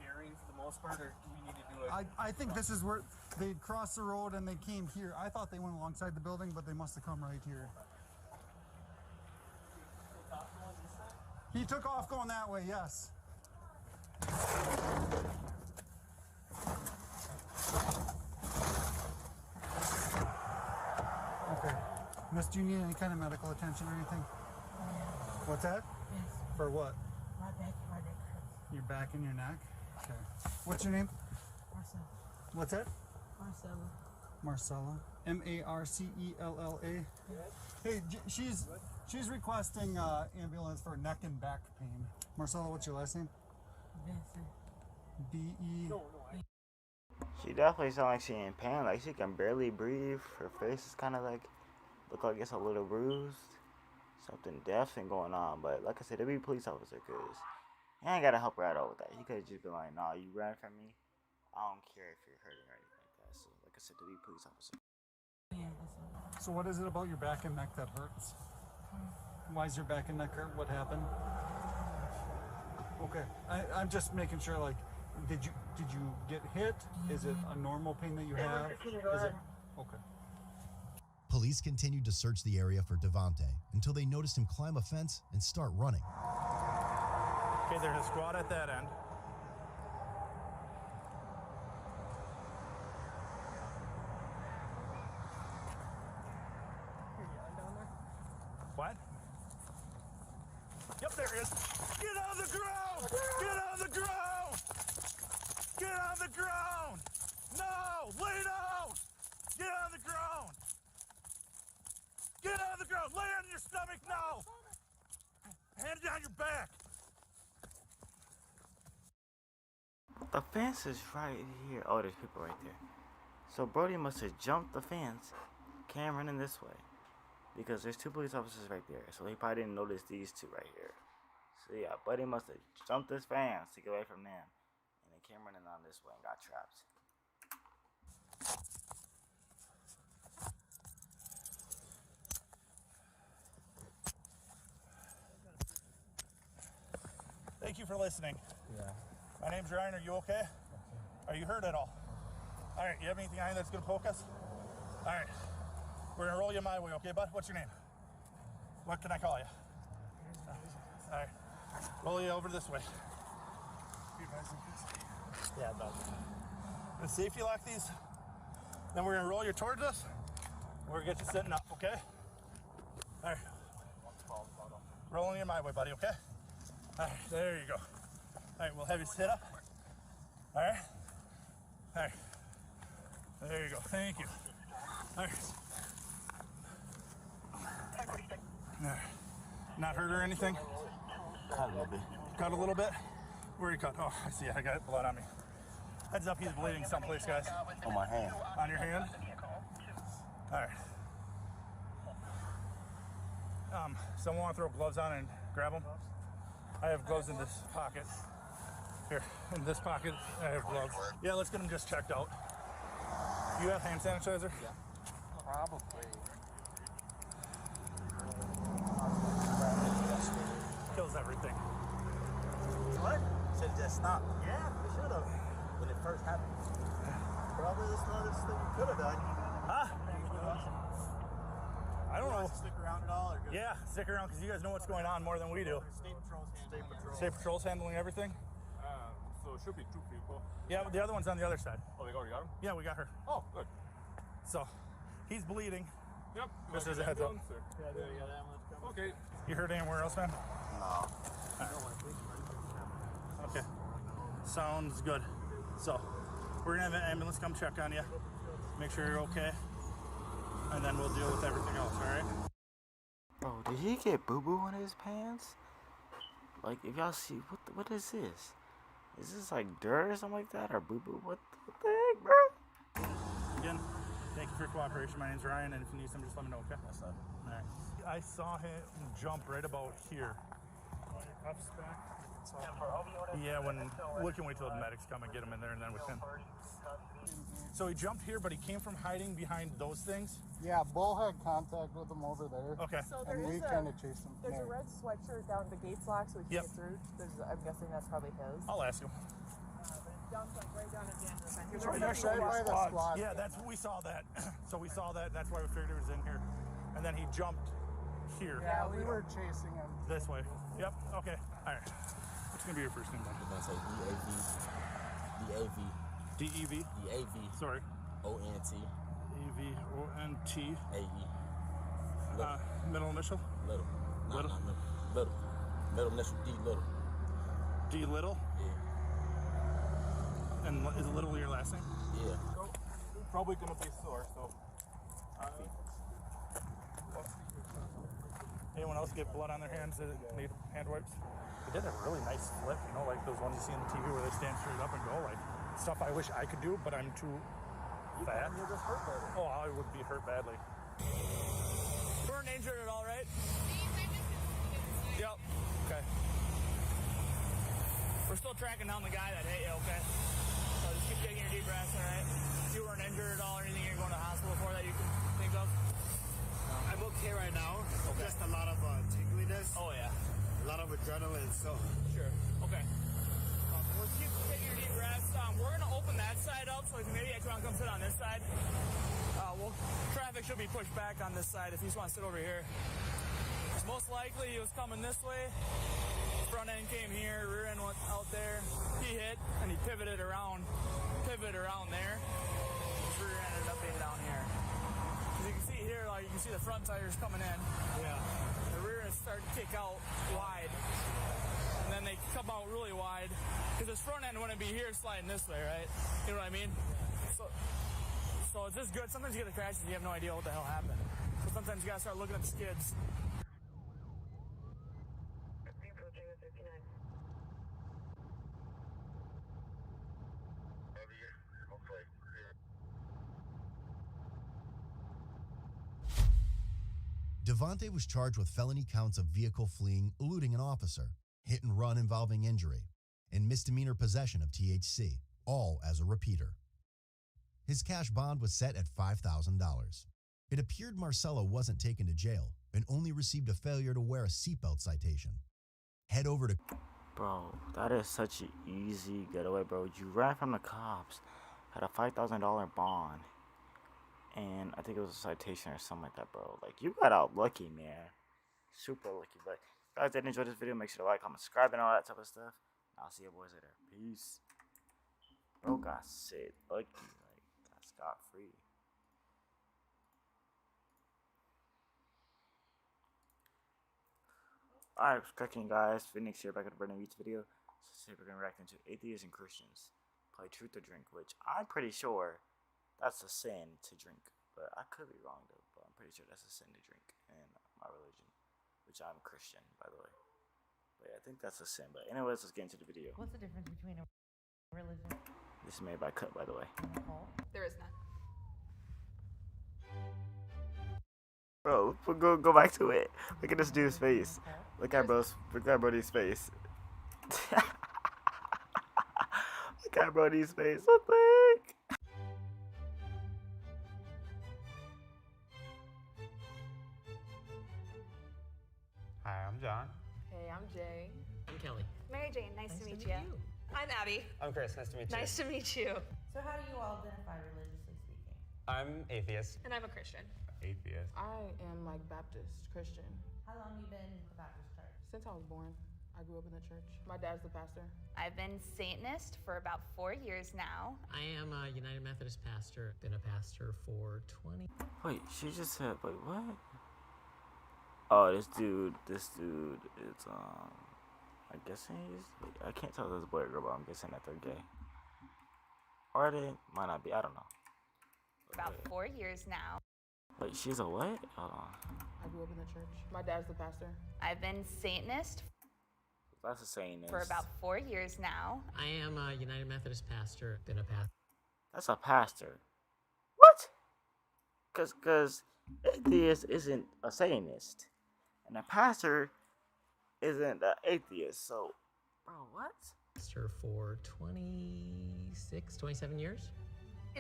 [SPEAKER 2] carrying for the most part, or do we need to do it?
[SPEAKER 1] I think this is where they crossed the road and they came here. I thought they went alongside the building, but they must have come right here. He took off going that way, yes. Okay. Miss, do you need any kind of medical attention or anything? What's that?
[SPEAKER 19] Yes.
[SPEAKER 1] For what?
[SPEAKER 19] My back hurts.
[SPEAKER 1] Your back and your neck? Okay. What's your name?
[SPEAKER 19] Marcella.
[SPEAKER 1] What's that?
[SPEAKER 19] Marcella.
[SPEAKER 1] Marcella. Marcella. Hey, she's requesting ambulance for neck and back pain. Marcella, what's your last name? B-E.
[SPEAKER 18] She definitely sounds like she's in pain. Like she can barely breathe. Her face is kind of like, look like it's a little bruised. Something definitely going on. But like I said, it'd be a police officer, cause you ain't gotta help her out with that. You could just be like, nah, you ran from me. I don't care if you're hurting or anything like that. So, like I said, to be a police officer.
[SPEAKER 1] So what is it about your back and neck that hurts? Why is your back and neck hurt? What happened? Okay, I'm just making sure. Like, did you get hit? Is it a normal pain that you have? Is it okay?
[SPEAKER 21] Police continued to search the area for Devontae until they noticed him climb a fence and start running.
[SPEAKER 4] Okay, there's a squad at that end. What? Yep, there he is. Get on the ground! Get on the ground! Get on the ground! No! Lay down! Get on the ground! Get on the ground! Lay on your stomach now! Hand down your back!
[SPEAKER 18] The fence is right here. Oh, there's people right there. So Brody must have jumped the fence, came running this way. Because there's two police officers right there. So he probably didn't notice these two right here. So yeah, Buddy must have jumped this fence to get away from them. And then came running on this way and got trapped.
[SPEAKER 4] Thank you for listening. Yeah. My name's Ryan. Are you okay? Are you hurt at all? All right. You have anything on you that's going to poke us? All right. We're going to roll you my way, okay, bud? What's your name? What can I call you? All right. Roll you over this way. Yeah, about the safety lock these. Then we're going to roll you towards us. We're going to get you sitting up, okay? All right. Rolling you my way, buddy, okay? All right, there you go. All right, we'll have you sit up. All right. All right. There you go. Thank you. All right. All right. Not hurt or anything?
[SPEAKER 18] Cut a little bit.
[SPEAKER 4] Cut a little bit? Where you cut? Oh, I see. I got blood on me. Heads up, he's bleeding someplace, guys.
[SPEAKER 18] On my hand.
[SPEAKER 4] On your hand? All right. Someone want to throw gloves on and grab them? I have gloves in this pocket. Here, in this pocket, I have gloves. Yeah, let's get them just checked out. You have hand sanitizer? Yeah.
[SPEAKER 2] Probably.
[SPEAKER 4] Kills everything.
[SPEAKER 2] What? Should have just stopped. Yeah, we should have. When it first happened. Probably the smartest thing we could have done.
[SPEAKER 4] Huh? I don't know.
[SPEAKER 2] Stick around at all? Or good?
[SPEAKER 4] Yeah, stick around because you guys know what's going on more than we do. State Patrol's handling everything?
[SPEAKER 24] So it should be two people.
[SPEAKER 4] Yeah, the other one's on the other side.
[SPEAKER 24] Oh, they already got him?
[SPEAKER 4] Yeah, we got her.
[SPEAKER 24] Oh, good.
[SPEAKER 4] So, he's bleeding.
[SPEAKER 24] Yep.
[SPEAKER 4] Just as a heads up.
[SPEAKER 2] Yeah, there you got ambulance coming.
[SPEAKER 24] Okay.
[SPEAKER 4] You hurt anywhere else, man?
[SPEAKER 18] No.
[SPEAKER 4] Okay. Sounds good. So, we're gonna have an ambulance come check on you. Make sure you're okay. And then we'll deal with everything else, alright?
[SPEAKER 18] Bro, did he get boo-boo on his pants? Like, if y'all see, what is this? Is this like dirt or something like that? Or boo-boo? What the heck, bro?
[SPEAKER 4] Again, thank you for your cooperation. My name's Ryan, and if you need something, just let me know, okay? Yes, sir. Alright. I saw him jump right about here. Cuffs back. Yeah, we can wait till the medics come and get him in there, and then with him. So he jumped here, but he came from hiding behind those things?
[SPEAKER 5] Yeah, Bull had contact with him over there.
[SPEAKER 4] Okay.
[SPEAKER 7] So there
[SPEAKER 5] and we
[SPEAKER 7] is
[SPEAKER 5] kind of chased him.
[SPEAKER 7] There's a red sweatshirt down the gates lock so we can get through. I'm guessing that's probably his.
[SPEAKER 4] I'll ask him.
[SPEAKER 7] Down, like, right down at the end of the fence.
[SPEAKER 4] It's right next to the squad. Yeah, we saw that. So we saw that. That's why we figured he was in here. And then he jumped here.
[SPEAKER 5] Yeah, we were chasing him.
[SPEAKER 4] This way. Yep. Okay. All right. What's gonna be your first name, then?
[SPEAKER 8] I'm gonna say D-A-V.
[SPEAKER 4] D-E-V?
[SPEAKER 8] D-A-V.
[SPEAKER 4] Sorry.
[SPEAKER 8] O-N-T.
[SPEAKER 4] E-V-O-N-T.
[SPEAKER 8] A-E.
[SPEAKER 4] Middle initial?
[SPEAKER 8] Little.
[SPEAKER 4] Little?
[SPEAKER 8] Not middle. Little. Middle initial D little.
[SPEAKER 4] D little?
[SPEAKER 8] Yeah.
[SPEAKER 4] And is little your last name?
[SPEAKER 8] Yeah.
[SPEAKER 24] So, probably gonna be sore, so.
[SPEAKER 4] Anyone else get blood on their hands that need hand wipes? They did a really nice flip, you know, like those ones you see on the TV where they stand straight up and go, like stuff I wish I could do, but I'm too fat.
[SPEAKER 2] You'll just hurt badly.
[SPEAKER 4] Oh, I would be hurt badly.
[SPEAKER 25] You weren't injured at all, right? Yep. Okay. We're still tracking down the guy that hit you, okay? So just keep taking your deep breaths, all right? You weren't injured at all or anything you're going to the hospital for that you can think of?
[SPEAKER 6] I'm okay right now. Okay. Just a lot of tingliness.
[SPEAKER 25] Oh, yeah.
[SPEAKER 6] A lot of adrenaline, so.
[SPEAKER 25] Sure. Okay. We'll keep taking your deep breaths. We're going to open that side up, so if maybe you want to come sit on this side. Traffic should be pushed back on this side if you just want to sit over here. Most likely he was coming this way. Front end came here, rear end went out there. He hit and he pivoted around there. His rear end ended up being down here. As you can see here, like you can see the front tires coming in.
[SPEAKER 6] Yeah.
[SPEAKER 25] The rear end started to kick out wide. And then they come out really wide. Because this front end wouldn't be here sliding this way, right? You know what I mean? So it's just good. Sometimes you get the crashes and you have no idea what the hell happened. So sometimes you gotta start looking at the skids.
[SPEAKER 21] Devontae was charged with felony counts of vehicle fleeing, eluding an officer, hit and run involving injury, and misdemeanor possession of THC, all as a repeater. His cash bond was set at $5,000. It appeared Marcelo wasn't taken to jail and only received a failure to wear a seatbelt citation. Head over to...
[SPEAKER 18] Bro, that is such an easy getaway, bro. You ran from the cops, had a $5,000 bond, and I think it was a citation or something like that, bro. Like, you got out lucky, man. Super lucky. But if you guys did enjoy this video, make sure to like, comment, subscribe, and all that type of stuff. And I'll see you boys later. Peace. Bro got sick lucky. Like, got scot-free. Alright, cracking guys. Phoenix here, back at a brand new YouTube video. So today we're going to react into atheists and Christians play truth or drink, which I'm pretty sure that's a sin to drink. But I could be wrong though, but I'm pretty sure that's a sin to drink in my religion, which I'm Christian, by the way. But yeah, I think that's a sin. But anyways, let's get into the video.
[SPEAKER 16] What's the difference between a religion?
[SPEAKER 18] This is made by Cut, by the way.
[SPEAKER 7] There is none.
[SPEAKER 18] Bro, go back to it. Look at this dude's face. Look at bro's face. Look at Brody's face. What the heck?
[SPEAKER 10] Hi, I'm John.
[SPEAKER 7] Hey, I'm Jay.
[SPEAKER 10] I'm Kelly.
[SPEAKER 11] Mary Jane, nice to meet you. I'm Abby.
[SPEAKER 10] I'm Chris. Nice to meet you.
[SPEAKER 11] Nice to meet you.
[SPEAKER 16] So how do you all identify religiously speaking?
[SPEAKER 10] I'm atheist.
[SPEAKER 11] And I'm a Christian.
[SPEAKER 10] Atheist.
[SPEAKER 7] I am like Baptist Christian.
[SPEAKER 16] How long you been at the Baptist church?
[SPEAKER 7] Since I was born, I grew up in the church. My dad's the pastor.
[SPEAKER 11] I've been Satanist for about 4 years now.
[SPEAKER 12] I am a United Methodist pastor. Been a pastor for 20.
[SPEAKER 18] Wait, she just said, wait, what? Oh, this dude is, I'm guessing I can't tell if this boy or girl, but I'm guessing that they're gay. Or they might not be, I don't know.
[SPEAKER 11] About 4 years now.
[SPEAKER 18] Wait, she's a what? Hold on.
[SPEAKER 7] I grew up in the church. My dad's the pastor.
[SPEAKER 11] I've been Satanist
[SPEAKER 18] That's a Satanist.
[SPEAKER 11] for about 4 years now.
[SPEAKER 12] I am a United Methodist pastor. Been a pastor.
[SPEAKER 18] That's a pastor. What? Cause atheist isn't a Satanist, and a pastor isn't an atheist. So, bro, what?
[SPEAKER 12] Pastor for 27 years.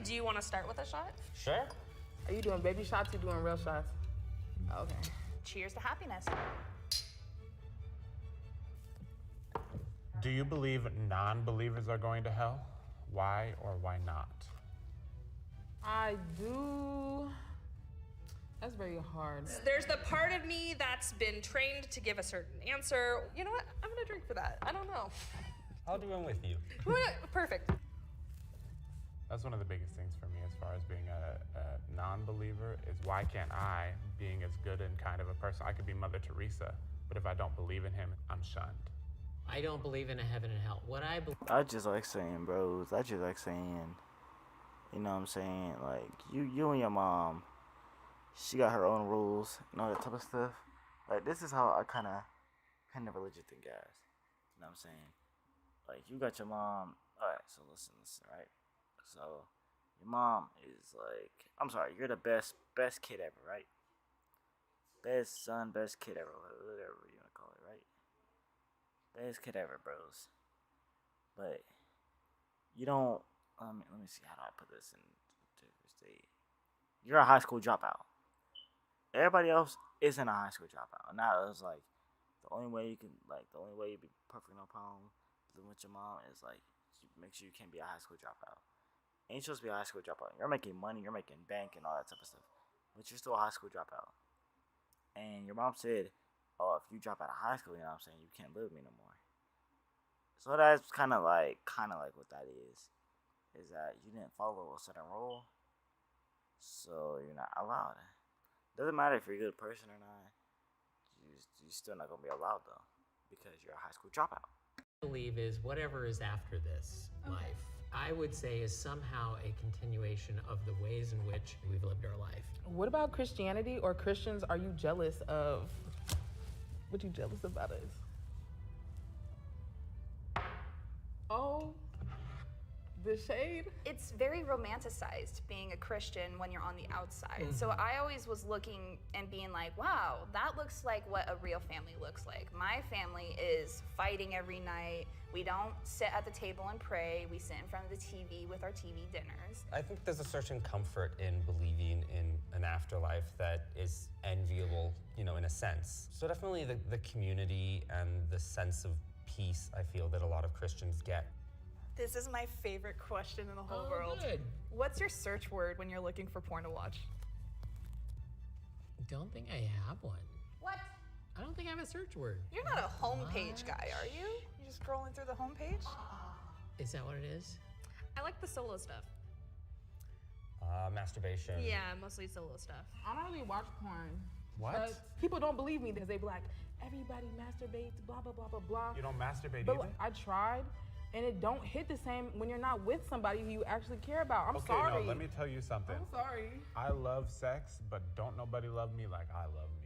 [SPEAKER 11] Do you want to start with a shot?
[SPEAKER 10] Sure.
[SPEAKER 7] Are you doing baby shots or doing real shots? Okay.
[SPEAKER 11] Cheers to happiness.
[SPEAKER 10] Do you believe non-believers are going to hell? Why or why not?
[SPEAKER 7] I do. That's very hard.
[SPEAKER 11] There's the part of me that's been trained to give a certain answer. You know what? I'm gonna drink for that. I don't know.
[SPEAKER 10] I'll do one with you.
[SPEAKER 11] Perfect.
[SPEAKER 10] That's one of the biggest things for me as far as being a non-believer is why can't I, being as good and kind of a person, I could be Mother Teresa, but if I don't believe in him, I'm shunned.
[SPEAKER 12] I don't believe in a heaven and hell. What I believe.
[SPEAKER 18] I just like saying, bros. I just like saying, you know what I'm saying? Like, you and your mom, she got her own rules and all that type of stuff. Like, this is how I kind of religion thing, guys. You know what I'm saying? Like, you got your mom. All right, so listen, right? So, your mom is like, I'm sorry, you're the best kid ever, right? Best son, best kid ever, whatever you want to call it, right? Best kid ever, bros. But you don't let me see how do I put this in different state. You're a high school dropout. Everybody else isn't a high school dropout. And now it's like the only way you be perfect, no problem, living with your mom is like you make sure you can't be a high school dropout. Ain't supposed to be a high school dropout. You're making money, you're making bank and all that type of stuff. But you're still a high school dropout. And your mom said, oh, if you drop out of high school, you know what I'm saying, you can't live with me no more. So that's kind of like what that is that you didn't follow a certain rule, so you're not allowed. Doesn't matter if you're a good person or not, you're still not gonna be allowed though, because you're a high school dropout.
[SPEAKER 12] I believe is whatever is after this life, I would say is somehow a continuation of the ways in which we've lived our life.
[SPEAKER 7] What about Christianity or Christians? Are you jealous of? What you jealous about us? Oh, the shade?
[SPEAKER 9] It's very romanticized being a Christian when you're on the outside. So I always was looking and being like, wow, that looks like what a real family looks like. My family is fighting every night. We don't sit at the table and pray. We sit in front of the TV with our TV dinners.
[SPEAKER 13] I think there's a certain comfort in believing in an afterlife that is enviable, in a sense. So definitely the community and the sense of peace I feel that a lot of Christians get.
[SPEAKER 9] This is my favorite question in the whole world.
[SPEAKER 12] Good.
[SPEAKER 9] What's your search word when you're looking for porn to watch?
[SPEAKER 12] Don't think I have one.
[SPEAKER 9] What?
[SPEAKER 12] I don't think I have a search word.
[SPEAKER 9] You're not a homepage guy, are you? You're just scrolling through the homepage?
[SPEAKER 12] Is that what it is?
[SPEAKER 11] I like the solo stuff.
[SPEAKER 13] Masturbation.
[SPEAKER 11] Yeah, mostly solo stuff.
[SPEAKER 7] I don't really watch porn.
[SPEAKER 13] What?
[SPEAKER 7] But people don't believe me because they be like, everybody masturbates, blah, blah, blah, blah, blah.
[SPEAKER 10] You don't masturbate
[SPEAKER 7] But
[SPEAKER 10] either?
[SPEAKER 7] I tried, and it don't hit the same when you're not with somebody who you actually care about. I'm sorry.
[SPEAKER 10] Okay, no, let me tell you something.
[SPEAKER 7] I'm sorry.
[SPEAKER 10] I love sex, but don't nobody love me like I love me.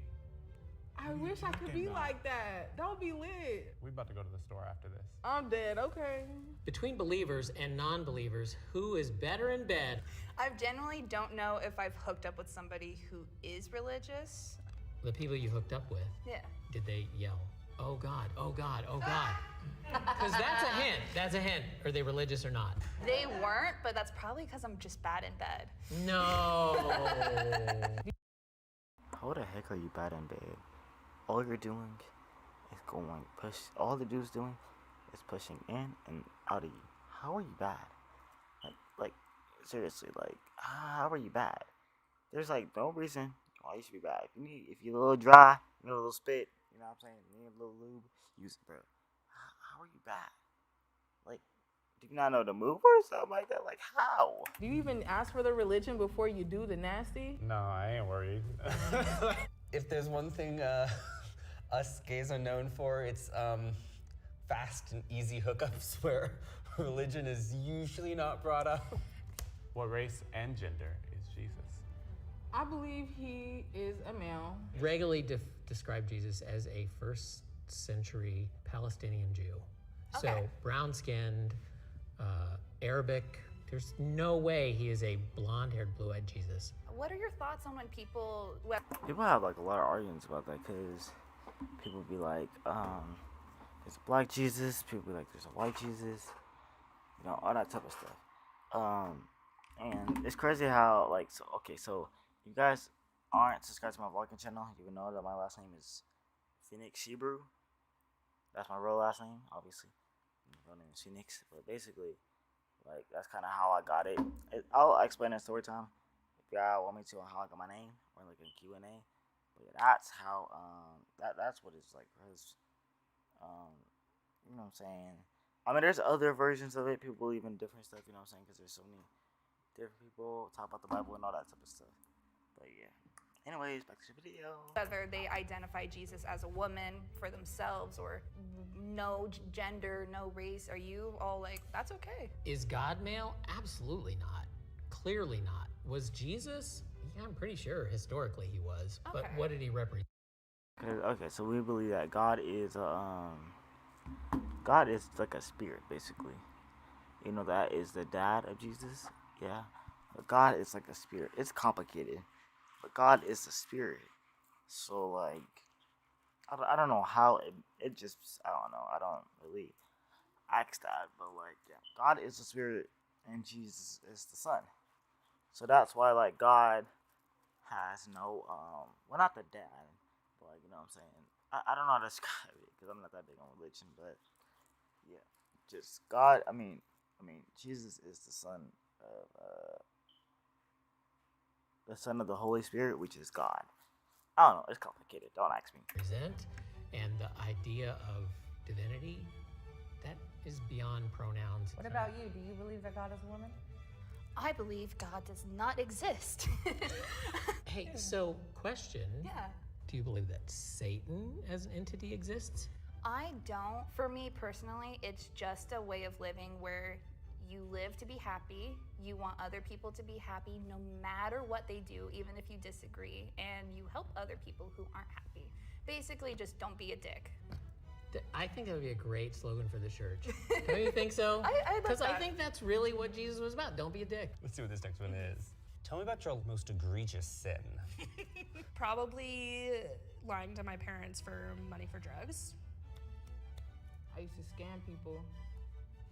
[SPEAKER 7] I wish I could be like that. That would be lit.
[SPEAKER 10] We about to go to the store after this.
[SPEAKER 7] I'm dead, okay.
[SPEAKER 12] Between believers and non-believers, who is better in bed?
[SPEAKER 9] I genuinely don't know if I've hooked up with somebody who is religious.
[SPEAKER 12] The people you hooked up with,
[SPEAKER 9] Yeah.
[SPEAKER 12] did they yell, oh God, oh God, oh God? Because that's a hint. That's a hint. Are they religious or not?
[SPEAKER 9] They weren't, but that's probably because I'm just bad in bed.
[SPEAKER 12] No.
[SPEAKER 18] How the heck are you bad in bed? All you're doing is all the dude's doing is pushing in and out of you. How are you bad? Like seriously, how are you bad? There's no reason why you should be bad. If you're a little dry, you need a little spit, you know what I'm saying? You need a little lube, use it, bro. How are you bad? Do you not know the move or something like that? How?
[SPEAKER 7] Do you even ask for the religion before you do the nasty?
[SPEAKER 10] No, I ain't worried.
[SPEAKER 13] If there's one thing us gays are known for, it's fast and easy hookups where religion is usually not brought up.
[SPEAKER 10] What race and gender is Jesus?
[SPEAKER 7] I believe he is a male.
[SPEAKER 12] Regularly describe Jesus as a first century Palestinian Jew.
[SPEAKER 9] Okay.
[SPEAKER 12] So brown-skinned, Arabic. There's no way he is a blonde-haired, blue-eyed Jesus.
[SPEAKER 9] What are your thoughts on when people...
[SPEAKER 18] People have a lot of arguments about that because people be like, there's a black Jesus. People be like, there's a white Jesus. All that type of stuff. And it's crazy how so you guys aren't subscribed to my vlogging channel. You would know that my last name is Phoenix Hebrew. That's my real last name, obviously. My real name is Phoenix, but basically, that's kind of how I got it. I'll explain in story time if y'all want me to on how I got my name or a Q&A. But yeah, that's how that's what it's like. Cause you know what I'm saying. I mean, there's other versions of it. People believe in different stuff. You know what I'm saying? Because there's so many different people talk about the Bible and all that type of stuff. But yeah. Anyways, back to the video.
[SPEAKER 9] Whether they identify Jesus as a woman for themselves or no gender, no race, are you all that's okay?
[SPEAKER 12] Is God male? Absolutely not. Clearly not. Was Jesus? Yeah, I'm pretty sure historically he was.
[SPEAKER 9] Okay.
[SPEAKER 12] But what did he represent?
[SPEAKER 18] Okay, so we believe that God is like a spirit, basically. That is the dad of Jesus. Yeah. But God is like a spirit. It's complicated. But God is a spirit. So, I don't know how it just, I don't know. I don't really ask that. But, yeah. God is a spirit. and Jesus is the Son. So that's why like God has no well, not the dad, but like, you know what I'm saying. I don't know how to describe it because I'm not that big on religion, but yeah, just God. I mean Jesus is the son of the Holy Spirit, which is God. I don't know. It's complicated. Don't ask me.
[SPEAKER 12] Present and the idea of divinity, that is beyond pronouns.
[SPEAKER 3] What about you? Do you believe that God is a woman?
[SPEAKER 9] I believe God does not exist.
[SPEAKER 12] Hey, so question.
[SPEAKER 9] Yeah.
[SPEAKER 12] Do you believe that Satan as an entity exists?
[SPEAKER 9] I don't. For me personally, it's just a way of living where you live to be happy. You want other people to be happy no matter what they do, even if you disagree, and you help other people who aren't happy. Basically, just don't be a dick.
[SPEAKER 12] I think that would be a great slogan for the church. Don't you think so? Because I think that's really what Jesus was about. Don't be a dick.
[SPEAKER 13] Let's see what this next one is. Tell me about your most egregious sin.
[SPEAKER 11] Probably lying to my parents for money for drugs.
[SPEAKER 7] I used to scam people.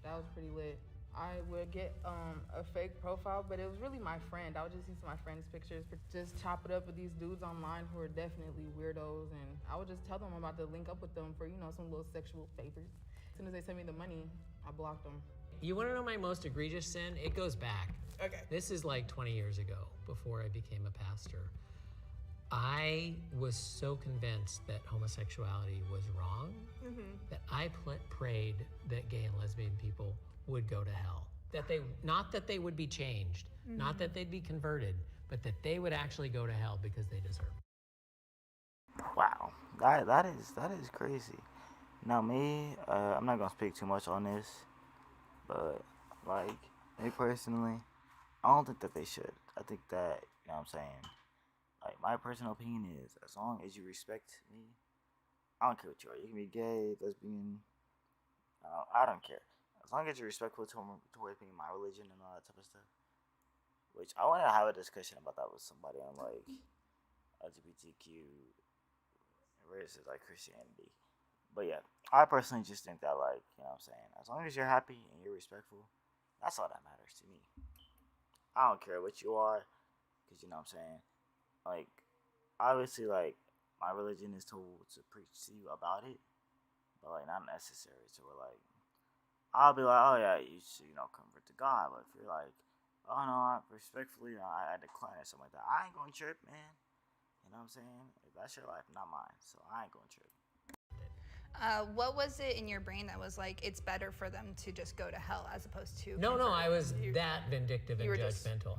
[SPEAKER 7] That was pretty lit. I would get a fake profile, but it was really my friend. I would just use my friend's pictures, but just chop it up with these dudes online who are definitely weirdos, and I would just tell them I'm about to link up with them for, some little sexual favors. As soon as they sent me the money, I blocked them.
[SPEAKER 12] You want to know my most egregious sin? It goes back.
[SPEAKER 11] Okay.
[SPEAKER 12] This is like 20 years ago, before I became a pastor. I was so convinced that homosexuality was wrong that I prayed that gay and lesbian people would go to hell. Not that they would be changed, not that they'd be converted, but that they would actually go to hell because they deserve it.
[SPEAKER 18] Wow, that is crazy. Now me, I'm not gonna speak too much on this, but like me personally, I don't think that they should. I think that, you know what I'm saying, like my personal opinion is, as long as you respect me, I don't care what you are. You can be gay, lesbian, I don't care. As long as you're respectful towards me, my religion, and all that type of stuff. Which I want to have a discussion about that with somebody on like LGBTQ versus like Christianity. But yeah, I personally just think that, like, you know what I'm saying, as long as you're happy and you're respectful, that's all that matters to me. I don't care what you are, because, you know what I'm saying, like, obviously, like, my religion is told to preach to you about it, but like not necessary. So we're like, I'll be like, oh yeah, you should, convert to God. But if you're like, oh no, respectfully, I decline or something like that, I ain't going to trip, man. You know what I'm saying? That's your life, not mine. So I ain't going to trip.
[SPEAKER 9] What was it in your brain that was like, it's better for them to just go to hell as opposed to...
[SPEAKER 12] No, I was that vindictive and judgmental.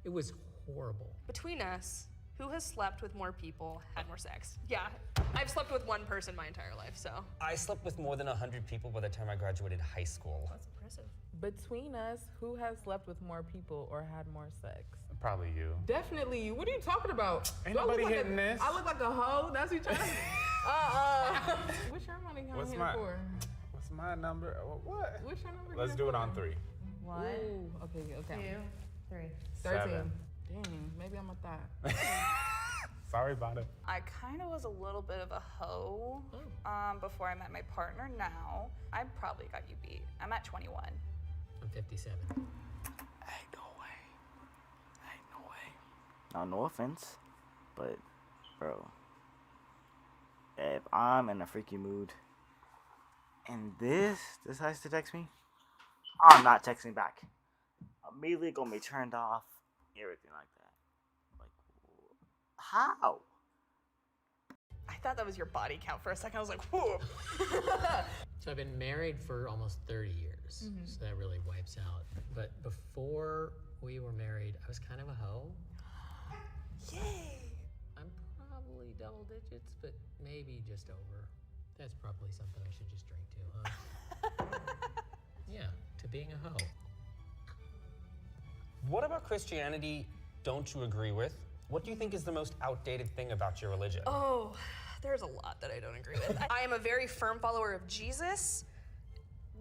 [SPEAKER 12] It was horrible.
[SPEAKER 11] Between us, who has slept with more people, had more sex? Yeah, I've slept with one person my entire life, so.
[SPEAKER 13] I slept with more than 100 people by the time I graduated high school.
[SPEAKER 11] That's impressive.
[SPEAKER 7] Between us, who has slept with more people or had more sex?
[SPEAKER 10] Probably you.
[SPEAKER 7] Definitely you. What are you talking about?
[SPEAKER 10] Ain't nobody hitting this.
[SPEAKER 7] I look like a hoe? That's what you're trying to... What's your money coming here for?
[SPEAKER 10] What's my number? What?
[SPEAKER 7] What's your number?
[SPEAKER 10] Let's do it on 3.
[SPEAKER 3] 1,
[SPEAKER 7] Ooh, okay.
[SPEAKER 3] 2, 3.
[SPEAKER 7] 13.
[SPEAKER 10] 7.
[SPEAKER 7] Dang, maybe I'm a thot.
[SPEAKER 10] Sorry about it.
[SPEAKER 9] I kind of was a little bit of a hoe before I met my partner. Now, I probably got you beat. I'm at 21.
[SPEAKER 12] I'm 57.
[SPEAKER 18] Ain't no way. Now, no offense, but, bro, if I'm in a freaky mood and this has to text me, I'm not texting back. Immediately gonna be turned off, everything like that. Like, how?
[SPEAKER 11] I thought that was your body count for a second. I was like, whoa.
[SPEAKER 12] So I've been married for almost 30 years, so that really wipes out. But before we were married, I was kind of a hoe.
[SPEAKER 11] Yay!
[SPEAKER 12] I'm probably double digits, but maybe just over. That's probably something I should just drink to, huh? Yeah, to being a hoe.
[SPEAKER 13] What about Christianity don't you agree with? What do you think is the most outdated thing about your religion?
[SPEAKER 11] Oh, there's a lot that I don't agree with. I am a very firm follower of Jesus,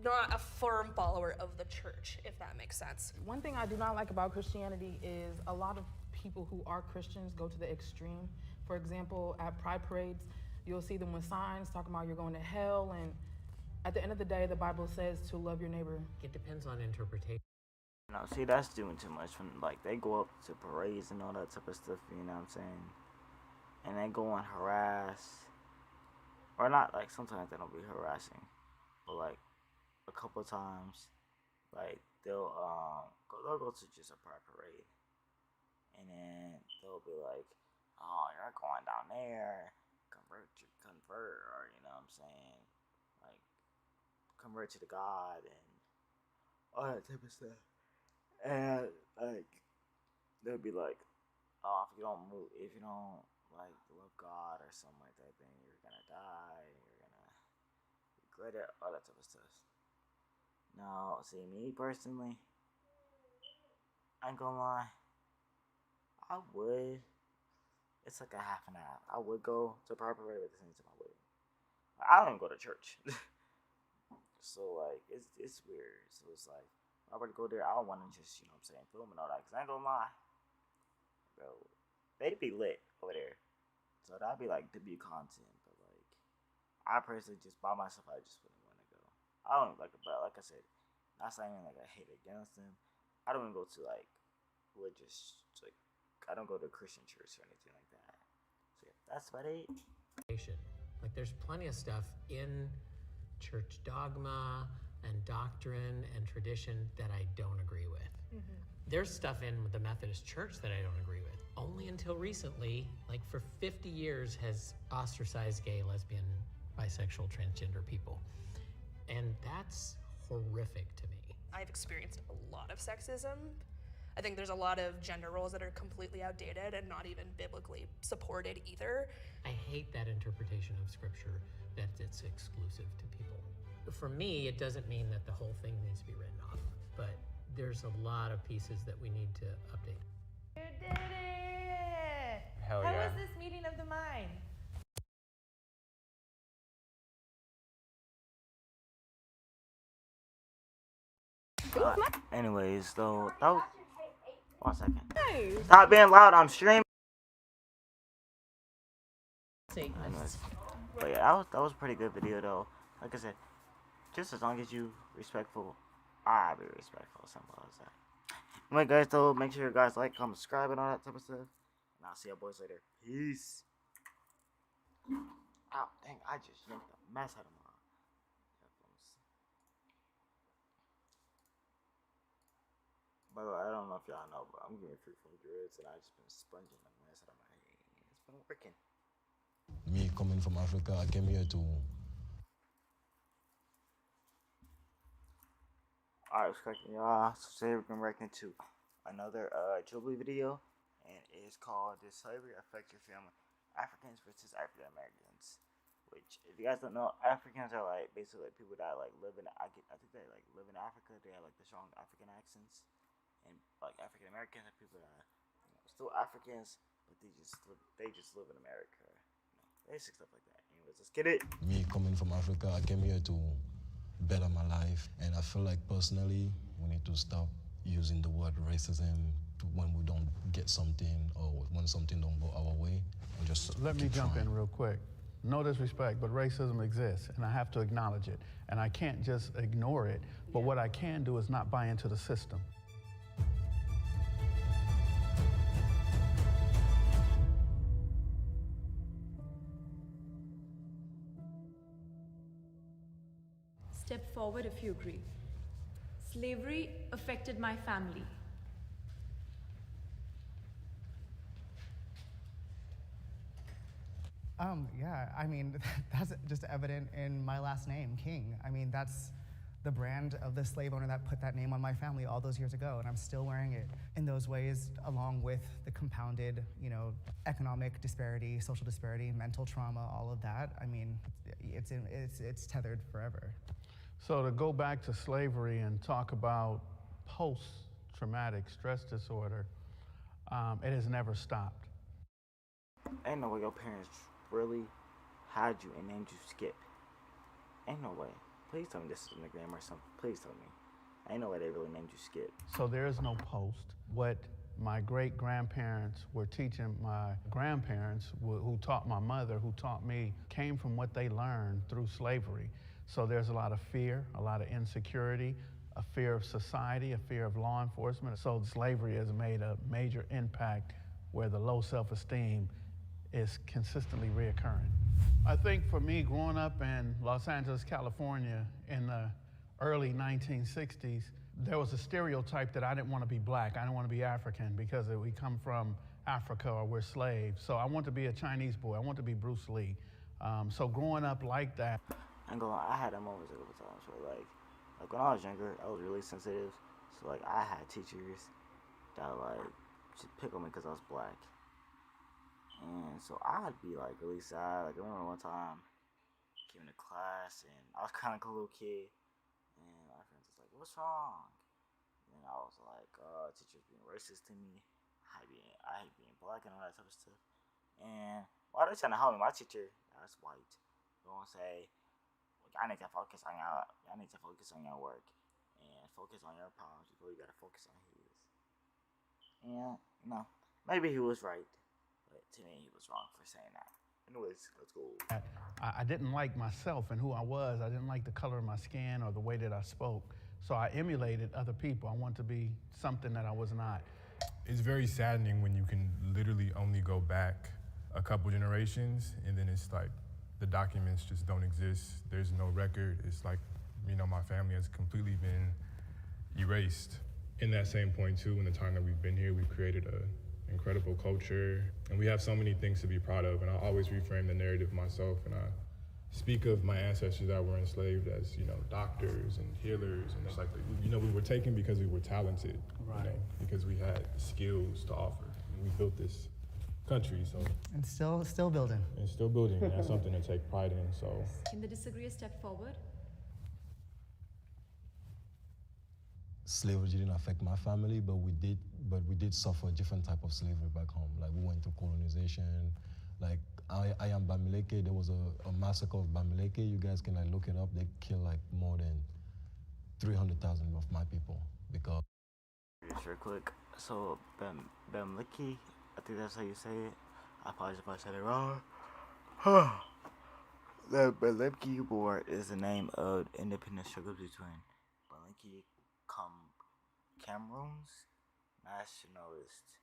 [SPEAKER 11] not a firm follower of the church, if that makes sense.
[SPEAKER 7] One thing I do not like about Christianity is a lot of people who are Christians go to the extreme. For example, at pride parades, you'll see them with signs talking about you're going to hell, and at the end of the day, the Bible says to love your neighbor.
[SPEAKER 12] It depends on interpretation.
[SPEAKER 18] No, see, that's doing too much. When like they go up to parades and all that type of stuff, you know what I'm saying? And they go and harass, or not. Like sometimes they don't be harassing, but like a couple times, like they'll go to just a pride parade, and then they'll be like, "Oh, you're going down there, convert, or you know what I'm saying, like convert to the God and all that type of stuff." And like they'll be like, "Oh, if you don't like love God or something like that, then you're gonna die. You're gonna regret it, all that type of stuff." Now, see me personally, I ain't gonna lie. I would. It's like a half and half. I would go to proper parade, but at the same time I wouldn't. I don't even go to church, so like it's weird. So it's like if I were to go there, I don't want to just you know what I'm saying film and all that. Cause I ain't gonna lie, bro. They'd be lit over there, so that'd be like debut content. But like, I personally just by myself, I just wouldn't want to go. I don't like, but like I said, not saying like I hate against them. I don't even go to like religious like I don't go to Christian church or anything like that. So yeah, that's about it.
[SPEAKER 12] Like there's plenty of stuff in church dogma and doctrine and tradition that I don't agree with. There's stuff in the Methodist Church that I don't agree with. Only until recently, like for 50 years, has ostracized gay, lesbian, bisexual, transgender people. And that's horrific to me.
[SPEAKER 11] I've experienced a lot of sexism. I think there's a lot of gender roles that are completely outdated and not even biblically supported either.
[SPEAKER 12] I hate that interpretation of scripture that it's exclusive to people. For me, it doesn't mean that the whole thing needs to be written off, but there's a lot of pieces that we need to update.
[SPEAKER 3] You did it!
[SPEAKER 10] Hell
[SPEAKER 3] How
[SPEAKER 10] yeah.
[SPEAKER 3] was this meeting of the mind?
[SPEAKER 18] Anyways, though, that was 1 second.
[SPEAKER 3] Nice.
[SPEAKER 18] Stop being loud. I'm streaming. Anyways, but yeah, that was a pretty good video though. Like I said, just as long as you respectful, I'll be respectful. Simple as that. Anyway, guys, though, make sure you guys like, comment, subscribe, and all that type of stuff. And I'll see you boys later. Peace. Ow, dang! I just yanked the mess out of my headphones. By the way, I don't know if y'all know, but I'm getting free from dreads, and I just been sponging the mess out of my head. It's been working.
[SPEAKER 14] Me coming from Africa, I came here to.
[SPEAKER 18] Alright, what's cracking, y'all? So today we're gonna react to another Jubilee video, and it's called "Does Slavery Affect Your Family? Africans versus African Americans." Which, if you guys don't know, Africans are like basically like people that like live in. I think they like live in Africa. They have like the strong African accents, and like African Americans are people that are, still Africans, but they just live in America. Basic stuff like that. Anyways, let's get it.
[SPEAKER 14] Me coming from Africa, I came here to better my life, and I feel like personally we need to stop using the word racism when we don't get something or when something don't go our way. And just
[SPEAKER 5] let me jump in real quick. No disrespect, but racism exists, and I have to acknowledge it. And I can't just ignore it, but what I can do is not buy into the system.
[SPEAKER 15] Step forward if you agree. Slavery affected my family.
[SPEAKER 17] Yeah, I mean, that's just evident in my last name, King. I mean, that's the brand of the slave owner that put that name on my family all those years ago, and I'm still wearing it in those ways, along with the compounded, economic disparity, social disparity, mental trauma, all of that. I mean, it's tethered forever.
[SPEAKER 5] So to go back to slavery and talk about post-traumatic stress disorder, it has never stopped.
[SPEAKER 18] Ain't no way your parents really had you and named you Skip. Ain't no way. Please tell me this is in the game or something. Please tell me. Ain't no way they really named you Skip.
[SPEAKER 5] So there is no post. What my great-grandparents were teaching my grandparents, who taught my mother, who taught me, came from what they learned through slavery. So there's a lot of fear, a lot of insecurity, a fear of society, a fear of law enforcement. So slavery has made a major impact where the low self-esteem is consistently reoccurring. I think for me, growing up in Los Angeles, California in the early 1960s, there was a stereotype that I didn't want to be black, I didn't want to be African because we come from Africa or we're slaves. So I want to be a Chinese boy, I want to be Bruce Lee. So growing up like that.
[SPEAKER 18] I ain't gonna lie, I had that moments a couple times where like when I was younger, I was really sensitive. So like I had teachers that like just pick on me because I was black. And so I'd be like really sad. Like I remember one time came to class and I was kind of like a little kid, and my friends was like, "What's wrong?" And I was like, "Teacher's being racist to me. I hate being black and all that type of stuff." And while they're trying to help me, my teacher, that's white, gonna say, "I need to focus on your work and focus on your problems before you gotta focus on his." And maybe he was right. But to me, he was wrong for saying that. Anyways, let's go.
[SPEAKER 5] I didn't like myself and who I was. I didn't like the color of my skin or the way that I spoke. So I emulated other people. I wanted to be something that I was not.
[SPEAKER 1] It's very saddening when you can literally only go back a couple generations and then it's like the documents just don't exist. There's no record. It's like, my family has completely been erased. In that same point too, in the time that we've been here, we've created a incredible culture, and we have so many things to be proud of, and I always reframe the narrative myself, and I speak of my ancestors that were enslaved as, doctors and healers, and it's like, we were taken because we were talented, because we had skills to offer, and we built this country, so.
[SPEAKER 17] And still building.
[SPEAKER 1] And still building, and that's something to take pride in, so.
[SPEAKER 15] Can the disagree step forward?
[SPEAKER 14] Slavery didn't affect my family, but we did suffer a different type of slavery back home. Like we went through colonization. Like I am Bamileke. There was a massacre of Bamileke. You guys can look it up. They killed more than 300,000 of my people because.
[SPEAKER 18] Just real quick. So Bamileke, I think that's how you say it. I apologize if I said it wrong. The Bamileke War is the name of independent struggles between Bamileke Cameroon's nationalist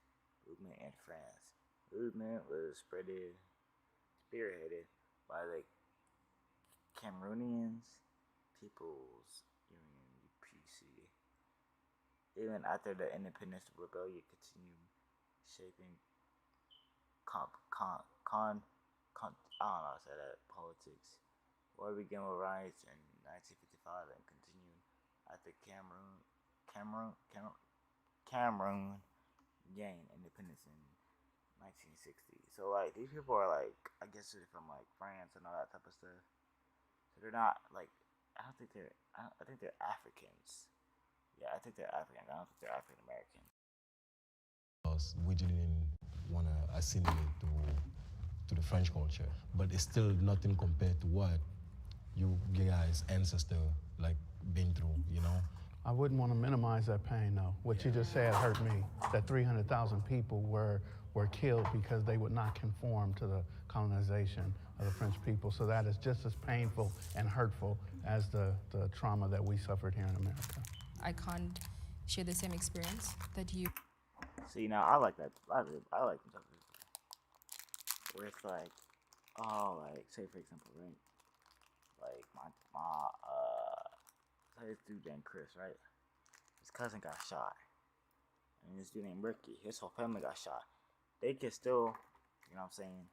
[SPEAKER 18] movement in France. Movement was spearheaded by the Cameroonians People's Union (UPC). Even after the independence, the rebellion continued shaping politics. War began with riots in 1955 and continued after Cameroon gained independence in 1960. So these people are I guess they're from France and all that type of stuff. So they're not I think they're Africans. Yeah, I think they're African. I don't think they're African American.
[SPEAKER 14] Because we didn't want to assimilate to the French culture, but it's still nothing compared to what you guys' ancestors been through,
[SPEAKER 5] I wouldn't want to minimize that pain, though. What you just said hurt me, that 300,000 people were killed because they would not conform to the colonization of the French people. So that is just as painful and hurtful as the trauma that we suffered here in America.
[SPEAKER 19] I can't share the same experience that you.
[SPEAKER 18] See, now I like that. I like them type of people. Where it's say for example, right? This dude named Chris, right? His cousin got shot. And this dude named Ricky, his whole family got shot. They could still, you know what I'm saying?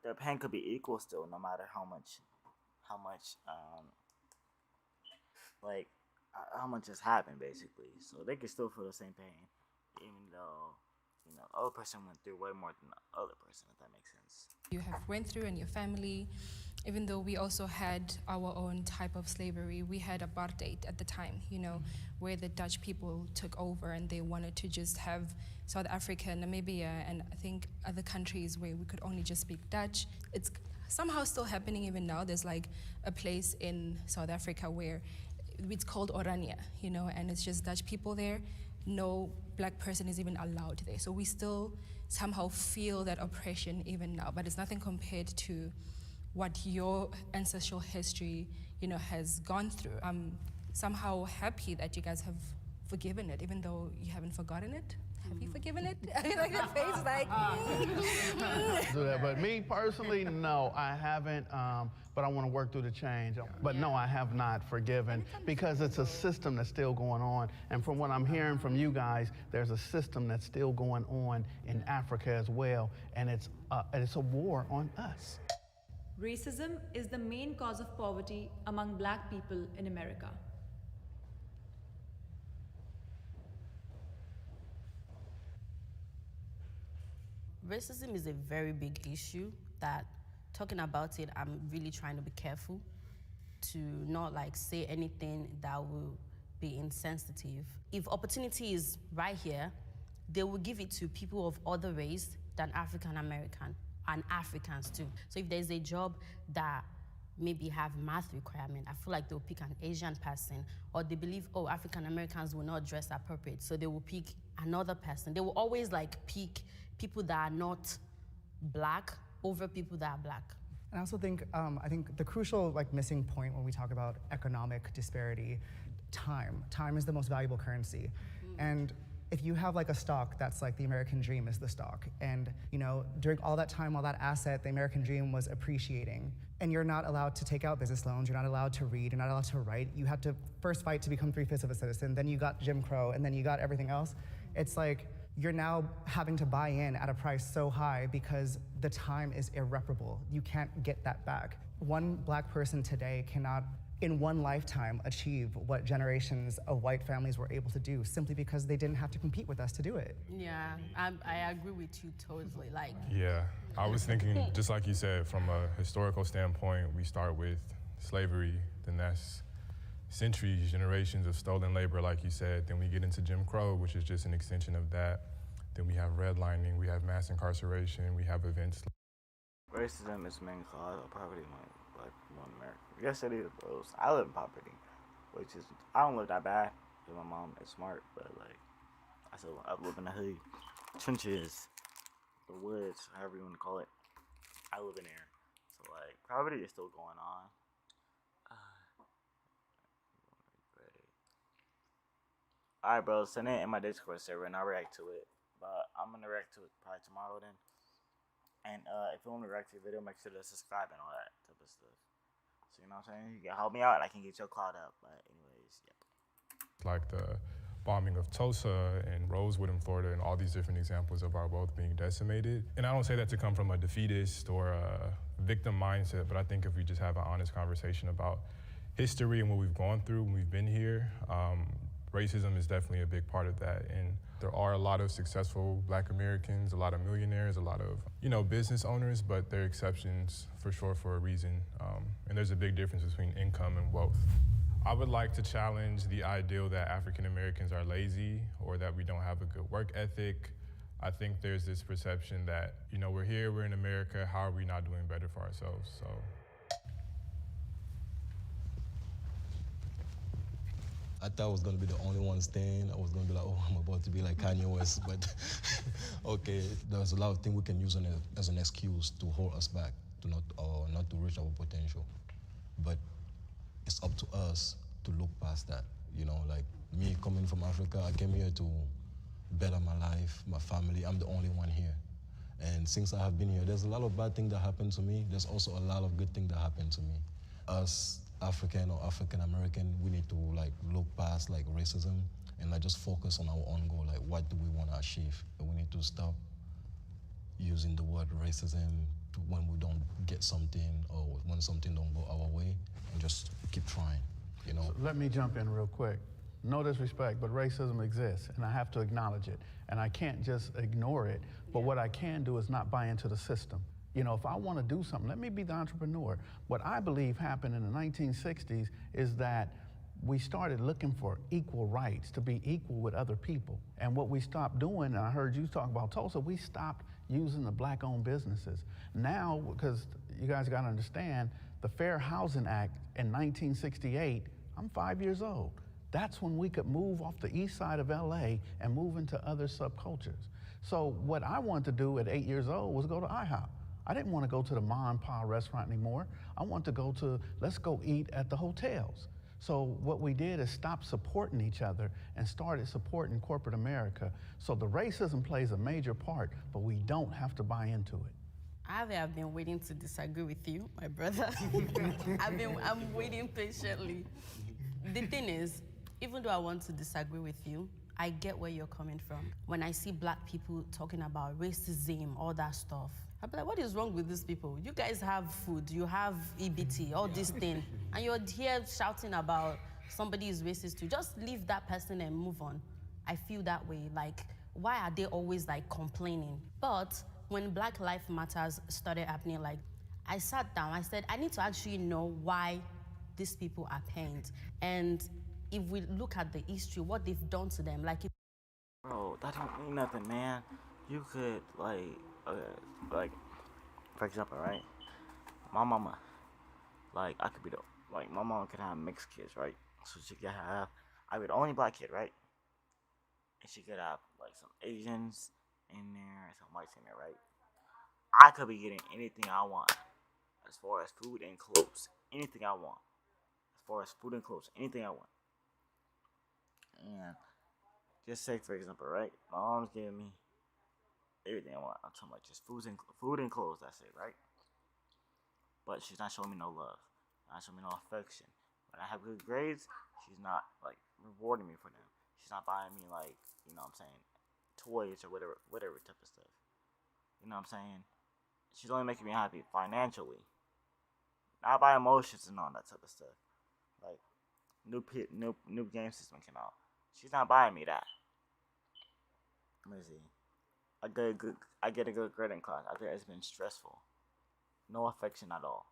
[SPEAKER 18] Their pain could be equal still, no matter how much has happened, basically. So they could still feel the same pain, even though, the other person went through way more than the other person, if that makes sense.
[SPEAKER 19] You have went through in your family, even though we also had our own type of slavery. We had apartheid at the time, where the Dutch people took over and they wanted to just have South Africa, Namibia, and I think other countries where we could only just speak Dutch. It's somehow still happening even now. There's a place in South Africa where it's called Orania, and it's just Dutch people there. No black person is even allowed there. So we still somehow feel that oppression even now, but it's nothing compared to what your ancestral history, has gone through. I'm somehow happy that you guys have forgiven it, even though you haven't forgotten it. Have you forgiven it? I mean, like the face, like.
[SPEAKER 5] Do that. But me personally, no, I haven't. But I want to work through the change. But no, I have not forgiven because it's a system that's still going on. And from what I'm hearing from you guys, there's a system that's still going on in Africa as well, and it's a war on us.
[SPEAKER 15] Racism is the main cause of poverty among Black people in America.
[SPEAKER 8] Racism is a very big issue that talking about it, I'm really trying to be careful to not like say anything that will be insensitive. If opportunity is right here, they will give it to people of other race than African American and Africans too. So if there's a job that maybe have math requirement, I feel like they'll pick an Asian person, or they believe, oh, African Americans will not dress appropriate, so they will pick another person. They will always like pick people that are not Black over people that are Black.
[SPEAKER 17] And I also think, I think the crucial missing point when we talk about economic disparity, time. Time is the most valuable currency. And if you have a stock that's like the American dream is the stock, and during all that time, all that asset, the American dream was appreciating, and you're not allowed to take out business loans, you're not allowed to read, you're not allowed to write, you had to first fight to become 3/5 of a citizen, then you got Jim Crow, and then you got everything else. It's like, you're now having to buy in at a price so high because the time is irreparable. You can't get that back. One Black person today cannot, in one lifetime, achieve what generations of white families were able to do simply because they didn't have to compete with us to do it.
[SPEAKER 8] Yeah, I agree with you totally.
[SPEAKER 1] Yeah, I was thinking, just like you said, from a historical standpoint, we start with slavery, then that's centuries, generations of stolen labor, like you said. Then we get into Jim Crow, which is just an extension of that. Then we have redlining, we have mass incarceration, we have events.
[SPEAKER 18] Racism is the main cause of poverty among Black people in America. Yes, it is, bro. I live in poverty, which is, I don't live that bad because my mom is smart, but I live in the hood, trenches, the woods, however you want to call it. I live in there. So poverty is still going on. Alright, bro, send it in my Discord server and I'll react to it. But I'm gonna react to it probably tomorrow then. And if you want me to react to your video, make sure to subscribe and all that type of stuff. So you know what I'm saying? You can help me out and I can get your clout up. But anyways, yeah.
[SPEAKER 1] Like the bombing of Tulsa and Rosewood in Florida and all these different examples of our wealth being decimated. And I don't say that to come from a defeatist or a victim mindset, but I think if we just have an honest conversation about history and what we've gone through when we've been here, racism is definitely a big part of that. And there are a lot of successful Black Americans, a lot of millionaires, a lot of, business owners, but they're exceptions for sure for a reason. And there's a big difference between income and wealth. I would like to challenge the ideal that African Americans are lazy or that we don't have a good work ethic. I think there's this perception that, we're here, we're in America, how are we not doing better for ourselves? So.
[SPEAKER 14] I thought I was gonna be the only one staying. I was gonna be like, oh, I'm about to be like Kanye West, but okay, there's a lot of things we can use as an excuse to hold us back, to not to reach our potential. But it's up to us to look past that. Like me coming from Africa, I came here to better my life, my family. I'm the only one here. And since I have been here, there's a lot of bad things that happen to me. There's also a lot of good things that happen to me. Us African or African American, we need to look past racism and just focus on our own goal. What do we want to achieve? We need to stop using the word racism when we don't get something or when something don't go our way, and just keep trying.
[SPEAKER 5] So let me jump in real quick. No disrespect, but racism exists, and I have to acknowledge it. And I can't just ignore it, but what I can do is not buy into the system. If I want to do something, let me be the entrepreneur. What I believe happened in the 1960s is that we started looking for equal rights, to be equal with other people. And what we stopped doing, and I heard you talk about Tulsa, we stopped using the Black-owned businesses. Now, because you guys got to understand, the Fair Housing Act in 1968, I'm 5 years old. That's when we could move off the east side of LA and move into other subcultures. So what I wanted to do at 8 years old was go to IHOP. I didn't want to go to the Ma and Pa restaurant anymore. I wanted to go to, let's go eat at the hotels. So what we did is stop supporting each other and started supporting corporate America. So the racism plays a major part, but we don't have to buy into it.
[SPEAKER 8] I've been waiting to disagree with you, my brother. I'm waiting patiently. The thing is, even though I want to disagree with you, I get where you're coming from. When I see black people talking about racism, all that stuff, I'm like, what is wrong with these people? You guys have food, you have EBT, all this thing, and you're here shouting about somebody is racist too. Just leave that person and move on. I feel that way. Like, why are they always like complaining? But when Black Lives Matters started happening, like, I sat down, I said, I need to actually know why these people are pained. And if we look at the history, what they've done to them, like,
[SPEAKER 18] Bro, that don't mean nothing, man. You could, like, for example, right? My mama, like, I could be my mama could have mixed kids, right? So she could have, I be the only black kid, right? And she could have, like, some Asians in there and some whites in there, right? I could be getting anything I want as far as food and clothes. Anything I want. As far as food and clothes, anything I want. And just say, for example, right? My mom's giving me everything I want. I'm talking about just food and clothes. That's it, right? But she's not showing me no love, not showing me no affection. When I have good grades, she's not like rewarding me for them. She's not buying me like, you know what I'm saying, toys or whatever type of stuff. You know what I'm saying? She's only making me happy financially, not by emotions and all that type of stuff. Like new game system came out. She's not buying me that. Let me see. I get a good grade in class. After it's been stressful. No affection at all.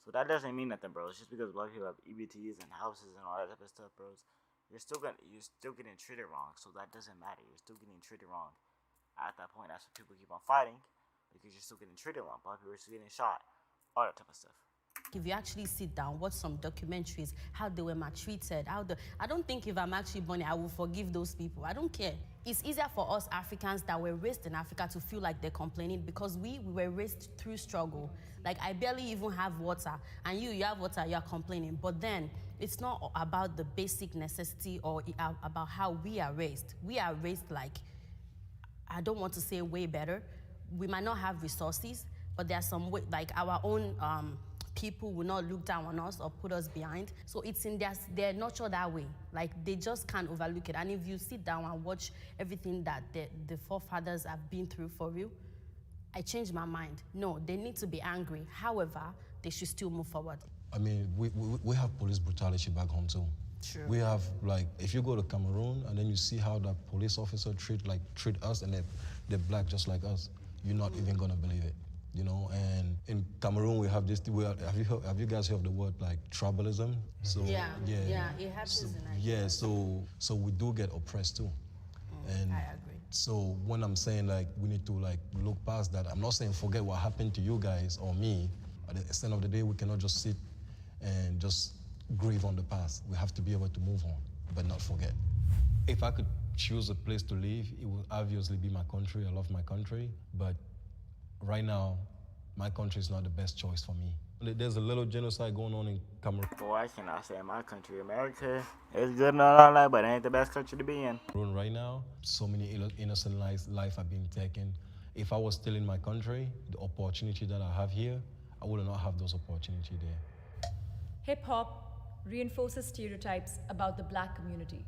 [SPEAKER 18] So that doesn't mean nothing, bro. It's just because black people have EBTs and houses and all that type of stuff, bros. You're still getting treated wrong. So that doesn't matter. You're still getting treated wrong. At that point, that's why people keep on fighting, because you're still getting treated wrong. Black people are still getting shot. All that type of stuff.
[SPEAKER 8] if you actually sit down, watch some documentaries, how they were maltreated, I don't think if I'm actually born, I will forgive those people. I don't care. It's easier for us Africans that were raised in Africa to feel like they're complaining because we were raised through struggle. Like, I barely even have water, and you have water, you're complaining. But then, it's not about the basic necessity or about how we are raised. We are raised like, I don't want to say way better. We might not have resources, but there are some way, like our own people will not look down on us or put us behind. So it's in they're nurtured that way. Like, they just can't overlook it. And if you sit down and watch everything that the forefathers have been through for real, I changed my mind. No, they need to be angry. However, they should still move forward.
[SPEAKER 14] I mean, we have police brutality back home too.
[SPEAKER 8] True.
[SPEAKER 14] We have, like, if you go to Cameroon and then you see how that police officer treat us, and they're black just like us, you're not even gonna believe it, you know. And in Cameroon we have this. Have you guys heard of the word like tribalism? So
[SPEAKER 8] yeah, it happens in Nigeria.
[SPEAKER 14] Yeah, so we do get oppressed too. And
[SPEAKER 8] I agree.
[SPEAKER 14] so when I'm saying like we need to like look past that, I'm not saying forget what happened to you guys or me. At the end of the day, we cannot just sit and just grieve on the past. We have to be able to move on, but not forget. If I could choose a place to live, it would obviously be my country. I love my country, but right now, my country is not the best choice for me. There's a little genocide going on in Cameroon.
[SPEAKER 18] Boy, I cannot say my country, America, is good and all that, but it ain't the best country to be in.
[SPEAKER 14] Right now, so many innocent lives are being taken. If I was still in my country, the opportunity that I have here, I would not have those opportunities there.
[SPEAKER 15] Hip hop reinforces stereotypes about the black community.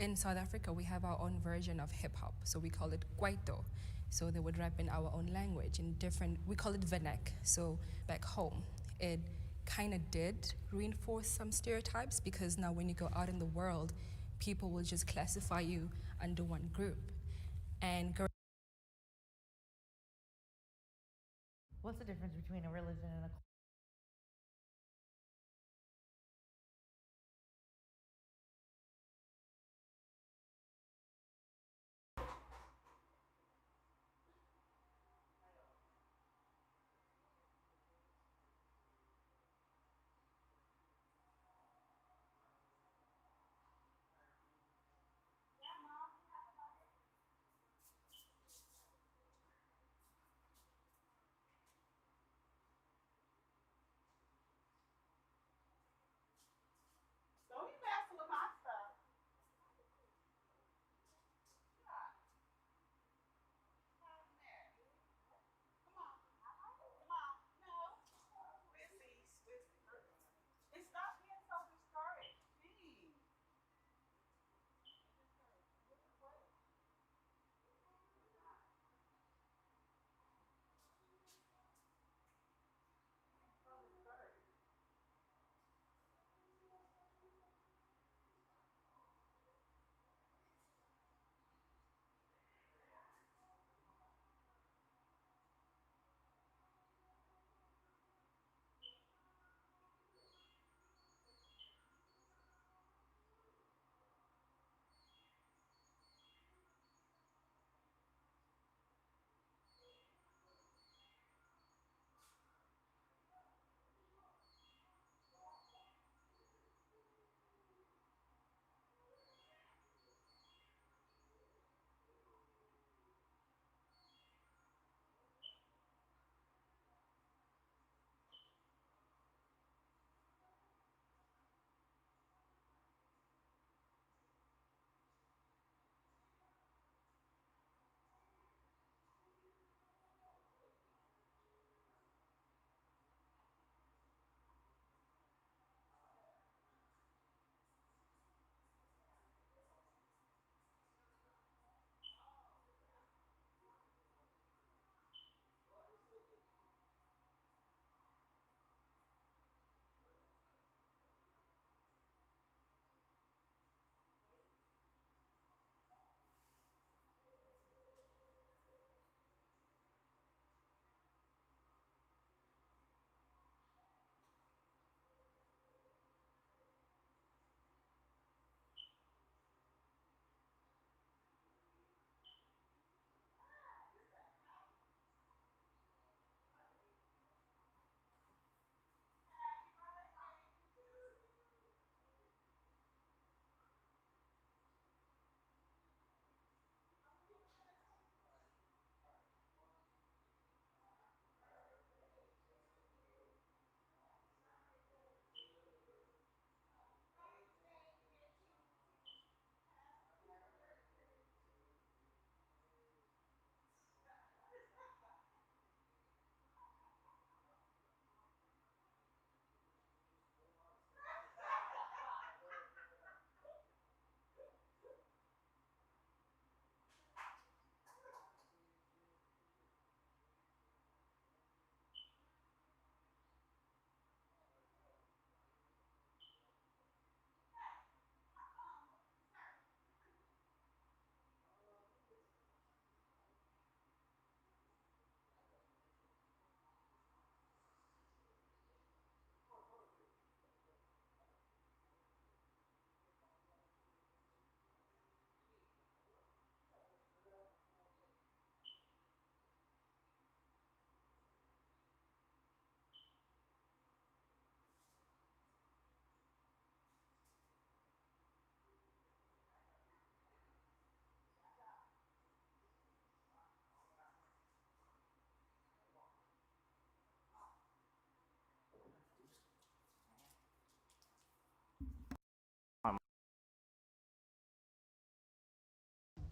[SPEAKER 19] In South Africa, we have our own version of hip hop, so we call it kwaito. So they would rap in our own language, we call it vernac. So back home, it kind of did reinforce some stereotypes, because now when you go out in the world, people will just classify you under one group. And
[SPEAKER 3] What's the difference between a religion and a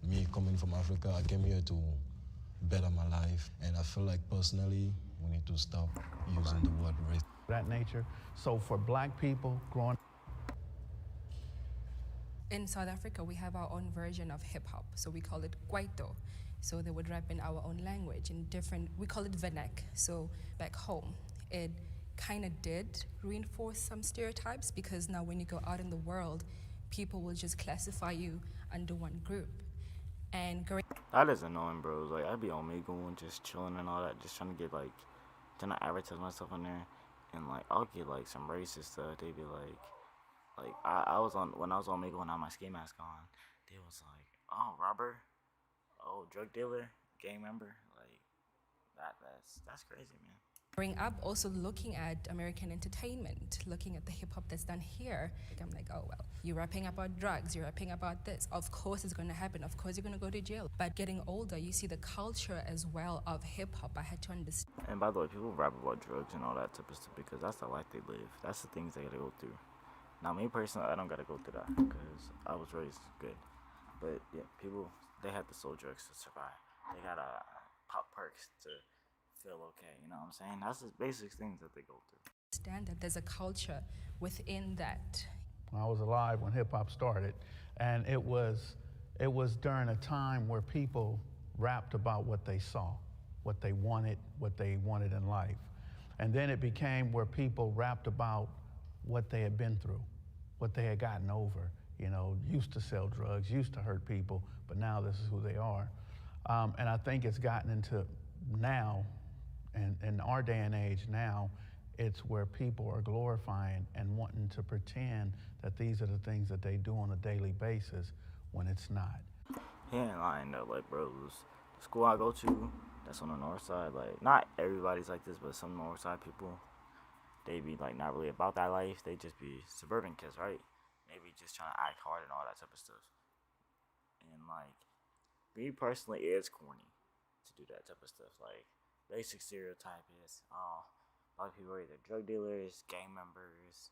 [SPEAKER 14] Me coming from Africa, I came here to better my life, and I feel like personally, we need to stop using the word race.
[SPEAKER 5] That nature. So for black people growing
[SPEAKER 19] In South Africa, we have our own version of hip hop, so we call it kwaito. So they would rap in our own language, in different, we call it vernac. So back home, it kind of did reinforce some stereotypes because now when you go out in the world, people will just classify you under one group. And
[SPEAKER 18] That is annoying, bro. Like, I'd be on Omegle and just chilling and all that, just trying to get, like, trying to advertise myself on there. And, like, I'll get, like, some racist stuff. They'd be like, I was on, when I was on Omegle and I had my ski mask on, they was like, oh, robber, oh, drug dealer, gang member. Like, that's crazy, man.
[SPEAKER 19] growing up, also looking at American entertainment, looking at the hip hop that's done here, I'm like, oh well, you're rapping about drugs, you're rapping about this. Of course it's going to happen. Of course you're going to go to jail. But getting older, you see the culture as well of hip hop. I had to understand.
[SPEAKER 18] And by the way, people rap about drugs and all that type of stuff because that's the life they live. That's the things they gotta go through. Now, me personally, I don't gotta go through that because I was raised good. But yeah, people, they have to sell drugs to survive. They gotta pop perks to feel okay, you know what I'm saying? That's the basic things that they go through.
[SPEAKER 19] Understand that there's a culture within that.
[SPEAKER 5] I was alive when hip hop started, and it was during a time where people rapped about what they saw, what they wanted in life. And then it became where people rapped about what they had been through, what they had gotten over, you know, used to sell drugs, used to hurt people, but now this is who they are. And I think it's gotten into now, and in our day and age now, it's where people are glorifying and wanting to pretend that these are the things that they do on a daily basis when it's not.
[SPEAKER 18] He ain't lying though, like, bro, the school I go to, that's on the north side, like, not everybody's like this, but some north side people, they be, like, not really about that life. They just be suburban kids, right? They be just trying to act hard and all that type of stuff. And, like, me personally, it's corny to do that type of stuff. Like, basic stereotype is, a lot of people are either drug dealers, gang members,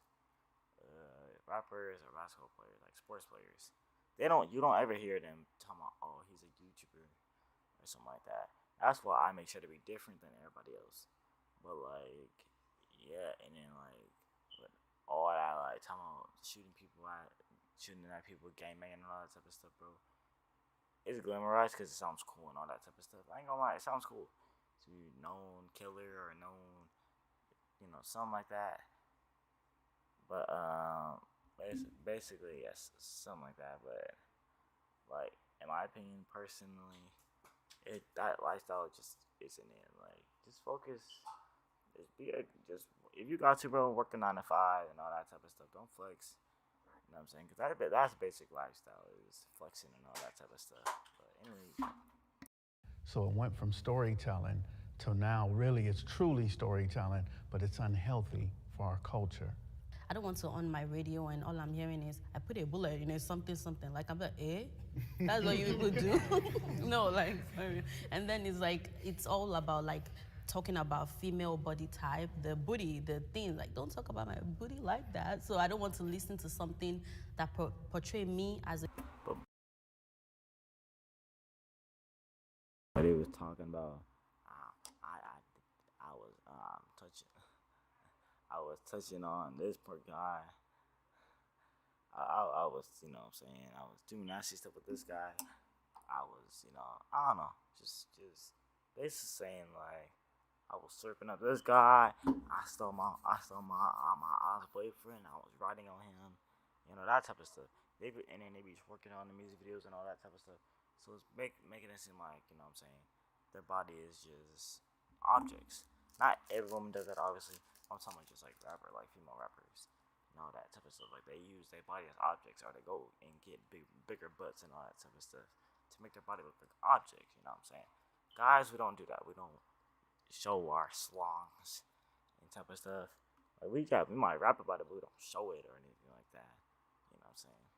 [SPEAKER 18] rappers, or basketball players, like sports players. You don't ever hear them talking about, oh, he's a YouTuber or something like that. That's why I make sure to be different than everybody else. But, like, yeah, and then, like, all that, like, talking about shooting at people, gang banging and all that type of stuff, bro. It's glamorized because it sounds cool and all that type of stuff. I ain't gonna lie, it sounds cool to be known killer or known, you know, something like that. But, basically, yes, something like that. But, like, in my opinion, personally, that lifestyle just isn't it. Like, just focus. Just if you got to, bro, work a 9 to 5 and all that type of stuff. Don't flex. You know what I'm saying? Because that's basic lifestyle, is flexing and all that type of stuff. But anyway.
[SPEAKER 5] So it went from storytelling to now really it's truly storytelling, but it's unhealthy for our culture.
[SPEAKER 8] I don't want to on my radio and all I'm hearing is, I put a bullet in it, something. Like, I'm like, eh? That's what you people do? No, like, sorry. And then it's like, it's all about, like, talking about female body type, the booty, the thing. Like, don't talk about my booty like that. So I don't want to listen to something that portray me as a...
[SPEAKER 18] But it was talking about, I was touching on this poor guy. I was, you know what I'm saying, I was doing nasty stuff with this guy. I was, you know, I don't know, just basically saying, like, I was surfing up this guy. I stole my boyfriend. I was riding on him, you know, that type of stuff. And then they be just working on the music videos and all that type of stuff. So it's making it seem like, you know what I'm saying, their body is just objects. Not every woman does that, obviously. I'm talking about just like like female rappers and all that type of stuff. Like, they use their body as objects, or they go and get bigger butts and all that type of stuff to make their body look like objects. You know what I'm saying? Guys, we don't do that. We don't show our slongs and type of stuff. Like, we might rap about it, but we don't show it or anything like that. You know what I'm saying?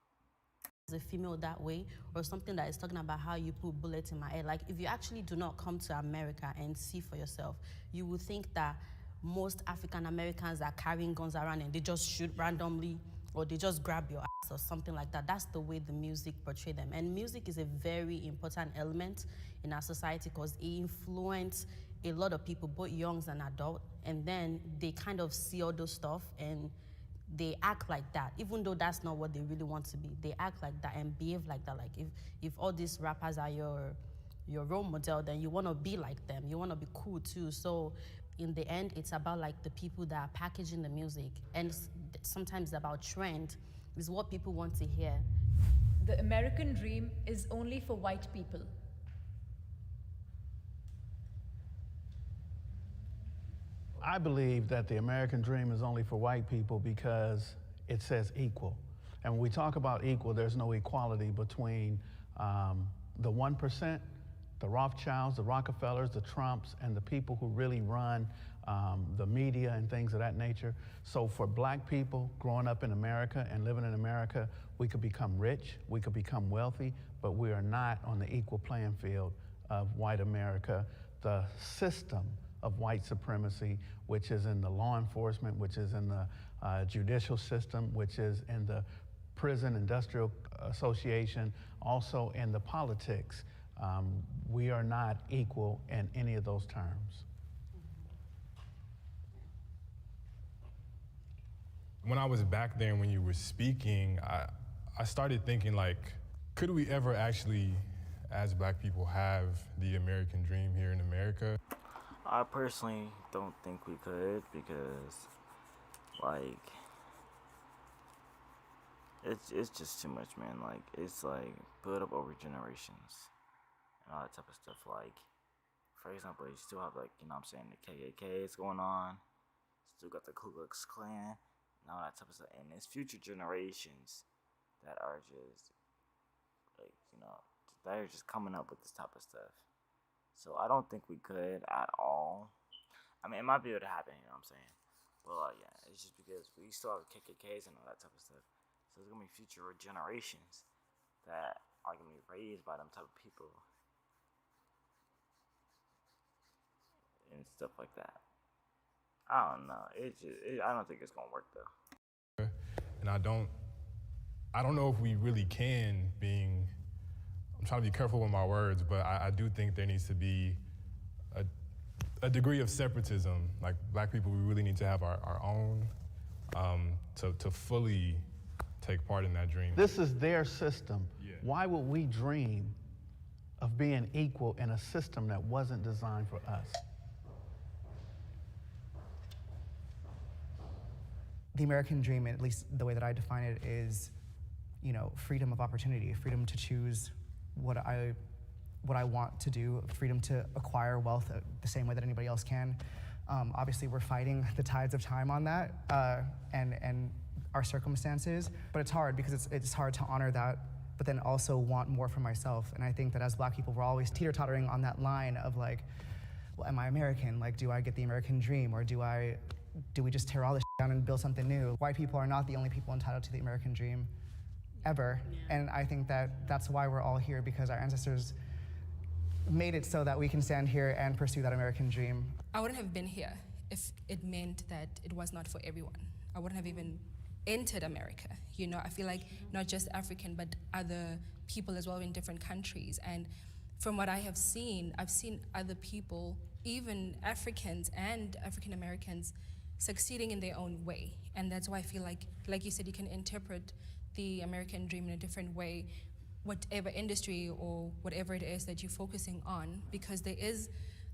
[SPEAKER 8] As a female that way, or something that is talking about how you put bullets in my head. Like, if you actually do not come to America and see for yourself, you will think that most African Americans are carrying guns around and they just shoot randomly. or they just grab your ass or something like that. That's the way the music portray them. And music is a very important element in our society because it influences a lot of people, both young and adult, and then they kind of see all those stuff and they act like that, even though that's not what they really want to be. They act like that and behave like that. Like if all these rappers are your role model, then you want to be like them. You want to be cool too. So in the end, it's about like the people that are packaging the music, and sometimes it's about trend, is what people want to hear.
[SPEAKER 15] The American dream is only for white people.
[SPEAKER 5] I believe that the American dream is only for white people because it says equal. And when we talk about equal, there's no equality between the 1%, the Rothschilds, the Rockefellers, the Trumps, and the people who really run the media and things of that nature. So for black people growing up in America and living in America, we could become rich, we could become wealthy, but we are not on the equal playing field of white America. The system of white supremacy, which is in the law enforcement, which is in the judicial system, which is in the prison industrial association, also in the politics. We are not equal in any of those terms.
[SPEAKER 1] When I was back there and when you were speaking, I started thinking like, could we ever actually, as black people, have the American dream here in America?
[SPEAKER 18] I personally don't think we could because, like, it's just too much, man. Like, it's like built up over generations and all that type of stuff. Like, for example, you still have like, you know what I'm saying, the KKK is going on. Still got the Ku Klux Klan and all that type of stuff. And there's future generations that are just, like, you know, that are just coming up with this type of stuff. So I don't think we could at all. I mean, it might be able to happen, you know what I'm saying? But yeah, it's just because we still have KKKs and all that type of stuff. So there's gonna be future generations that are gonna be raised by them type of people and stuff like that. I don't know. I don't think it's gonna work though.
[SPEAKER 1] And I don't know if we really can, I'm trying to be careful with my words, but I do think there needs to be a degree of separatism. Like black people, we really need to have our own to fully take part in that dream.
[SPEAKER 5] This is their system. Yeah. Why would we dream of being equal in a system that wasn't designed for us?
[SPEAKER 17] The American dream, at least the way that I define it, is, you know, freedom of opportunity, freedom to choose what I want to do, freedom to acquire wealth the same way that anybody else can. Obviously, we're fighting the tides of time on that and our circumstances, but it's hard because it's hard to honor that, but then also want more for myself. And I think that as black people, we're always teeter-tottering on that line of like, well, am I American? Like, do I get the American dream, or do we just tear all this down and build something new? White people are not the only people entitled to the American dream ever. Yeah. And I think that that's why we're all here, because our ancestors made it so that we can stand here and pursue that American dream.
[SPEAKER 19] I wouldn't have been here if it meant that it was not for everyone. I wouldn't have even entered America. You know, I feel like not just African, but other people as well in different countries. And from what I have seen, I've seen other people, even Africans and African Americans, succeeding in their own way. And that's why I feel like you said, you can interpret the American dream in a different way, whatever industry or whatever it is that you're focusing on, because there is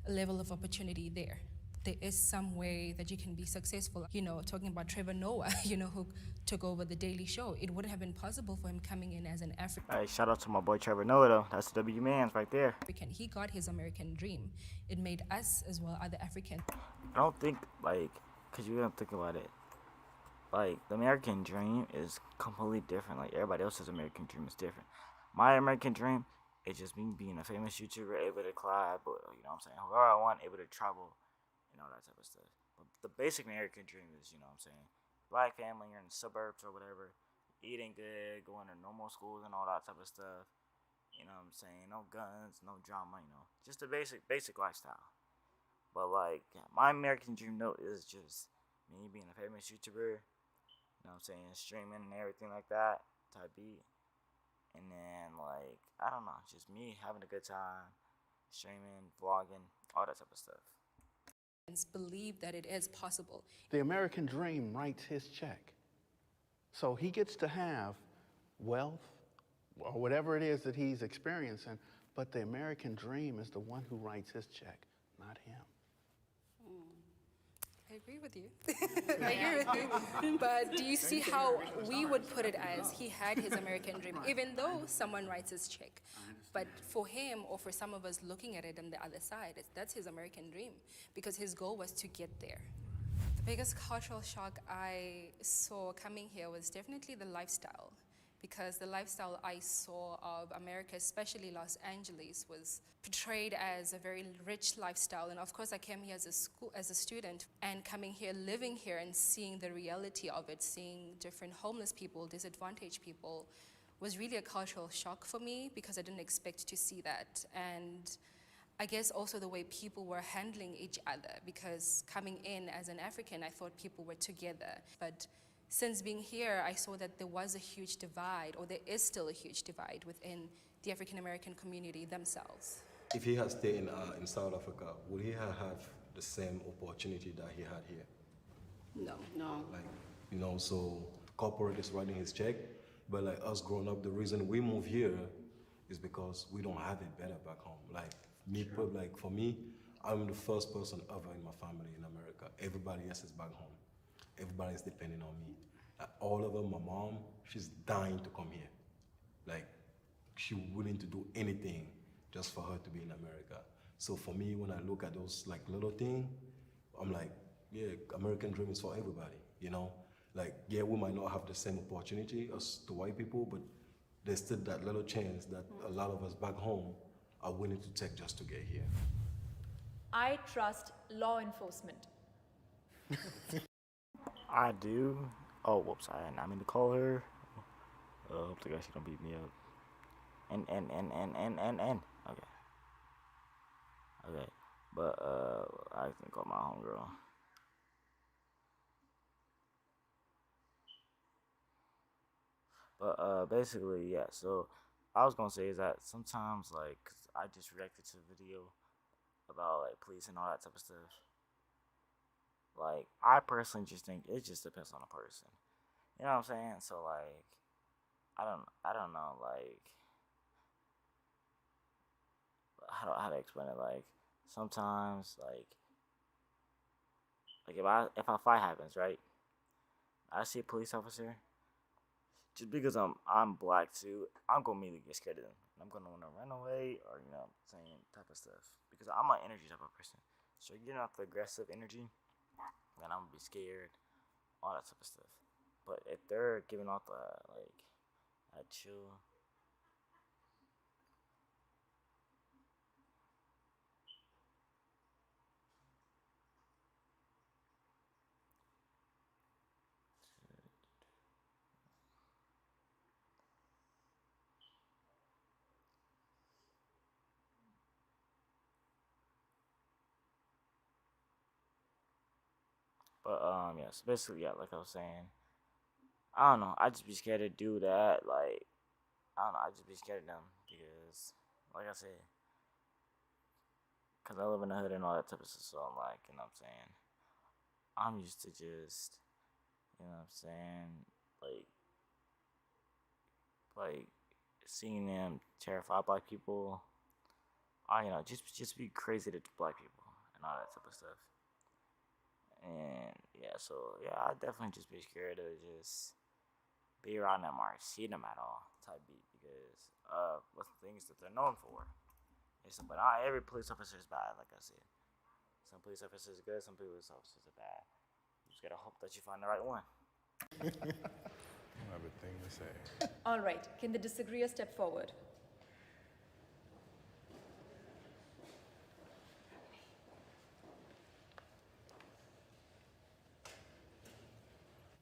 [SPEAKER 19] a level of opportunity there. There is some way that you can be successful. You know, talking about Trevor Noah, you know, who took over The Daily Show. It wouldn't have been possible for him coming in as an African.
[SPEAKER 18] Hey, shout out to my boy Trevor Noah though. That's the W Man's right there.
[SPEAKER 19] He got his American dream. It made us as well, other Africans.
[SPEAKER 18] I don't think, like, cause you gotta think about it. Like, the American dream is completely different. Like, everybody else's American dream is different. My American dream is just me being a famous YouTuber, able to collab, you know what I'm saying, whoever I want, able to travel, and all that type of stuff. But the basic American dream is, you know what I'm saying, black family, you're in the suburbs or whatever, eating good, going to normal schools and all that type of stuff. You know what I'm saying? No guns, no drama, you know, just a basic lifestyle. But, like, my American dream note is just me being a famous YouTuber, You know what I'm saying? Streaming and everything like that type beat. And then, like, I don't know, just me having a good time, streaming, vlogging, all that type of stuff.
[SPEAKER 19] Believe that it is possible.
[SPEAKER 5] The American dream writes his check. So he gets to have wealth or whatever it is that he's experiencing, but the American dream is the one who writes his check, not him.
[SPEAKER 19] I agree with you. I agree with you. But do you see how we would put it as he had his American dream, even though someone writes his check? But for him, or for some of us looking at it on the other side, that's his American dream, because his goal was to get there. The biggest cultural shock I saw coming here was definitely the lifestyle, because the lifestyle I saw of America, especially Los Angeles, was portrayed as a very rich lifestyle. And of course, I came here as a student, and coming here, living here, and seeing the reality of it, seeing different homeless people, disadvantaged people, was really a cultural shock for me, because I didn't expect to see that. And I guess also the way people were handling each other, because coming in as an African, I thought people were together. But since being here, I saw that there was a huge divide, or there is still a huge divide within the African American community themselves.
[SPEAKER 14] If he had stayed in South Africa, would he have the same opportunity that he had here?
[SPEAKER 19] No. No.
[SPEAKER 14] Like, you know, so corporate is writing his check, but like us growing up, the reason we move here is because we don't have it better back home. Like me, like for me, I'm the first person ever in my family in America. Everybody else is back home. Everybody's depending on me. All of them, my mom, she's dying to come here. Like, she's willing to do anything just for her to be in America. So for me, when I look at those like little things, I'm like, yeah, American dream is for everybody, you know? Like, yeah, we might not have the same opportunity as the white people, but there's still that little chance that a lot of us back home are willing to take just to get here.
[SPEAKER 15] I trust law enforcement.
[SPEAKER 18] I do. Oh, whoops, I didn't mean to call her. Hopefully she don't beat me up. N. Okay. Okay. But, I think call my homegirl. But, basically, yeah, so I was gonna say is that sometimes, like, 'cause I just reacted to a video about, like, police and all that type of stuff. Like, I personally just think it just depends on the person. You know what I'm saying? So, like, I don't know, like, how to explain it. Like, sometimes, like if a fight happens, right? I see a police officer, just because I'm black too, I'm gonna immediately get scared of them. I'm gonna wanna run away, or you know, saying type of stuff, because I'm an energy type of person. So you're not the aggressive energy, then I'm gonna be scared, all that type of stuff. But if they're giving off the like a chill. But yeah, so basically, yeah, like I was saying, I don't know, I just be scared to do that. Like, I don't know, I just be scared of them because, like I said, because I live in the hood and all that type of stuff. So I'm like, you know what I'm saying, I'm used to just, you know what I'm saying, like seeing them terrify black people. I, you know, just be crazy to black people and all that type of stuff. And yeah, so yeah, I definitely just be scared to just be around them or see them at all type beat, because what's the things that they're known for. But not every police officer is bad, like I said. Some police officers are good, some police officers are bad. You just gotta hope that you find the right one.
[SPEAKER 1] I don't have a thing to say.
[SPEAKER 15] All right, can the disagreeer step forward?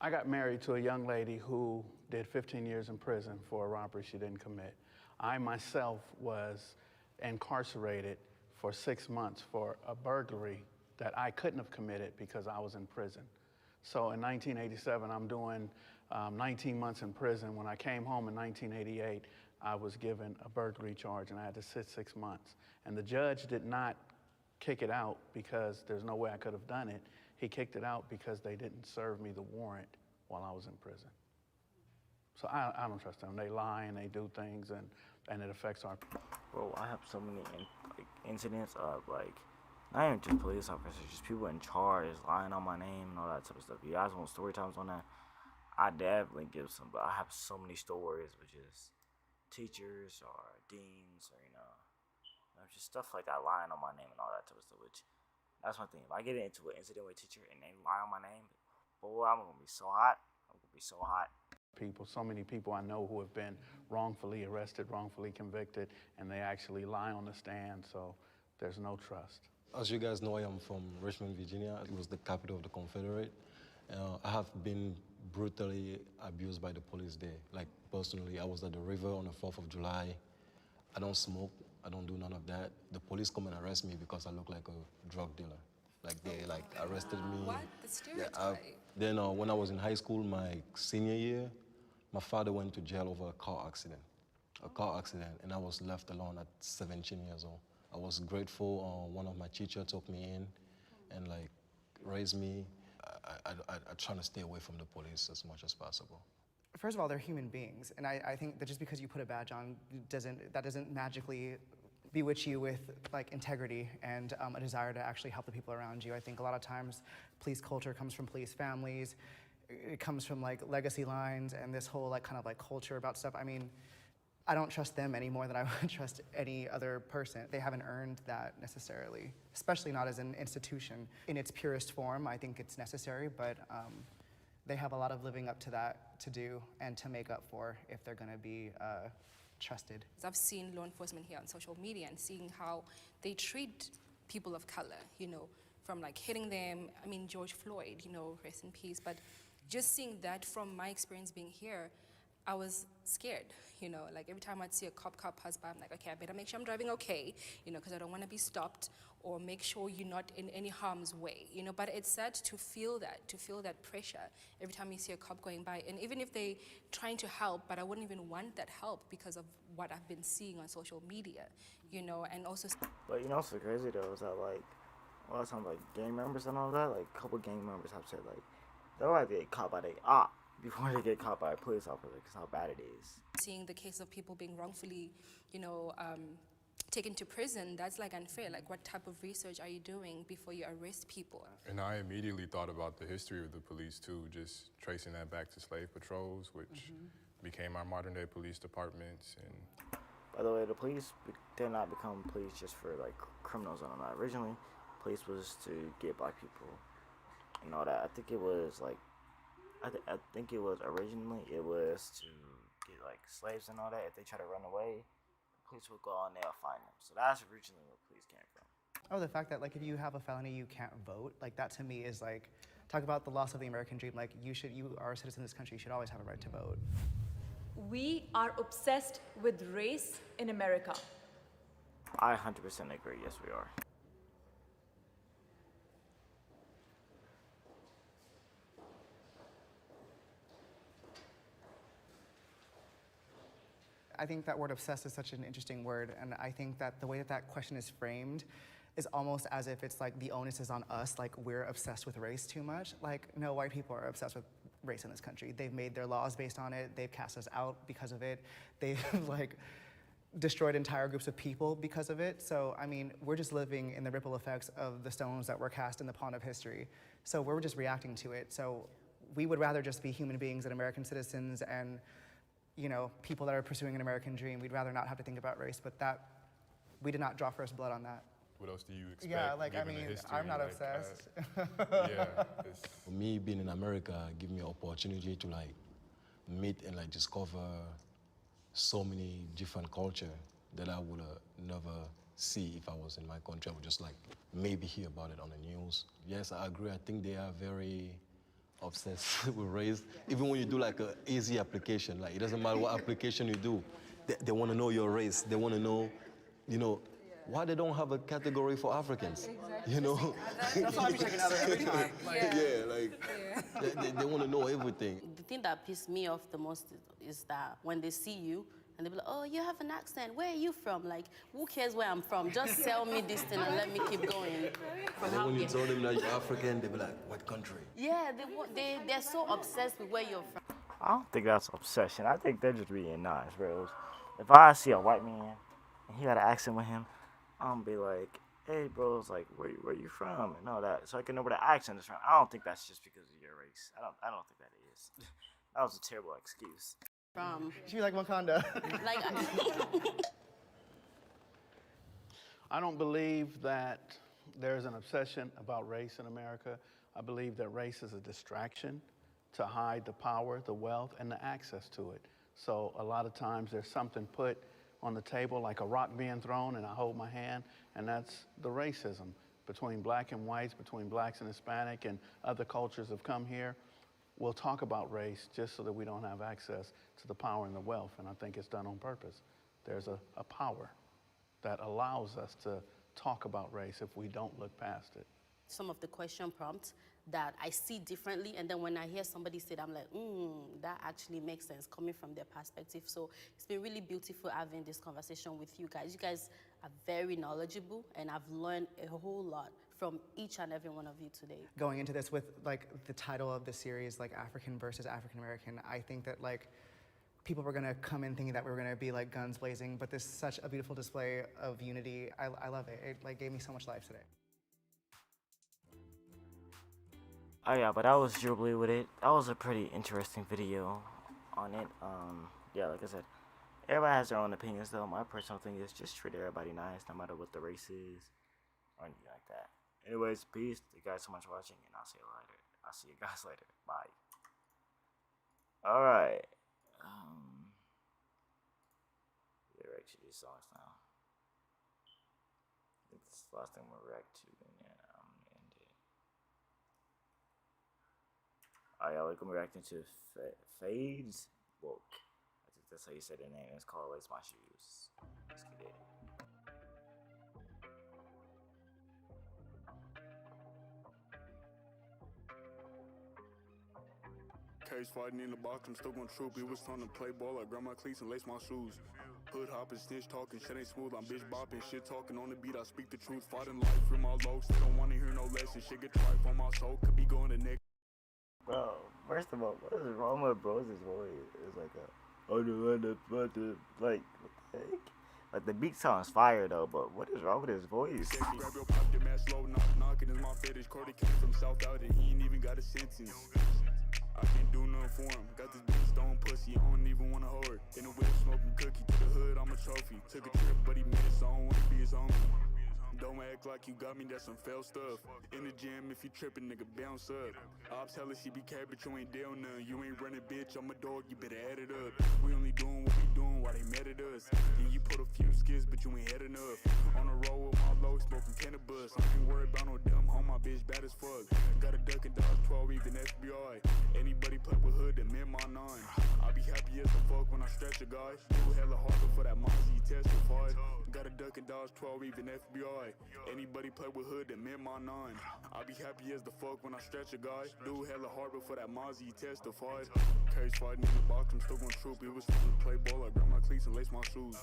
[SPEAKER 5] I got married to a young lady who did 15 years in prison for a robbery she didn't commit. I myself was incarcerated for 6 months for a burglary that I couldn't have committed because I was in prison. So in 1987, I'm doing 19 months in prison. When I came home in 1988, I was given a burglary charge and I had to sit 6 months. And the judge did not kick it out because there's no way I could have done it. He kicked it out because they didn't serve me the warrant while I was in prison. So I don't trust them. They lie and they do things and it affects our...
[SPEAKER 18] Bro, I have so many incidents of like, not even just police officers, just people in charge lying on my name and all that type of stuff. You guys want story times on that? I definitely give some, but I have so many stories with just teachers or deans or, just stuff like that lying on my name and all that type of stuff, which that's one thing. If I get into an incident with a teacher and they lie on my name, boy, I'm gonna be so hot. I'm gonna be so hot.
[SPEAKER 5] So many people I know who have been wrongfully arrested, wrongfully convicted, and they actually lie on the stand, so there's no trust.
[SPEAKER 14] As you guys know, I am from Richmond, Virginia. It was the capital of the Confederate. I have been brutally abused by the police there. Like, personally, I was at the river on the 4th of July. I don't smoke. I don't do none of that. The police come and arrest me because I look like a drug dealer. Like, they arrested me.
[SPEAKER 19] What? The stereotype.
[SPEAKER 14] Then when I was in high school, my senior year, my father went to jail over a car accident. And I was left alone at 17 years old. I was grateful. One of my teachers took me in and raised me. I try to stay away from the police as much as possible.
[SPEAKER 17] First of all, they're human beings, and I think that just because you put a badge on that doesn't magically bewitch you with integrity and a desire to actually help the people around you. I think a lot of times police culture comes from police families. It comes from legacy lines and this whole culture about stuff. I mean, I don't trust them any more than I would trust any other person. They haven't earned that necessarily, especially not as an institution. In its purest form, I think it's necessary, but they have a lot of living up to that to do and to make up for if they're gonna be trusted.
[SPEAKER 19] I've seen law enforcement here on social media and seeing how they treat people of color, from hitting them. I mean, George Floyd, rest in peace, but just seeing that from my experience being here, I was scared, every time I'd see a cop pass by, I'm like, okay, I better make sure I'm driving okay, because I don't want to be stopped, or make sure you're not in any harm's way, but it's sad to feel that pressure every time you see a cop going by, and even if they're trying to help, but I wouldn't even want that help because of what I've been seeing on social media, and also...
[SPEAKER 18] But what's so crazy though is that a lot of times gang members and all that, a couple gang members have said they'll get caught by before they get caught by a police officer because how bad it is.
[SPEAKER 19] Seeing the case of people being wrongfully, taken to prison, that's unfair. What type of research are you doing before you arrest people?
[SPEAKER 1] And I immediately thought about the history of the police too, just tracing that back to slave patrols, which became our modern day police departments. And
[SPEAKER 18] by the way, the police did not become police just for criminals and all that. Originally, police was to get black people and all that. I think it was I think it was originally it was to get slaves and all that. If they try to run away, the police would go and they'll find them. So that's originally where police came from.
[SPEAKER 17] Oh, the fact that if you have a felony, you can't vote. That to me is talk about the loss of the American dream. You are a citizen of this country. You should always have a right to vote.
[SPEAKER 15] We are obsessed with race in America.
[SPEAKER 18] I 100% agree. Yes, we are.
[SPEAKER 17] I think that word obsessed is such an interesting word, and I think that the way that question is framed is almost as if it's the onus is on us, we're obsessed with race too much. No, white people are obsessed with race in this country. They've made their laws based on it. They've cast us out because of it. They've destroyed entire groups of people because of it. So, I mean, we're just living in the ripple effects of the stones that were cast in the pond of history. So we're just reacting to it. So we would rather just be human beings and American citizens and people that are pursuing an American dream. We'd rather not have to think about race, but we did not draw first blood on that.
[SPEAKER 1] What else do you expect?
[SPEAKER 17] Yeah,
[SPEAKER 1] I mean,
[SPEAKER 17] I'm not obsessed.
[SPEAKER 1] Yeah.
[SPEAKER 14] For me, being in America give me an opportunity to meet and discover so many different culture that I would never see if I was in my country. I would just maybe hear about it on the news. Yes, I agree. I think they are very obsessed with race. Even when you do a easy application, it doesn't matter what application you do, they want to know your race. They want to know, why they don't have a category for Africans?
[SPEAKER 11] Exactly.
[SPEAKER 14] You know?
[SPEAKER 17] That's why I be checking out every time. Like,
[SPEAKER 14] Yeah, like they want to know everything.
[SPEAKER 8] The thing that pissed me off the most is that when they see you and they be like, oh, you have an accent. Where are you from? Like, who cares where I'm from? Just tell me this thing and let me keep going.
[SPEAKER 14] And then when you tell them that you're African, they be like, what country?
[SPEAKER 8] Yeah, they're so obsessed with where you're from.
[SPEAKER 18] I don't think that's obsession. I think they're just being nice, bros. If I see a white man and he got an accent with him, I'm gonna be like, hey, bros, like, where you from and all that, so I can know where the accent is from. I don't think that's just because of your race. I don't think that is. That was a terrible excuse.
[SPEAKER 8] From.
[SPEAKER 17] She be like Wakanda.
[SPEAKER 8] Like,
[SPEAKER 5] I don't believe that there's an obsession about race in America. I believe that race is a distraction to hide the power, the wealth, and the access to it. So a lot of times there's something put on the table, like a rock being thrown, and I hold my hand, and that's the racism between black and whites, between blacks and Hispanic, and other cultures have come here. We'll talk about race just so that we don't have access to the power and the wealth, and I think it's done on purpose. There's a power that allows us to talk about race if we don't look past it.
[SPEAKER 8] some of the question prompts that I see differently, and then when I hear somebody say it, I'm like, that actually makes sense coming from their perspective. So it's been really beautiful having this conversation with you guys. You guys are very knowledgeable, and I've learned a whole lot from each and every one of you today.
[SPEAKER 17] Going into this with like the title of the series, like African versus African American, I think that like people were gonna come in thinking that we were gonna be like guns blazing, but this is such a beautiful display of unity. I love it. It like gave me so much life today.
[SPEAKER 18] Oh yeah, but I was jubilee with it. That was a pretty interesting video on it. Yeah, like I said, everybody has their own opinions though. My personal thing is just treat everybody nice, no matter what the race is or anything like that. Anyways, peace. Thank you guys so much for watching, and I'll see you later. I'll see you guys later. Bye. Alright. Yeah, react to these songs now. I think this is the last thing we'll react to, and then I'm gonna end it. Oh yeah, like I'm reacting to Fades Woke. I think that's how you say the name. It's called Lace My Shoes. Let's get it.
[SPEAKER 2] Cage fighting in the box, I'm still gon' troop. It was time to play ball. I grab my cleats and lace my shoes. Hood hopping, snitch talking, shit ain't smooth. I'm bitch bopping, shit talking on the beat. I speak the truth. Fighting life from my lows. They don't wanna hear no lesson. Shit get tripe on my soul. Could be going to next.
[SPEAKER 18] Bro, first of all, what is wrong with Bros' voice? It's like like, what the heck? Like, the beat sounds fire though, but what is wrong with his voice?
[SPEAKER 2] Grab your pop, your match slow, knocking is my fetish. Cody came from South out and he ain't even got a sentence. I can't do nothing for him. Got this bitch stone pussy, I don't even wanna hold her. In the whip smoking cookie, to the hood, I'm a trophy. Took a trip, but he missed, so I don't wanna be his homie. Don't act like you got me, that's some fail stuff. In the gym, if you trippin', nigga, bounce up. Ops tell us he be cat, but you ain't down none. You ain't running, bitch, I'm a dog, you better add it up. We only doing what we doing while they mad at us. Yeah, you put a few skits, but you ain't had enough. On the road with my low, smoking cannabis. I ain't worried about no dumb home, my bitch bad as fuck. Got a duck and dodge 12, even FBI. Anybody play with hood, then in my 9. I be happy as the fuck when I stretch a guy. Do hella hard for that Mozzie testified. Got a duck and dodge 12, even FBI. Anybody play with hood, then in my 9. I be happy as the fuck when I stretch a guy. Do hella hard for that Mozzie testified. Cage fighting in the box, I'm still gon' troop. It was fun to play ball, I grab my cleats and lace my shoes.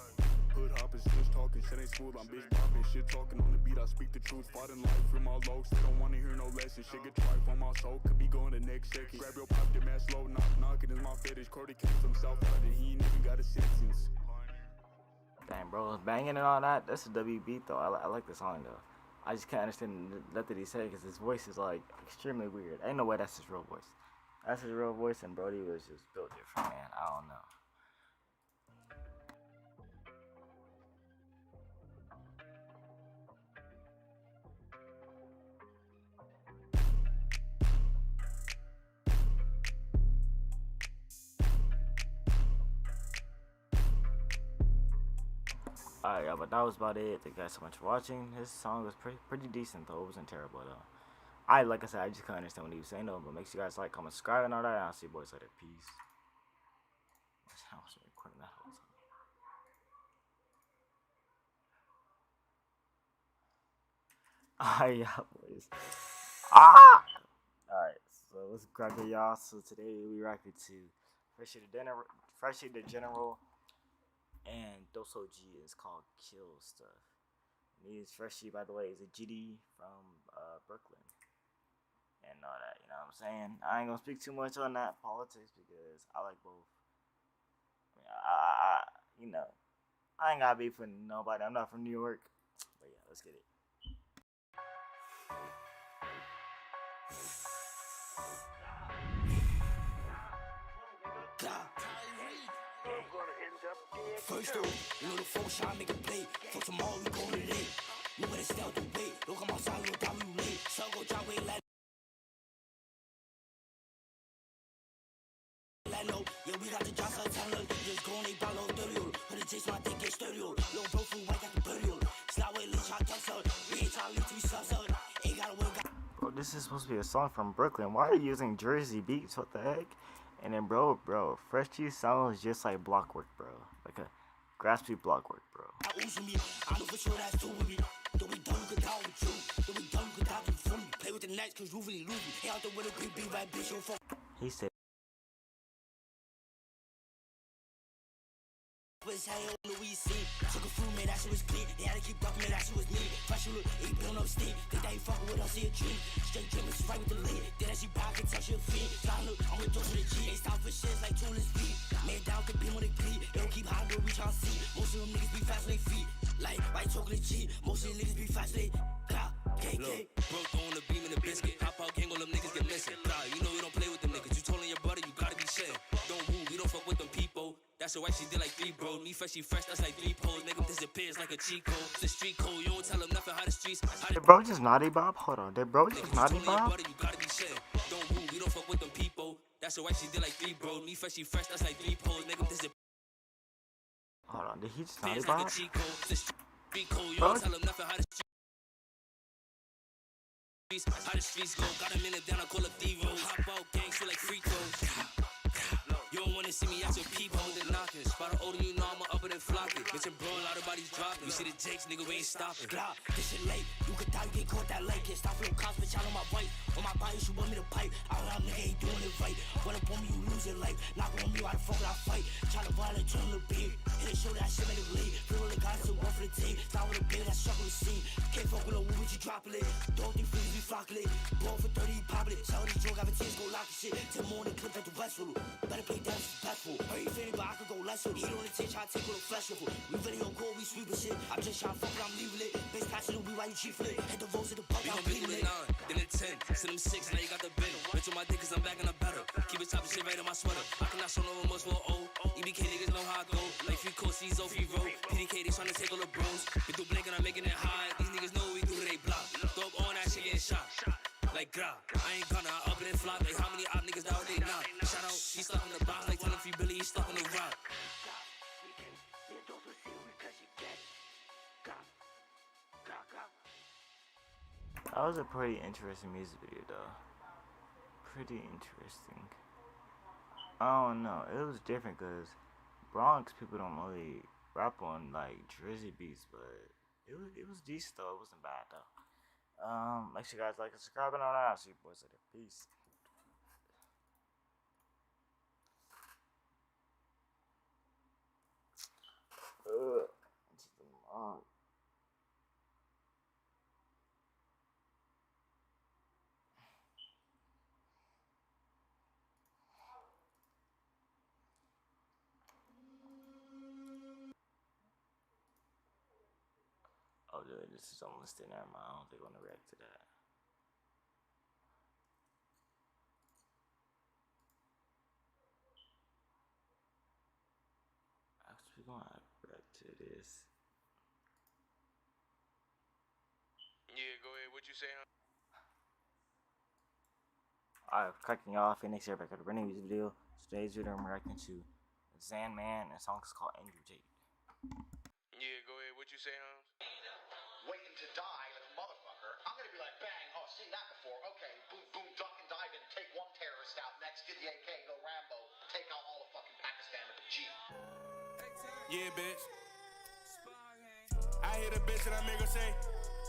[SPEAKER 2] Hood hopping, shit talking, shit ain't smooth. I'm bitch bopping, shit talking on the beat. I speak the truth, fighting life from my lows. They don't wanna hear no lesson. Shit get tripe on my soul, could be going the next second. Grab your pop, your match slow, knocking is my fetish. Cody came from South out and he ain't even got a sentence.
[SPEAKER 18] Damn, bro, banging and all that. That's a WB though. I like the song though. I just can't understand nothing he said because his voice is like extremely weird. Ain't no way that's his real voice. That's his real voice, and Brody was just built different, man. I don't know. Alright, yeah, but that was about it. Thank you guys so much for watching. This song was pretty decent though. It wasn't terrible though. Like I said, I just couldn't understand what he was saying though. But make sure you guys like, comment, subscribe, and all that. And I'll see you boys later. Peace. I was recording that whole time. Alright, y'all boys. Ah! Alright, so let's grab it, y'all. So today we reacted to Freshie the General and Doso G is called Kill Stuff. And he's Freshie, by the way, is a GD from Brooklyn. And all that, you know what I'm saying? I ain't gonna speak too much on that politics because I like both. I mean, you know, I ain't gotta be for nobody. I'm not from New York. But yeah, let's get it.
[SPEAKER 4] First though, you know the phone shot make a play. For tomorrow we go to late. You better stay out the way. Don't come outside, little time you late. So go drop way like no. Yeah, we got the jobs out town. Just go on a dollar 30. Put it chase my thing get stereo. Yo, bro, food white got the burial. Slide way, let's try to tell we ain't trying to leave to be subs. Ain't gotta work.
[SPEAKER 18] Bro, this is supposed to be a song from Brooklyn. Why are you using Jersey beats? What the heck? And then, bro, Fresh Cheese sounds just like blockwork, bro. Like a graspy blockwork, bro.
[SPEAKER 4] I know for sure that's too with me. Don't be done, you could die with you. Don't be done, you could die with me. Play with the Nets, cause you really lose me. Hey, out the window, quick, be right, bitch, you fuck.
[SPEAKER 18] He said.
[SPEAKER 4] Was hell on the weed scene. Took a fruit, man, that shit was clean. They had to keep talking, man, that shit was me. Fresh look, ain't building up steam. Think that you fucking with us, see a dream. Straight dreaming, right with the lead. Then as you back and touch your feet. Fly look, I'm with those with the G. Ain't stop for shit like Tool's feet. Man down, could be with a glee. They don't keep high, but we tryna see. Most of them niggas be fast on their feet. Like white chocolate G. Most of them niggas be fast on their KK.
[SPEAKER 20] Broke on the beam and the biscuit. Hop out, gang, all them niggas get missing. Nah, you know we don't play with them niggas. You told on your brother, you gotta be shit. Don't move, we don't fuck with them people. That's why she did like 3 bro. Me fresh, that's like 3 poles. Make them disappear, it's like a cheat code. It's the street code, you don't tell them nothing how the streets.
[SPEAKER 18] Did bro just naughty Bob? Hold on, did bro just naughty Bob?
[SPEAKER 20] You gotta be shit. Don't move, we don't fuck with them people. That's why she did like 3 bro. Me fresh, that's like 3 poles. Make them disappear.
[SPEAKER 18] Hold on, did he just naughty
[SPEAKER 20] It's like
[SPEAKER 18] Bob?
[SPEAKER 20] a cheat code. It's the street code, you
[SPEAKER 18] Bro,
[SPEAKER 20] don't tell them nothing how the streets go. Got him in it down, I call it Thivo. Hop out, gangs feel like free throws. You don't wanna see me at your peephole, then knocking. Spot an older, you know I'm up and flocking. Bitch, bro, a lot of bodies dropping. You see the Jakes, nigga, we ain't stopping.
[SPEAKER 4] Blah, this shit late. You could die, you get caught that late. Can't stop no cops, bitch, out on my right. On my body, you want me to pipe. Out loud, nigga ain't doing it right. Run up on me, you lose your life. Knock on me, why the fuck would I fight? Try to violate, turn the beat. Hit it, show that shit, make it bleed. Feel the guys still work for the team. Start with a bitch, that's struggle to see. Can't fuck with no wood, you dropping it. Don't think freeze, be flocking it. Ball for 30, popping it. Shout this joke, have a tears, go lock the shit. Till morning, clip at the Westwood. Better play that, respectful. Hurry, fitting, but I could go less with. Eat on the titch, I take with a flesh with. We really on call, we sweeping shit. I'm just trying to fuck it, I'm leaving it. Bitch, passing the weed while you chief it. Hit the rolls of the buck, I'm bleeding it.
[SPEAKER 20] 9, then a 10, send them 6, now you got the bin. Bitch on my dick, cause I'm back in the better. Keep it chopping shit right on my sweater. I cannot show no remorse for O. EBK niggas know how I go. Like free coast, C's free road. PDK, they tryna take all the bros. We do blink and I'm making it high. These niggas know we do, they block. Throw up on that shit, getting shot. Like gra, I ain't gonna up it and flop. Like how many op niggas out they not? Shout out, he stuck in the box. Like tell him free Billy, he stuck on the rock.
[SPEAKER 18] That was a pretty interesting music video, though. Pretty interesting. I don't know. It was different because Bronx people don't really rap on like Jersey beats, but it was decent though. It wasn't bad though. Make sure you guys like and subscribe and all that. See you boys later. Peace. Oh, dude, this is almost in there, man. I don't think I'm gonna react to that. Actually, gonna react to this.
[SPEAKER 20] Yeah, go ahead. What you say, huh?
[SPEAKER 18] Alright, cracking off, and next year back at a brand new music video. Today's video I'm reacting to Zan Man, and the song is called Angry Jade.
[SPEAKER 20] Yeah, go ahead. What you say, huh?
[SPEAKER 22] Waiting to die like a motherfucker. I'm gonna be like, bang, oh, seen that before. Okay, boom, boom, duck and dive in, take one terrorist out. Next, get the AK, go Rambo, take out all of fucking Pakistan with the G.
[SPEAKER 23] Yeah, bitch. I hit a bitch and I make her say,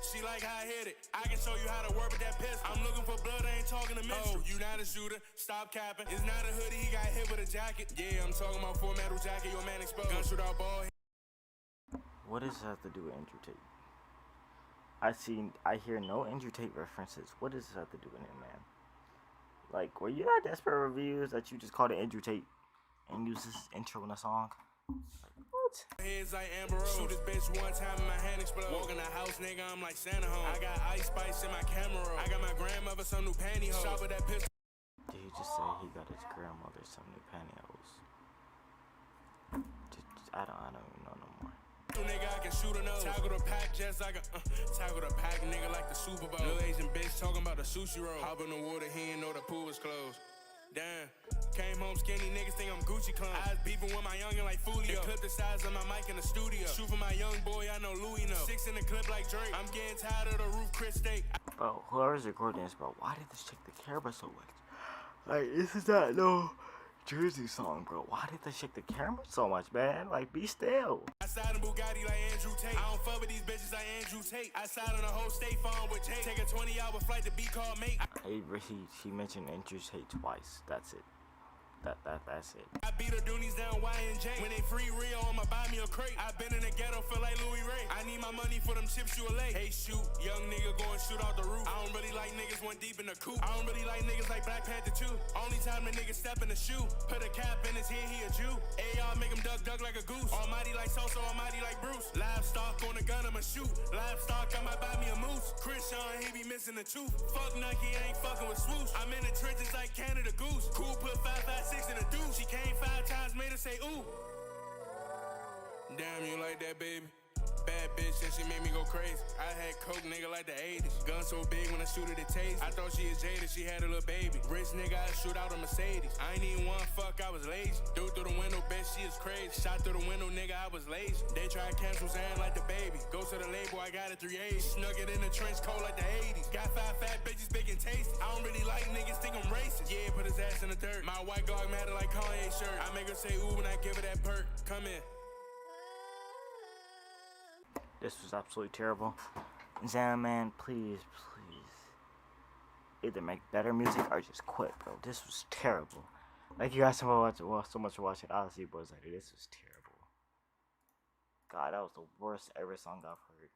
[SPEAKER 6] She like how I hit it. I can show you how to work with that pistol. I'm looking for blood, I ain't talking to menstrual. You not a shooter, stop capping. It's not a hoodie, he got hit with a jacket. Yeah, I'm talking about full metal jacket, your man exposed. Gun shoot out ball.
[SPEAKER 18] What does this have to do with Andrew Tate? I hear no Andrew Tate references. What does this have to do with it, man? Like, were you not desperate reviews that you just called it Andrew Tate and use this intro in a song? What?
[SPEAKER 6] Heads like Amber Rose. Shoot this bitch one time and my hand explode. Walk in the house, nigga, I'm like Santa home. I got ice spice in my camera roll. I got my grandmother some new pantyhose. Shop with that pistol.
[SPEAKER 18] Did he just say he got his grandmother some new pantyhose? I don't even know no more.
[SPEAKER 6] Nigga, I can shoot a nose. Tackle the pack just like a tackle the pack, nigga, like the Super Bowl. Little Asian bitch talking about the sushi roll. Hop in the water, he ain't know the pool was closed. Damn, came home skinny, niggas think I'm Gucci clone. I was beefing with my youngin' like Fulio. Clip the size of my mic in the studio. Shoot for my young boy, I know Louis know. 6 in the clip like Drake. I'm getting tired of the roof Chris steak.
[SPEAKER 18] Bro, whoever's recording this, bro, why did this chick the camera so much? Like, this is not no Jersey song, bro. Why did they shake the camera so much, man? Like, be still.
[SPEAKER 6] I side in Bugatti like Andrew Tate. I don't fuck with these bitches like Andrew Tate. I side on a whole state farm with Jake. Take a 20-hour flight to be called mate.
[SPEAKER 18] She mentioned Andrew Tate twice. That's it. That's it.
[SPEAKER 6] I beat the Doonies down Y&J. When they free Rio, I'ma buy me a crate. I been in the ghetto, feel like Louis Ray. I need my money for them chips you a lay. Hey, shoot, young nigga going shoot out the roof. I don't really like niggas one deep in the coop. I don't really like niggas like Black Panther 2. Only time the nigga step in the shoe. Put a cap in his head, he a Jew. AR make him duck like a goose. Almighty like Sosa, almighty like Bruce. Livestock on the gun, I'ma shoot. Livestock, I might buy me a moose. Chris Sean, he be missing the tooth. Fuck Nucky, ain't fucking with swoosh. I'm in the trenches like Canada Goose. Cool, put 556 in a deuce. She came 5 times, made her say ooh. Damn, you like that, baby? Bad bitch, and she made me go crazy. I had coke, nigga, like the 80s. Gun so big when I shoot it, it tastes. I thought she is jaded, she had a little baby. Rich nigga, I shoot out a Mercedes. I ain't even one fuck, I was lazy. Dude through the window, bet she is crazy. Shot through the window, nigga, I was lazy. They try to cancel Zan like the baby. Go to the label, I got it 380. Snuck it in the trench coat like the 80s. Got 5 fat bitches, big and tasty. I don't really like niggas, think I'm racist. Yeah, put his ass in the dirt. My white dog matter like Kanye shirt. I make her say ooh when I give her that perk. Come in.
[SPEAKER 18] This was absolutely terrible. Zan, man, please, either make better music or just quit, bro. This was terrible. Thank you guys so much for watching. I'll see you boys later. This was terrible. God, that was the worst ever song I've heard.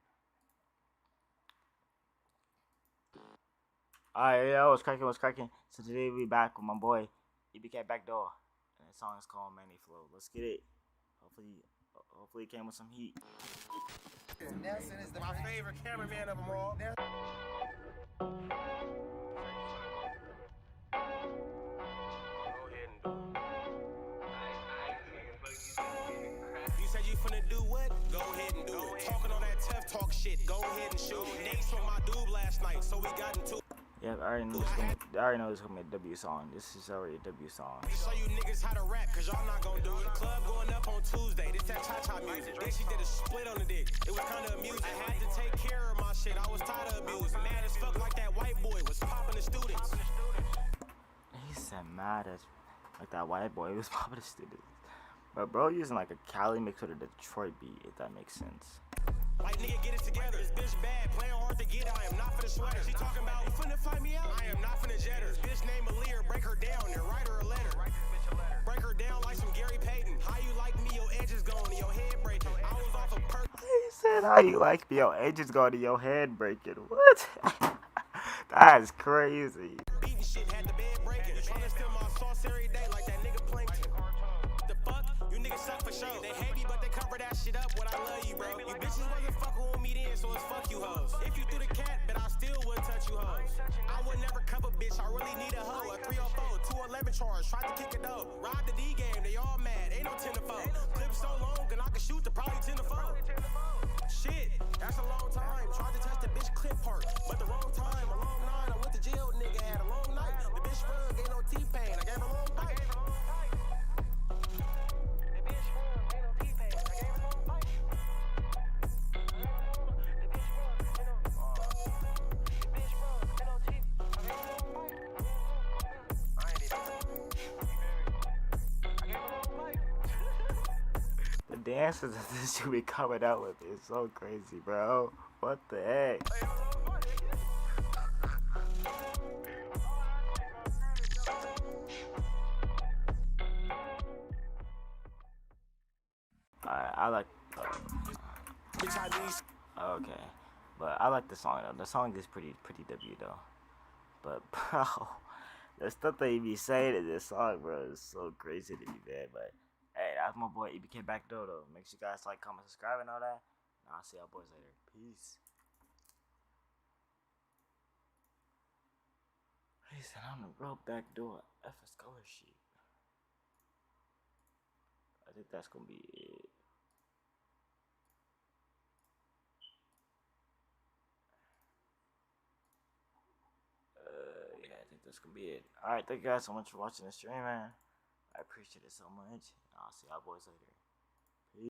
[SPEAKER 18] Alright, yeah, what's cracking? So today we back with my boy, EBK Backdoor. And the song is called Manny Flow. Let's get it. Hopefully it came with some heat.
[SPEAKER 21] Nelson is my favorite cameraman of them all. You said you finna do what? Go ahead and do it. Talking all that tough talk shit. Go ahead and shoot. Nate saw my dude last night, so we got into.
[SPEAKER 18] Yeah, I already know this is gonna be a W song. This is already a W song.
[SPEAKER 21] Show you niggas how to rap, cause y'all not gonna do it. Club going up on Tuesday, this that cha-cha music. Then she did a split on the dick. It was kinda amusing. I had to take care of my shit, I was tired of abusing. Mad as fuck like that white boy was popping the students.
[SPEAKER 18] He said mad as like that white boy was popping the students. But bro using like a Cali mix with a Detroit beat, if that makes sense.
[SPEAKER 21] Like nigga, get it together. This bitch bad, playing hard to get. I am not for the sweater. She talking about you finna fight me out. I am not finna jet her. This bitch named Aaliyah, break her down and write her a letter. Break her down like some Gary Payton. How you like me? Your edges going to your head breaking. I was off a perk.
[SPEAKER 18] He said, "How you like me? Your edges going to your head breaking." What? That's crazy.
[SPEAKER 21] Beating shit had the bed breaking. You trying to steal my sauce every day like that nigga Plankton. The fuck? You niggas suck for sure. They hate me, but they cover that shit up when I love you, bro. You bitches wasn't fucking with me then, so it's fuck you hoes. If you threw the cat, but I still wouldn't touch you hoes. I would never cover bitch, I really need a hoe. A 304, 211 charge, tried to kick it up. Ride the D game, they all mad, ain't no 10 to 4. Clip so long, and I can shoot the probably 10 to 4. Shit, that's a long time. Tried to touch the bitch clip part, but the wrong time. A long 9, I went to jail, nigga had a long night. The bitch front, ain't no T-pain, I gave her a long bite.
[SPEAKER 18] The dances that this should be coming out with is so crazy, bro. What the heck? I like. Okay, but I like the song though. The song is pretty W though. But bro, the stuff that he be saying in this song, bro, is so crazy to me, man. But hey, that's my boy EBK Backdoor though. Make sure you guys like, comment, subscribe, and all that. And I'll see y'all boys later. Peace. He said I'm the real backdoor F a scholarship. I think that's gonna be it. Yeah, I think that's gonna be it. Alright, thank you guys so much for watching the stream, man. I appreciate it so much. I'll see y'all boys later.